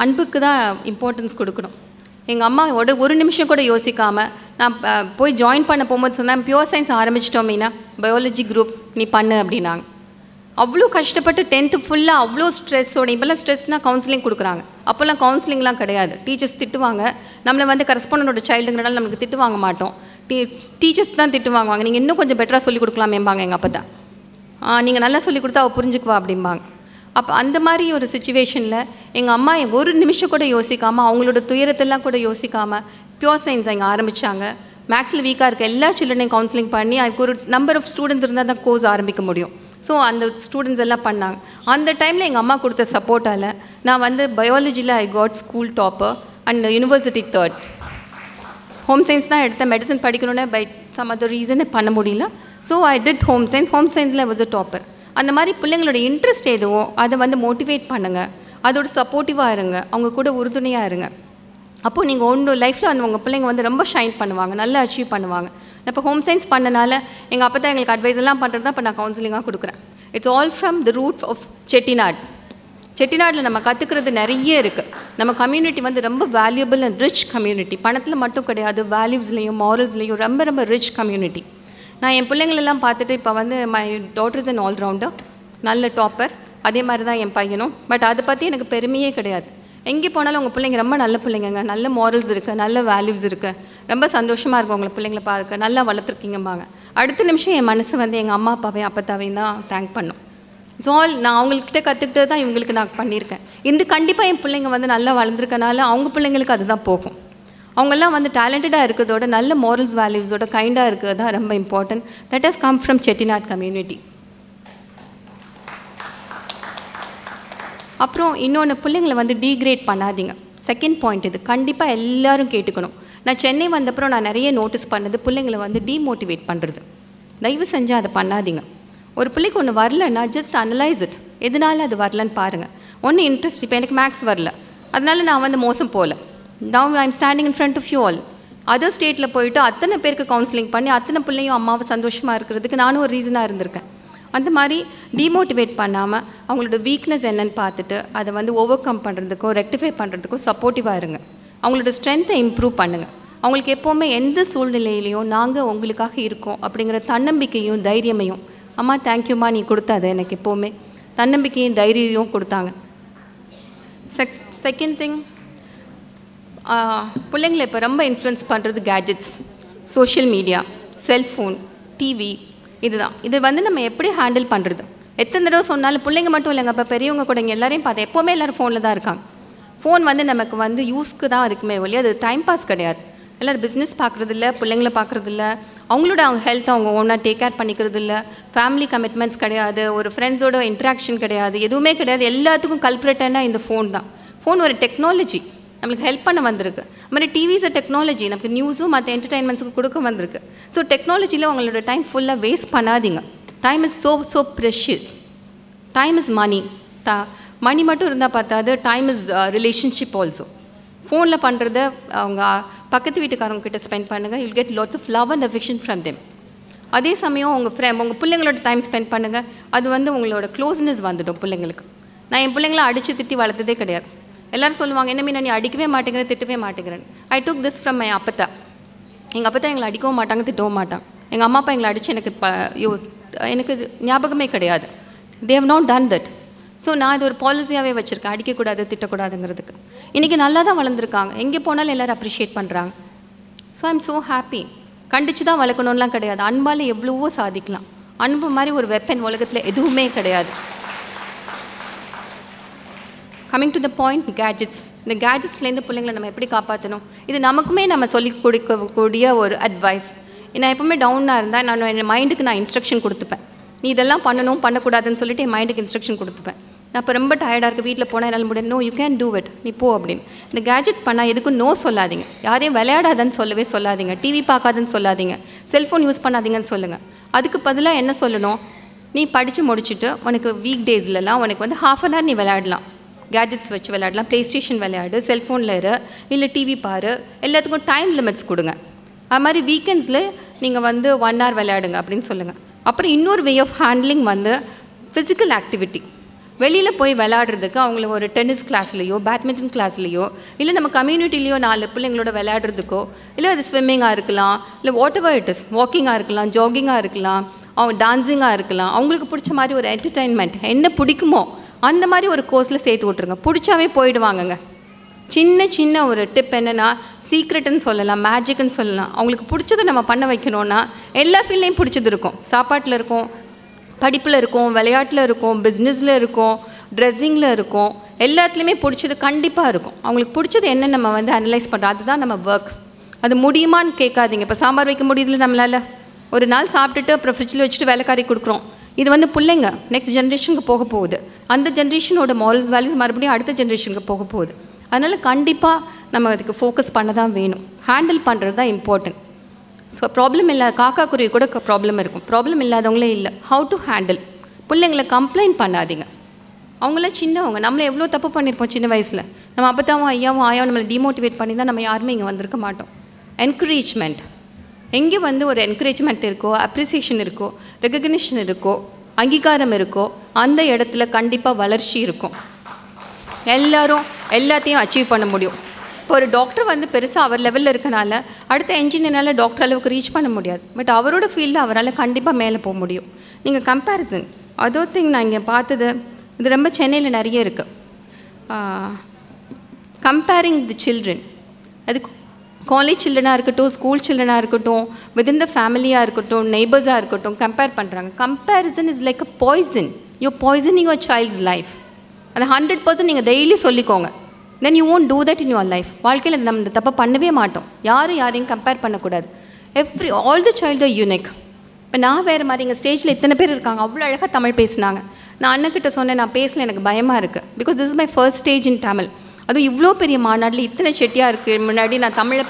அன்புக்கு தான் இம்பார்ட்டன்ஸ் கொடுக்கணும். எங்கள் அம்மா ஒரு நிமிஷம் கூட யோசிக்காமல் நான் போய் ஜாயின் பண்ண போகும்போது சொன்னேன், பியூர் சயின்ஸ் ஆரம்பிச்சிட்டோம் மீனா, பயாலஜி குரூப் நீ பண்ணு அப்படின்னாங்க. அவ்வளோ கஷ்டப்பட்டு 10th ஃபுல்லாக அவ்வளோ ஸ்ட்ரெஸ்ஸோட. இப்போல்லாம் ஸ்ட்ரெஸ்னால் கவுன்சிலிங் கொடுக்குறாங்க, அப்போல்லாம் கவுன்சிலிங்லாம் கிடையாது. டீச்சர்ஸ் திட்டுவாங்க, நம்மளை வந்து கரஸ்பாண்டோட சைல்டுங்கிறனால நமக்கு திட்டு வாங்க மாட்டோம். டீச்சர்ஸ் தான் திட்டு வாங்குவாங்க, நீங்கள் இன்னும் கொஞ்சம் பெட்டராக சொல்லிக் கொடுக்கலாமேம்பாங்க எங்கள் அப்போ தான். நீங்கள் நல்லா சொல்லிக் கொடுத்தா அவள் புரிஞ்சுக்குவா அப்படிம்பாங்க. அப்போ அந்த மாதிரி ஒரு சுச்சுவேஷனில் எங்கள் அம்மா ஒரு நிமிஷம் கூட யோசிக்காமல், அவங்களோட துயரத்தெல்லாம் கூட யோசிக்காமல் பியூர் சயின்ஸ் அங்கே ஆரம்பித்தாங்க. மேக்ஸில் வீக்காக இருக்க எல்லா சில்ட்ரனையும் கவுன்சிலிங் பண்ணி அதுக்கு ஒரு நம்பர் ஆஃப் ஸ்டூடெண்ட்ஸ் இருந்தால் தான் கோர்ஸ் ஆரம்பிக்க முடியும். ஸோ அந்த ஸ்டூடெண்ட்ஸ் எல்லாம் பண்ணாங்க. அந்த டைமில் எங்கள் அம்மா கொடுத்த சப்போர்ட்டால் நான் வந்து பயாலஜியில் I got school topper and university 3rd. Home science தான் எடுத்தேன். மெடிசன் படிக்கணுன்னே பை சம் அதர் ரீசன் பண்ண முடியல. ஸோ ஐ டிட் ஹோம் சயின்ஸில் ஐ வாஸ் அ டாப்பர். அந்த மாதிரி பிள்ளைங்களோட இன்ட்ரெஸ்ட் எதுவோ அதை வந்து மோட்டிவேட் பண்ணுங்கள், அதோட சப்போர்ட்டிவாக இருங்க, அவங்க கூட உறுதுணையாக இருங்க. அப்போது நீங்கள் ஒன்று லைஃப்பில் வந்து உங்கள் பிள்ளைங்க வந்து ரொம்ப ஷைன் பண்ணுவாங்க, நல்லா அச்சீவ் பண்ணுவாங்க. இப்போ ஹோம் சயின்ஸ் பண்ணனால எங்கள் அப்போ தான் எங்களுக்கு அட்வைஸ் எல்லாம் பண்ணுறது தான் இப்போ நான் கவுன்சிலிங்காக கொடுக்குறேன். It's all from the root of செட்டிநாடில் நம்ம கற்றுக்கிறது நிறைய இருக்குது. நம்ம கம்யூனிட்டி வந்து ரொம்ப வேல்யூபிள் அண்ட் ரிச் கம்யூனிட்டி. பணத்தில் மட்டும் கிடையாது, வேல்யூஸ்லேயும் மாரல்ஸ்லேயும் ரொம்ப ரொம்ப ரிச் கம்யூனிட்டி. நான் என் பிள்ளைங்களெல்லாம் பார்த்துட்டு இப்போ வந்து my daughter is an all-rounder, நல்ல டாப்பர். அதே மாதிரி தான் என் பையனும். பட் அதை பற்றி எனக்கு பெருமையே கிடையாது. எங்கே போனாலும் உங்கள் பிள்ளைங்க ரொம்ப நல்ல பிள்ளைங்க, நல்ல மாரல்ஸ் இருக்குது, நல்ல வேல்யூஸ் இருக்குது, ரொம்ப சந்தோஷமாக இருக்கும் உங்களை பிள்ளைங்களை பார்க்க, நல்லா வளர்த்துருக்கீங்கம்பாங்க. அடுத்த நிமிஷம் என் மனசு வந்து எங்கள் அம்மா அப்பாவையும் அப்பத்தாவையும் தான் தேங்க் பண்ணும். ஸோ ஆல் நான் அவங்கக்கிட்ட கற்றுக்கிட்டது தான் இவங்களுக்கு நான் பண்ணியிருக்கேன். இந்த கண்டிப்பாக என் பிள்ளைங்க வந்து நல்லா வளர்ந்துருக்கனால அவங்க பிள்ளைங்களுக்கு அதுதான் போகும். அவங்கெல்லாம் வந்து டேலண்டடாக இருக்கிறதோட நல்ல மாரல்ஸ் வேல்யூஸோட கைண்டாக இருக்கிறது தான் ரொம்ப important. That has come from Chettinad community. அப்புறம் இன்னொன்று, பிள்ளைங்களை வந்து டீக்ரேட் பண்ணாதீங்க. செகண்ட் பாயிண்ட் இது கண்டிப்பாக எல்லோரும் கேட்டுக்கணும். நான் சென்னை வந்தப்புறம் நான் நிறைய நோட்டீஸ் பண்ணது பிள்ளைங்களை வந்து டீமோட்டிவேட் பண்ணுறது. தயவு செஞ்சு அதை பண்ணாதீங்க. ஒரு பிள்ளைக்கு ஒன்று வரலன்னா ஜஸ்ட் அனலைஸ் இட், எதனால அது வரலன்னு பாருங்கள். ஒன்று இன்ட்ரெஸ்ட், இப்போ எனக்கு மேக்ஸ் வரல அதனால நான் வந்து மோசம் போகல. Now I am standing in front of you all. Other ஸ்டேட்டில் போயிட்டு அத்தனை பேருக்கு கவுன்சிலிங் பண்ணி அத்தனை பிள்ளையும் அம்மாவை சந்தோஷமாக இருக்கிறதுக்கு நானும் ஒரு ரீசனாக இருந்திருக்கேன். அந்த மாதிரி டிமோட்டிவேட் பண்ணாமல் அவங்களோட வீக்னஸ் என்னன்னு பார்த்துட்டு அதை வந்து ஓவர் கம் பண்ணுறதுக்கும் ரெக்டிஃபை பண்ணுறதுக்கும் சப்போர்ட்டிவாக இருங்க. அவங்களோட ஸ்ட்ரென்த்தை இம்ப்ரூவ் பண்ணுங்கள். அவங்களுக்கு எப்போவுமே எந்த சூழ்நிலையிலையும் நாங்கள் உங்களுக்காக இருக்கோம் அப்படிங்கிற தன்னம்பிக்கையும் தைரியமையும், அம்மா தேங்க்யூம்மா நீ கொடுத்தாது எனக்கு எப்போவுமே தன்னம்பிக்கையும் தைரியமும் கொடுத்தாங்க. செகண்ட் திங், பிள்ளைங்களை இப்போ ரொம்ப இன்ஃப்ளூயன்ஸ் பண்ணுறது gadgets, social media, cellphone, TV, இதுதான். இது வந்து நம்ம எப்படி ஹேண்டில் பண்ணுறது? எத்தனை தடவை சொன்னாலும் பிள்ளைங்க மட்டும் இல்லைங்க, இப்போ பெரியவங்க கூட இங்கே எல்லாரையும் பார்த்தேன், எப்போவுமே எல்லோரும் ஃபோனில் தான் இருக்காங்க. ஃபோன் வந்து நமக்கு வந்து யூஸ்க்கு தான் இருக்குமே ஒழிய அது டைம் பாஸ் கிடையாது. எல்லோரும் பிஸ்னஸ் பார்க்குறதில்ல, பிள்ளைங்கள பார்க்குறதில்ல, அவங்க ஹெல்த்தை அவங்க ஒன்றா டேக் கேர் பண்ணிக்கிறது இல்லை, ஃபேமிலி கமிட்மெண்ட்ஸ் கிடையாது, ஒரு ஃப்ரெண்ட்ஸோட இன்ட்ராக்ஷன் கிடையாது, எதுவுமே கிடையாது. எல்லாத்துக்கும் கல்ப்ரேட்டர்னா இந்த ஃபோன் தான். ஃபோன் ஒரு டெக்னாலஜி, நம்மளுக்கு ஹெல்ப் பண்ண வந்திருக்கு. அது மாதிரி டிவிஸ் டெக்னாலஜி, நமக்கு நியூஸும் மற்ற என்டர்டைன்மெண்ட்ஸுக்கு கொடுக்க வந்திருக்கு. ஸோ டெக்னாலஜியில் உங்களோட டைம் ஃபுல்லாக வேஸ்ட் பண்ணாதீங்க. Time is so precious. Time is money. Money மட்டும் இருந்தால் பார்த்தாது, டைம் இஸ் ரிலேஷன்ஷிப் ஆல்சோ. ஃபோனில் பண்ணுறத அவங்க பக்கத்து வீட்டுக்காரங்க கிட்ட ஸ்பெண்ட் பண்ணுங்கள். You'll get lots of love and affection from them. அதே சமயம் உங்கள் பிள்ளைங்களோட டைம் ஸ்பெண்ட் பண்ணுங்கள். அது வந்து உங்களோட க்ளோஸ்னஸ் வந்துடும் பிள்ளைங்களுக்கு. நான் என் பிள்ளைங்கள அடித்து திட்டி வளர்த்ததே கிடையாது. எல்லோரும் சொல்லுவாங்க, என்ன மீனா நீ அடிக்கவே மாட்டேங்கிறேன், திட்டவே மாட்டேங்கிறேன். ஐ டுக் திஸ் ஃப்ரம் மை அப்பத்தா. எங்கள் அப்பத்தா எங்களை அடிக்கவும் மாட்டாங்க, திட்டவும் மாட்டாங்க. எங்கள் அம்மா அப்பா எங்களை அடித்து எனக்கு ஞாபகமே கிடையாது. They have not done that. So நான் இது ஒரு பாலிசியாகவே வச்சுருக்கேன், அடிக்கக்கூடாது திட்டக்கூடாதுங்கிறதுக்கு. இன்றைக்கி நல்லா தான் வளர்ந்துருக்காங்க, எங்கே போனாலும் எல்லோரும் அப்ரிஷியேட் பண்ணுறாங்க. So I am so happy. கண்டித்து தான் வளர்க்கணும்லாம் கிடையாது, அன்பால் எவ்வளவோ சாதிக்கலாம். அன்பு மாதிரி ஒரு வெப்பன் உலகத்தில் எதுவுமே கிடையாது. Coming to the point, gadgets. இந்த கேஜெட்ஸ்லேருந்து பிள்ளைங்களை நம்ம எப்படி காப்பாற்றணும், இது நமக்குமே நம்ம சொல்லிக் கொடுக்கக்கூடிய ஒரு அட்வைஸ். நான் எப்போவுமே டவுனாக இருந்தால் நான் என் மைண்டுக்கு நான் இன்ஸ்ட்ரக்ஷன் கொடுத்துப்பேன். நீ இதெல்லாம் பண்ணணும் பண்ணக்கூடாதுன்னு சொல்லிட்டு என் மைண்டுக்கு இன்ஸ்ட்ரக்ஷன் கொடுத்துப்பேன். நான் இப்போ ரொம்ப டயர்டாக இருக்குது, வீட்டில் போனால் என்னால் முடியாது, no you can do it, நீ போ அப்படின்னு. இந்த கேஜெட் பண்ணால் எதுக்கும் நோ சொல்லாதீங்க. யாரையும் விளையாடாதன்னு சொல்லவே சொல்லாதீங்க, டிவி பார்க்காதுன்னு சொல்லாதீங்க, செல்ஃபோன் யூஸ் பண்ணாதீங்கன்னு சொல்லுங்கள். அதுக்கு பதிலாக என்ன சொல்லணும், நீ படித்து முடிச்சுட்டு உனக்கு வீக் டேஸ்லலாம் உனக்கு வந்து ½ நீ விளையாடலாம், கேஜெட்ஸ் வச்சு விளையாடலாம், ப்ளே ஸ்டேஷன் விளையாடு, செல்ஃபோனில் இரு, இல்லை டிவி பாரு, எல்லாத்துக்கும் டைம் லிமிட்ஸ் கொடுங்க. அது மாதிரி வீக்கெண்ட்ஸில் நீங்கள் வந்து 1 hour விளையாடுங்க அப்படின்னு சொல்லுங்கள். அப்புறம் இன்னொரு வே ஆஃப் ஹேண்ட்லிங் வந்து ஃபிசிக்கல் ஆக்டிவிட்டி. வெளியில் போய் விளையாடுறதுக்கு அவங்கள ஒரு டென்னிஸ் கிளாஸ்லேயோ பேட்மிண்டன் கிளாஸ்லேயோ இல்லை நம்ம கம்யூனிட்டிலேயோ 4 பிள்ளைங்களோட விளையாடுறதுக்கோ, இல்லை அது ஸ்விம்மிங்காக இருக்கலாம், இல்லை வாட் எவர் இட் இஸ், வாக்கிங்காக இருக்கலாம், ஜாகிங்காக இருக்கலாம், அவங்க டான்ஸிங்காக இருக்கலாம், அவங்களுக்கு பிடிச்ச மாதிரி ஒரு என்டர்டெயின்மெண்ட் என்ன பிடிக்குமோ அந்த மாதிரி ஒரு கோர்ஸில் சேர்த்து விட்ருங்க. பிடிச்சாவே போயிடுவாங்கங்க. சின்ன ஒரு டிப் என்னென்னா, சீக்ரெட்டுன்னு சொல்லலாம், மேஜிக்னு சொல்லலாம். அவங்களுக்கு பிடிச்சதை நம்ம பண்ண வைக்கணுன்னா எல்லா ஃபீல்ட்லேயும் பிடிச்சது இருக்கும். சாப்பாட்டில் இருக்கும், படிப்பில் இருக்கும், விளையாட்டில் இருக்கும், பிஸ்னஸில் இருக்கும், ட்ரெஸ்ஸிங்கில் இருக்கும், எல்லாத்துலேயுமே பிடிச்சது கண்டிப்பாக இருக்கும். அவங்களுக்கு பிடிச்சது என்ன நம்ம வந்து அனலைஸ் பண்ணுறோம், அதுதான் நம்ம ஒர்க். அது முடியுமான்னு கேட்காதீங்க. இப்போ சாம்பார் வைக்க முடியுதுல நம்மளால், ஒரு நாள் சாப்பிட்டுட்டு அப்புறம் ஃப்ரிட்ஜில் வச்சுட்டு வேலைக்காரி கொடுக்குறோம். இது வந்து பிள்ளைங்க நெக்ஸ்ட் ஜென்ரேஷனுக்கு போக போகுது. அந்த ஜென்ரேஷனோட மாரல்ஸ் வேல்யூஸ் மறுபடியும் அடுத்த ஜென்ரேஷனுக்கு போக போகுது. அதனால் கண்டிப்பாக நம்ம அதுக்கு ஃபோக்கஸ் பண்ண தான் வேணும். ஹேண்டில் பண்ணுறது தான் இம்பார்ட்டன்ட். ஸோ ப்ராப்ளம் இல்லாத காக்கா குருவி கூட ப்ராப்ளம் இருக்கும், ப்ராப்ளம் இல்லாதவங்களே இல்லை. How to handle. பிள்ளைங்களை கம்ப்ளைண்ட் பண்ணாதீங்க. அவங்களாம் சின்னவங்க, நம்மளை எவ்வளோ தப்பு பண்ணியிருப்போம் சின்ன வயசில். நம்ம அப்பத்தாவும் ஐயாவும் ஆயாவும் நம்மளை டிமோட்டிவேட் பண்ணி தான் நம்ம யாருமே இங்கே வந்திருக்க மாட்டோம். என்கரேஜ்மெண்ட், எங்கே வந்து ஒரு என்கரேஜ்மெண்ட் இருக்கோ, அப்ரிசியேஷன் இருக்கோ, ரெகக்னிஷன் இருக்கோ, அங்கீகாரம் இருக்கோ, அந்த இடத்துல கண்டிப்பாக வளர்ச்சி இருக்கும். எல்லோரும் எல்லாத்தையும் அச்சீவ் பண்ண முடியும். இப்போ ஒரு டாக்டர் வந்து பெருசாக அவர் லெவலில் இருக்கனால அடுத்த என்ஜினியரால் டாக்டர் அளவுக்கு ரீச் பண்ண முடியாது. பட் அவரோட ஃபீல்டில் அவரால் கண்டிப்பாக மேலே போக முடியும். நீங்கள் கம்பேரிசன், அதர் திங் நான் இங்கே பார்த்தது, இது ரொம்ப சென்னையில் நிறைய இருக்குது. கம்பேரிங் தி சில்ட்ரன், அது காலேஜ் சில்ட்ரனாக இருக்கட்டும், ஸ்கூல் சில்ட்ரனாக இருக்கட்டும், வித்தின் த ஃபேமிலியாக இருக்கட்டும், நெய்பர்ஸாக இருக்கட்டும், கம்பேர் பண்ணுறாங்க. Comparison is like a poison. You're poisoning your child's life. அது 100% நீங்கள் டெய்லி சொல்லிக்கோங்க. Then you won't do that in your life. வாழ்க்கையில் நம்ம இந்த தப்பை பண்ணவே மாட்டோம். யாரையும் கம்பேர் பண்ணக்கூடாது. All the child R unique. இப்போ நான் வேறு மாதிரி, எங்கள் ஸ்டேஜில் இத்தனை பேர் இருக்காங்க, அவ்வளோ அழகாக தமிழ் பேசினாங்க. நான் அண்ணக்கிட்ட சொன்னேன், நான் பேசல, எனக்கு பயமாக இருக்குது. Because this is my first stage இன் தமிழ். அதுவும் இவ்வளோ பெரிய மாநாட்டில் இத்தனை செட்டியாக இருக்குது முன்னாடி நான் தமிழில்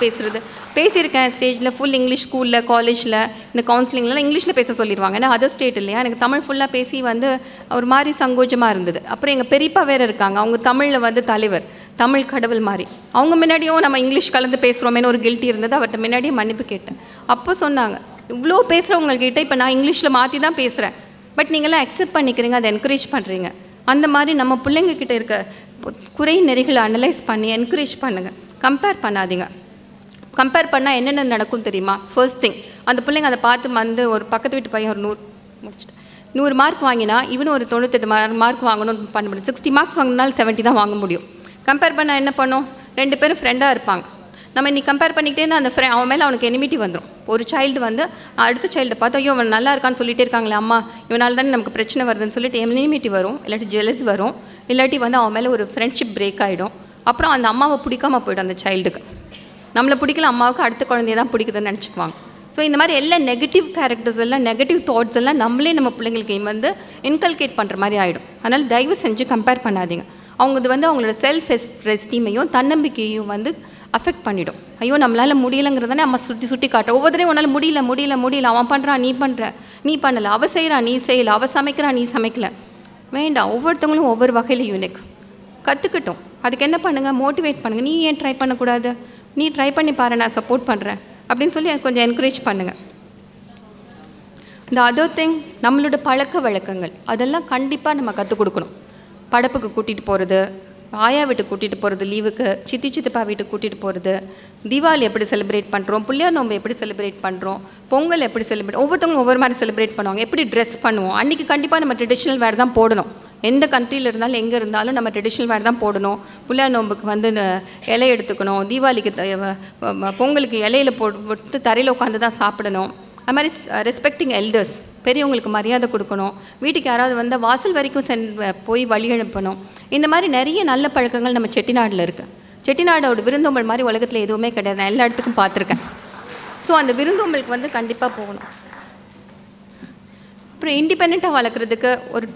பேசியிருக்கேன் ஸ்டேஜில் ஃபுல் இங்கிலீஷ் ஸ்கூலில் காலேஜில் இந்த கவுன்சிலிங்லாம் இங்கிலீஷில் பேச சொல்லிடுவாங்க. ஏன்னா அதர் ஸ்டேட் இல்லையா, எனக்கு தமிழ் ஃபுல்லாக பேசி வந்து ஒரு மாதிரி சங்கோஜமாக இருந்தது. அப்புறம் எங்கள் பெரியப்பா வேறு இருக்காங்க, அவங்க தமிழில் வந்து தலைவர், தமிழ் கடவுள் மாதிரி. அவங்க முன்னாடியும் நம்ம இங்கிலீஷ் கலந்து பேசுகிறோமேனு ஒரு கில்ட்டி இருந்தது. அவர்கிட்ட முன்னாடியே மன்னிப்பு கேட்டேன். அப்போ சொன்னாங்க, இவ்வளோ பேசுகிறவங்கக்கிட்ட இப்போ நான் இங்கிலீஷில் மாற்றி தான் பேசுகிறேன், பட் நீங்களாம் அக்செப்ட் பண்ணிக்கிறீங்க, அதை என்கரேஜ் பண்ணுறீங்க. அந்த மாதிரி நம்ம பிள்ளைங்கக்கிட்ட இருக்க குறை நெறிகளை அனலைஸ் பண்ணி என்கரேஜ் பண்ணுங்கள். கம்பேர் பண்ணாதீங்க. கம்பேர் பண்ணால் என்னென்ன நடக்கும் தெரியுமா? ஃபர்ஸ்ட் திங், அந்த பிள்ளைங்க அதை பார்த்து வந்து ஒரு பக்கத்து வீட்டு பையன் ஒரு 100 மார்க் வாங்கினா இவனும் ஒரு 98 மார்க் வாங்கணும்னு பண்ண முடியும். 60 மார்க்ஸ் வாங்கினாலும் 70 தான் வாங்க முடியும். கம்பேர் பண்ணால் என்ன பண்ணும்? 2 பேரும் ஃப்ரெண்டாக இருப்பாங்க. நம்ம இன்னைக்கு கம்பேர் பண்ணிக்கிட்டே இருந்தால் அந்த அவன் மேலே அவனுக்கு எனிமிட்டி வந்துடும். ஒரு சைல்டு வந்து அடுத்த சைல்டை பார்த்து ஐயோ அவன் நல்லா இருக்கான்னு சொல்லிகிட்டே இருக்காங்களே அம்மா, இவனால தானே நமக்கு பிரச்சனை வருதுன்னு சொல்லிட்டு எனிமிட்டி வரும், இல்லாட்டி ஜெலஸ் வரும், இல்லாட்டி வந்து அவன் மேலே ஒரு ஃப்ரெண்ட்ஷிப் பிரேக் ஆகிடும். அப்புறம் அந்த அம்மாவை பிடிக்காமல் போய்டும். அந்த சைல்டுக்கு நம்மளை பிடிக்கல, அம்மாவுக்கு அடுத்த குழந்தைய தான் பிடிக்குதுன்னு நினச்சிக்குவாங்க. ஸோ இந்த மாதிரி எல்லா நெகட்டிவ் கேரக்டர்ஸ் எல்லாம் நெகட்டிவ் தாட்ஸ் எல்லாம் நம்மளே நம்ம பிள்ளைங்களுக்கு வந்து இன்கல்கேட் பண்ணுற மாதிரி ஆகிடும். அதனால் தயவு செஞ்சு கம்பேர் பண்ணாதீங்க. அவங்க இது வந்து அவங்களோட செல்ஃப் எஸ்டீமையும் தன்னம்பிக்கையும் வந்து அஃபெக்ட் பண்ணிவிடும். ஐயோ நம்மளால் முடியலைங்கிறதானே அம்மா சுட்டி காட்டுறோம். ஒவ்வொருத்தரையும் உன்னால் முடியல, அவன் பண்ணுறான் நீ பண்ணுற, நீ பண்ணலை, அவள் செய்கிறா நீ செய்யலை, அவள் சமைக்கிறா நீ சமைக்கல. வேண்டாம், ஒவ்வொருத்தவங்களும் ஒவ்வொரு வகையில் யூனிக். கற்றுக்கிட்டோம், அதுக்கு என்ன பண்ணுங்கள், மோட்டிவேட் பண்ணுங்கள். நீ ஏன் ட்ரை பண்ணக்கூடாது, நீ ட்ரை பண்ணி பாரு, நான் சப்போர்ட் பண்ணுறேன் அப்படின்னு சொல்லி கொஞ்சம் என்கரேஜ் பண்ணுங்கள். இந்த அதர் திங், நம்மளோட பழக்க வழக்கங்கள் அதெல்லாம் கண்டிப்பாக நம்ம கற்றுக் கொடுக்கணும். படப்புக்கு கூட்டிகிட்டு போகிறது, ஆயா வீட்டுக்கு கூட்டிகிட்டு போகிறது, லீவுக்கு சித்தப்பா வீட்டுக்கு கூட்டிகிட்டு போகிறது, தீபாவளி எப்படி செலிப்ரேட் பண்ணுறோம், புள்ளியார் நோம்பு எப்படி செலிப்ரேட் பண்ணுறோம், பொங்கல் எப்படி செலிப்ரேட், ஒவ்வொருத்தவங்களும் ஒவ்வொரு மாதிரி செலிப்ரேட் பண்ணுவாங்க. எப்படி ட்ரெஸ் பண்ணுவோம், அன்றைக்கி கண்டிப்பாக நம்ம ட்ரெடிஷ்னல் வேர் தான் போடணும். எந்த கண்ட்ரியில் இருந்தாலும் எங்கே இருந்தாலும் நம்ம ட்ரெடிஷ்னல் வேர் தான் போடணும். புள்ளியார் நோம்புக்கு வந்து இலை எடுத்துக்கணும், தீபாவளிக்கு பொங்கலுக்கு இலையில போட்டு தரையில் உட்காந்து தான் சாப்பிடணும். அது மாதிரி ரெஸ்பெக்டிங் எல்டர்ஸ், பெரியவங்களுக்கு மரியாதை கொடுக்கணும். வீட்டுக்கு யாராவது வந்தால் வாசல் வரைக்கும் போய் வழி அனுப்பணும். இந்த மாதிரி நிறைய நல்ல பழக்கங்கள் நம்ம செட்டிநாடில் இருக்குது. செட்டிநாடோட விருந்தோம்பல் மாதிரி உலகத்தில் எதுவுமே கிடையாது, நான் எல்லா இடத்துக்கும் பார்த்துருக்கேன். ஸோ அந்த விருந்தோம்பலுக்கு வந்து கண்டிப்பாக போகணும். அப்புறம் இண்டிபெண்ட்டாக வளர்க்குறதுக்கு ஒரு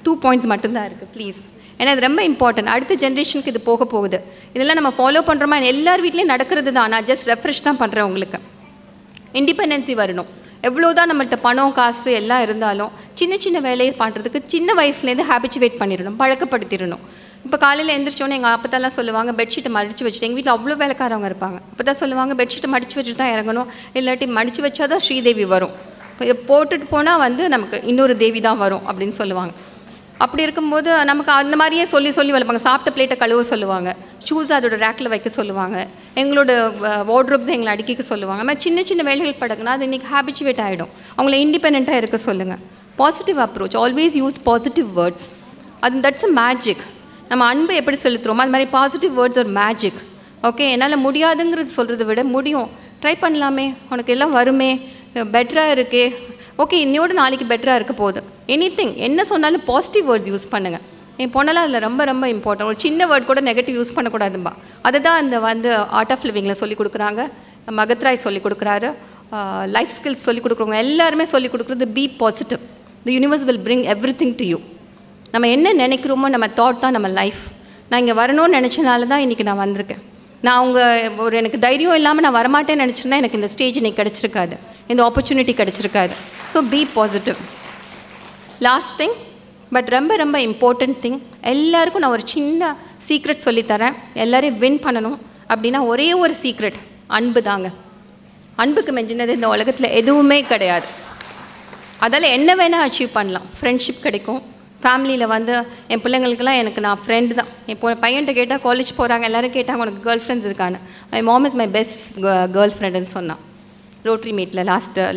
டூ பாயிண்ட்ஸ் மட்டும்தான் இருக்குது ப்ளீஸ். ஏன்னா இது ரொம்ப இம்பார்ட்டன்ட். அடுத்த ஜென்ரேஷனுக்கு இது போக போகுது. இதெல்லாம் நம்ம ஃபாலோ பண்ணுறோமா, எல்லார் வீட்லேயும் நடக்கிறது தான். நான் ஜஸ்ட் ரெஃப்ரெஷ் தான் பண்ணுறேன் உங்களுக்கு. இண்டிபெண்டன்சி வரணும். எவ்வளோதான் நம்மள்கிட்ட பணம் காசு எல்லாம் இருந்தாலும் சின்ன சின்ன வேலையை பண்ணுறதுக்கு சின்ன வயசுலேருந்து ஹேபிச்சுவேட் பண்ணிடணும், பழக்கப்படுத்திடணும். இப்போ காலையில் எழுந்திரிச்சோன்னே எங்கள் அப்போதான் சொல்லுவாங்க பெட்ஷீட்டை மடித்து வச்சுட்டு, எங்கள் வீட்டில் அவ்வளோ வேலைக்காரவங்க இருப்பாங்க, அப்போ தான் சொல்லுவாங்க பெட்ஷீட்டை மடித்து வச்சுட்டு தான் இறங்கணும், இல்லாட்டி மடித்து வச்சா தான் ஸ்ரீதேவி வரும், போட்டுட்டு போனால் வந்து நமக்கு இன்னொரு தேவி தான் வரும் அப்படின்னு சொல்லுவாங்க. அப்படி இருக்கும்போது நமக்கு அந்த மாதிரியே சொல்லி வளர்ப்பாங்க. சாப்பிட்ட பிளேட்டை கழுவ சொல்லுவாங்க, ஷூஸ் அதோட ரேக்கில் வைக்க சொல்லுவாங்க, எங்களோட வார்ட்ரோப்ஸை எங்களை அடுக்கிக்க சொல்லுவாங்க. அது மாதிரி சின்ன சின்ன வேலைகள் பழகுனா அது இன்றைக்கி ஹேபிச்சுவேட் ஆகிடும். அவங்கள இண்டிபெண்ட்டாக இருக்க சொல்லுங்கள். Positive approach, always use positive words. அது தட்ஸ் அ மேஜிக். நம்ம அன்பு எப்படி செலுத்துகிறோமோ அது மாதிரி பாசிட்டிவ் வேர்ட்ஸ் ஒரு மேஜிக். ஓகே, என்னால் முடியாதுங்கிறது சொல்கிறத விட முடியும், ட்ரை பண்ணலாமே, உனக்கு எல்லாம் வருமே, பெட்டராக இருக்கே, ஓகே இன்னையோட நாளைக்கு பெட்டராக இருக்க போகுது. எனிதிங் என்ன சொன்னாலும் பாசிட்டிவ் வேர்ட்ஸ் யூஸ் பண்ணுங்கள். என் பொண்ணெல்லாம் அதில் ரொம்ப ரொம்ப இம்பார்ட்டன்ட். ஒரு சின்ன வேர்ட் கூட நெகட்டிவ் யூஸ் பண்ணக்கூடாதும்பா. அதை தான் இந்த வந்து ஆர்ட் ஆஃப் லிவிங்கில் சொல்லிக் கொடுக்குறாங்க, மகத்ராய் சொல்லிக் கொடுக்குறாரு, லைஃப் ஸ்கில்ஸ் சொல்லிக் கொடுக்குறவங்க எல்லாருமே சொல்லிக் கொடுக்குறது be positive. The universe will bring everything to you. நம்ம என்ன நினைக்கிறோமோ நம்ம தாட் தான் நம்ம லைஃப். நான் இங்கே வரணும்னு நினச்சனால தான் இன்றைக்கி நான் வந்திருக்கேன். நான் அவங்க எனக்கு தைரியம் இல்லாமல் நான் வரமாட்டேன்னு நினச்சிருந்தா எனக்கு இந்த ஸ்டேஜ் இன்றைக்கி கிடச்சிருக்காது, இந்த ஆப்பர்ச்சுனிட்டி கிடச்சிருக்காது. So be positive. Last thing but ரொம்ப ரொம்ப இம்பார்ட்டண்ட் திங், எல்லாருக்கும் நான் ஒரு சின்ன சீக்ரெட் சொல்லித்தரேன். எல்லோரையும் வின் பண்ணணும் அப்படின்னா ஒரே ஒரு சீக்ரெட், அன்பு தாங்க. அன்புக்கு மெஞ்சினது இந்த உலகத்தில் எதுவுமே கிடையாது. அதால் என்ன வேணால் அச்சீவ் பண்ணலாம். ஃப்ரெண்ட்ஷிப் கிடைக்கும். ஃபேமிலியில் வந்து என் பிள்ளைங்களுக்கெல்லாம் எனக்கு நான் ஃப்ரெண்டு தான். இப்போ பையன்கிட்ட கேட்டால் காலேஜ் போகிறாங்க, எல்லோரும் கேட்டாங்க உனக்கு கேர்ள் ஃப்ரெண்ட்ஸ் இருக்கான்னு. My mom is my best girl ஃப்ரெண்டுன்னு சொன்னான் ரோட்ரி மீட்டில்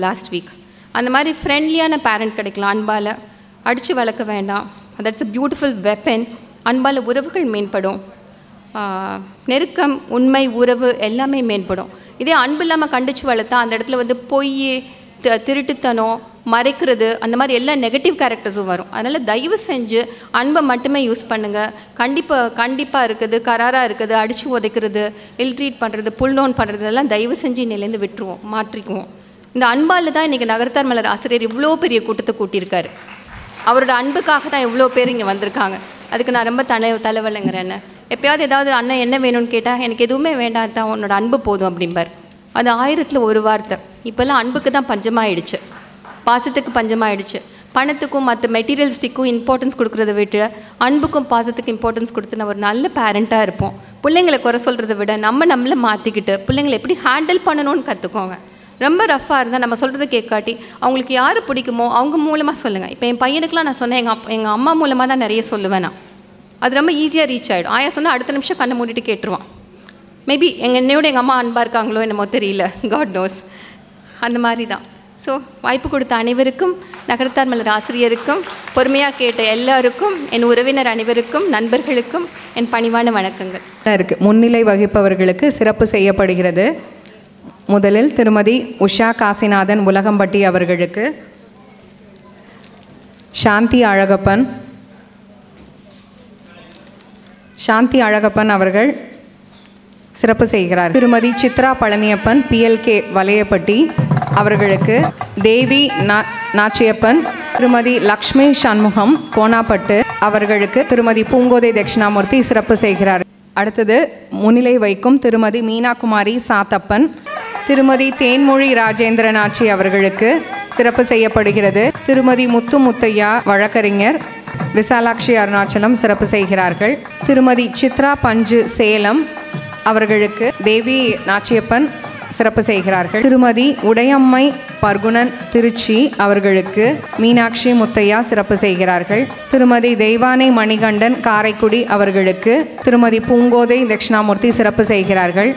லாஸ்ட் வீக். அந்த மாதிரி ஃப்ரெண்ட்லியான பேரண்ட் கிடைக்கலாம். அன்பால் அடித்து வளர்க்க வேண்டாம். That's a beautiful weapon. அன்பால் உறவுகள் மேம்படும், நெருக்கம் உண்மை உறவு எல்லாமே மேம்படும். இதே அன்பு இல்லாமல் கண்டித்து வளர்த்தா அந்த இடத்துல வந்து பொய் திருட்டுத்தனம் மறைக்கிறது அந்த மாதிரி எல்லா நெகட்டிவ் கேரக்டர்ஸும் வரும். அதனால் தயவு செஞ்சு அன்பை மட்டுமே யூஸ் பண்ணுங்கள். கண்டிப்பாக இருக்குது, கராராக இருக்குது, அடித்து உதைக்கிறது, இல்ட்ரீட் பண்ணுறது, புல் டவுன் பண்ணுறது எல்லாம் தயவு செஞ்சு இன்னிலேருந்து விட்டுருவோம், மாற்றிக்குவோம். இந்த அன்பால் தான் இன்றைக்கி நகரத்தார் மலர் ஆசிரியர் இவ்வளோ பெரிய கூட்டத்தை கூட்டியிருக்காரு. அவரோட அன்புக்காக தான் இவ்வளோ பேர் இங்கே வந்திருக்காங்க. அதுக்கு நான் ரொம்ப தலைவலைங்கிறேன். எப்போயாவது ஏதாவது அண்ணன் என்ன வேணும்னு கேட்டால் எனக்கு எதுவுமே வேண்டாம் தான், உன்னோட அன்பு போதும் அப்படிம்பார். அது 1000ல் ஒரு வார்த்தை. இப்போல்லாம் அன்புக்கு தான் பஞ்சமாகிடுச்சு, பாசத்துக்கு பஞ்சமாகிடுச்சு. பணத்துக்கும் மற்ற மெட்டீரியல்ஸ்டிக்கும் இம்பார்ட்டன்ஸ் கொடுக்குறத விட்டு அன்புக்கும் பாசத்துக்கு இம்பார்ட்டன்ஸ் கொடுத்து நம்ம ஒரு நல்ல பேரண்ட்டாக இருப்போம். பிள்ளைங்களை குறை சொல்கிறத விட நம்மளை மாற்றிக்கிட்டு பிள்ளைங்களை எப்படி ஹேண்டில் பண்ணணும்னு கற்றுக்கோங்க. ரொம்ப ரஃப்பாக இருந்தால் நம்ம சொல்கிறத கேட்காட்டி அவங்களுக்கு யார் பிடிக்குமோ அவங்க மூலமாக சொல்லுங்கள். இப்போ என் பையனுக்குலாம் நான் சொன்னேன், எங்கள் அம்மா மூலமாக தான் நிறைய சொல்லுவேன் நான். அது ரொம்ப ஈஸியாக ரீச் ஆகிடும். ஆயா சொன்னால் அடுத்த நிமிஷம் கண்ணை மூடிட்டு கேட்டுருவான். மேபி என்னையோட எங்கள் அம்மா அன்பாக இருக்காங்களோ என்னமோ தெரியல, காட் நோஸ். அந்த மாதிரி தான். ஸோ வாய்ப்பு கொடுத்த அனைவருக்கும், நகரத்தார் மலர் ஆசிரியருக்கும், பொறுமையாக கேட்ட எல்லாருக்கும், என் உறவினர் அனைவருக்கும், நண்பர்களுக்கும் என் பணிவான வணக்கங்கள். இருக்குது. முன்னிலை வகிப்பவர்களுக்கு சிறப்பு செய்யப்படுகிறது. முதலில் திருமதி உஷா காசிநாதன் உலகம்பட்டி அவர்களுக்கு, சாந்தி அழகப்பன் அவர்கள் சிறப்பு செய்கிறார். திருமதி சித்ரா பழனியப்பன் PLK வலையப்பட்டி அவர்களுக்கு, தேவி நாச்சியப்பன், திருமதி லக்ஷ்மி சண்முகம் கோனாப்பட்டு அவர்களுக்கு, திருமதி பூங்கோதை தட்சிணாமூர்த்தி சிறப்பு செய்கிறார். அடுத்தது முன்னிலை வைக்கும் திருமதி மீனாகுமாரி சாத்தப்பன், திருமதி தேன்மொழி ராஜேந்திரனாட்சி அவர்களுக்கு சிறப்பு செய்யப்படுகிறது. திருமதி முத்தையா வழக்கறிஞர், விசாலாட்சி அருணாச்சலம் சிறப்பு செய்கிறார்கள். திருமதி சித்ரா பஞ்சு சேலம் அவர்களுக்கு தேவி நாச்சியப்பன் சிறப்பு செய்கிறார்கள். திருமதி உடையம்மை பர்குணன் திருச்சி அவர்களுக்கு மீனாட்சி முத்தையா சிறப்பு செய்கிறார்கள். திருமதி தெய்வானை மணிகண்டன் காரைக்குடி அவர்களுக்கு திருமதி பூங்கோதை தட்சிணாமூர்த்தி சிறப்பு செய்கிறார்கள்.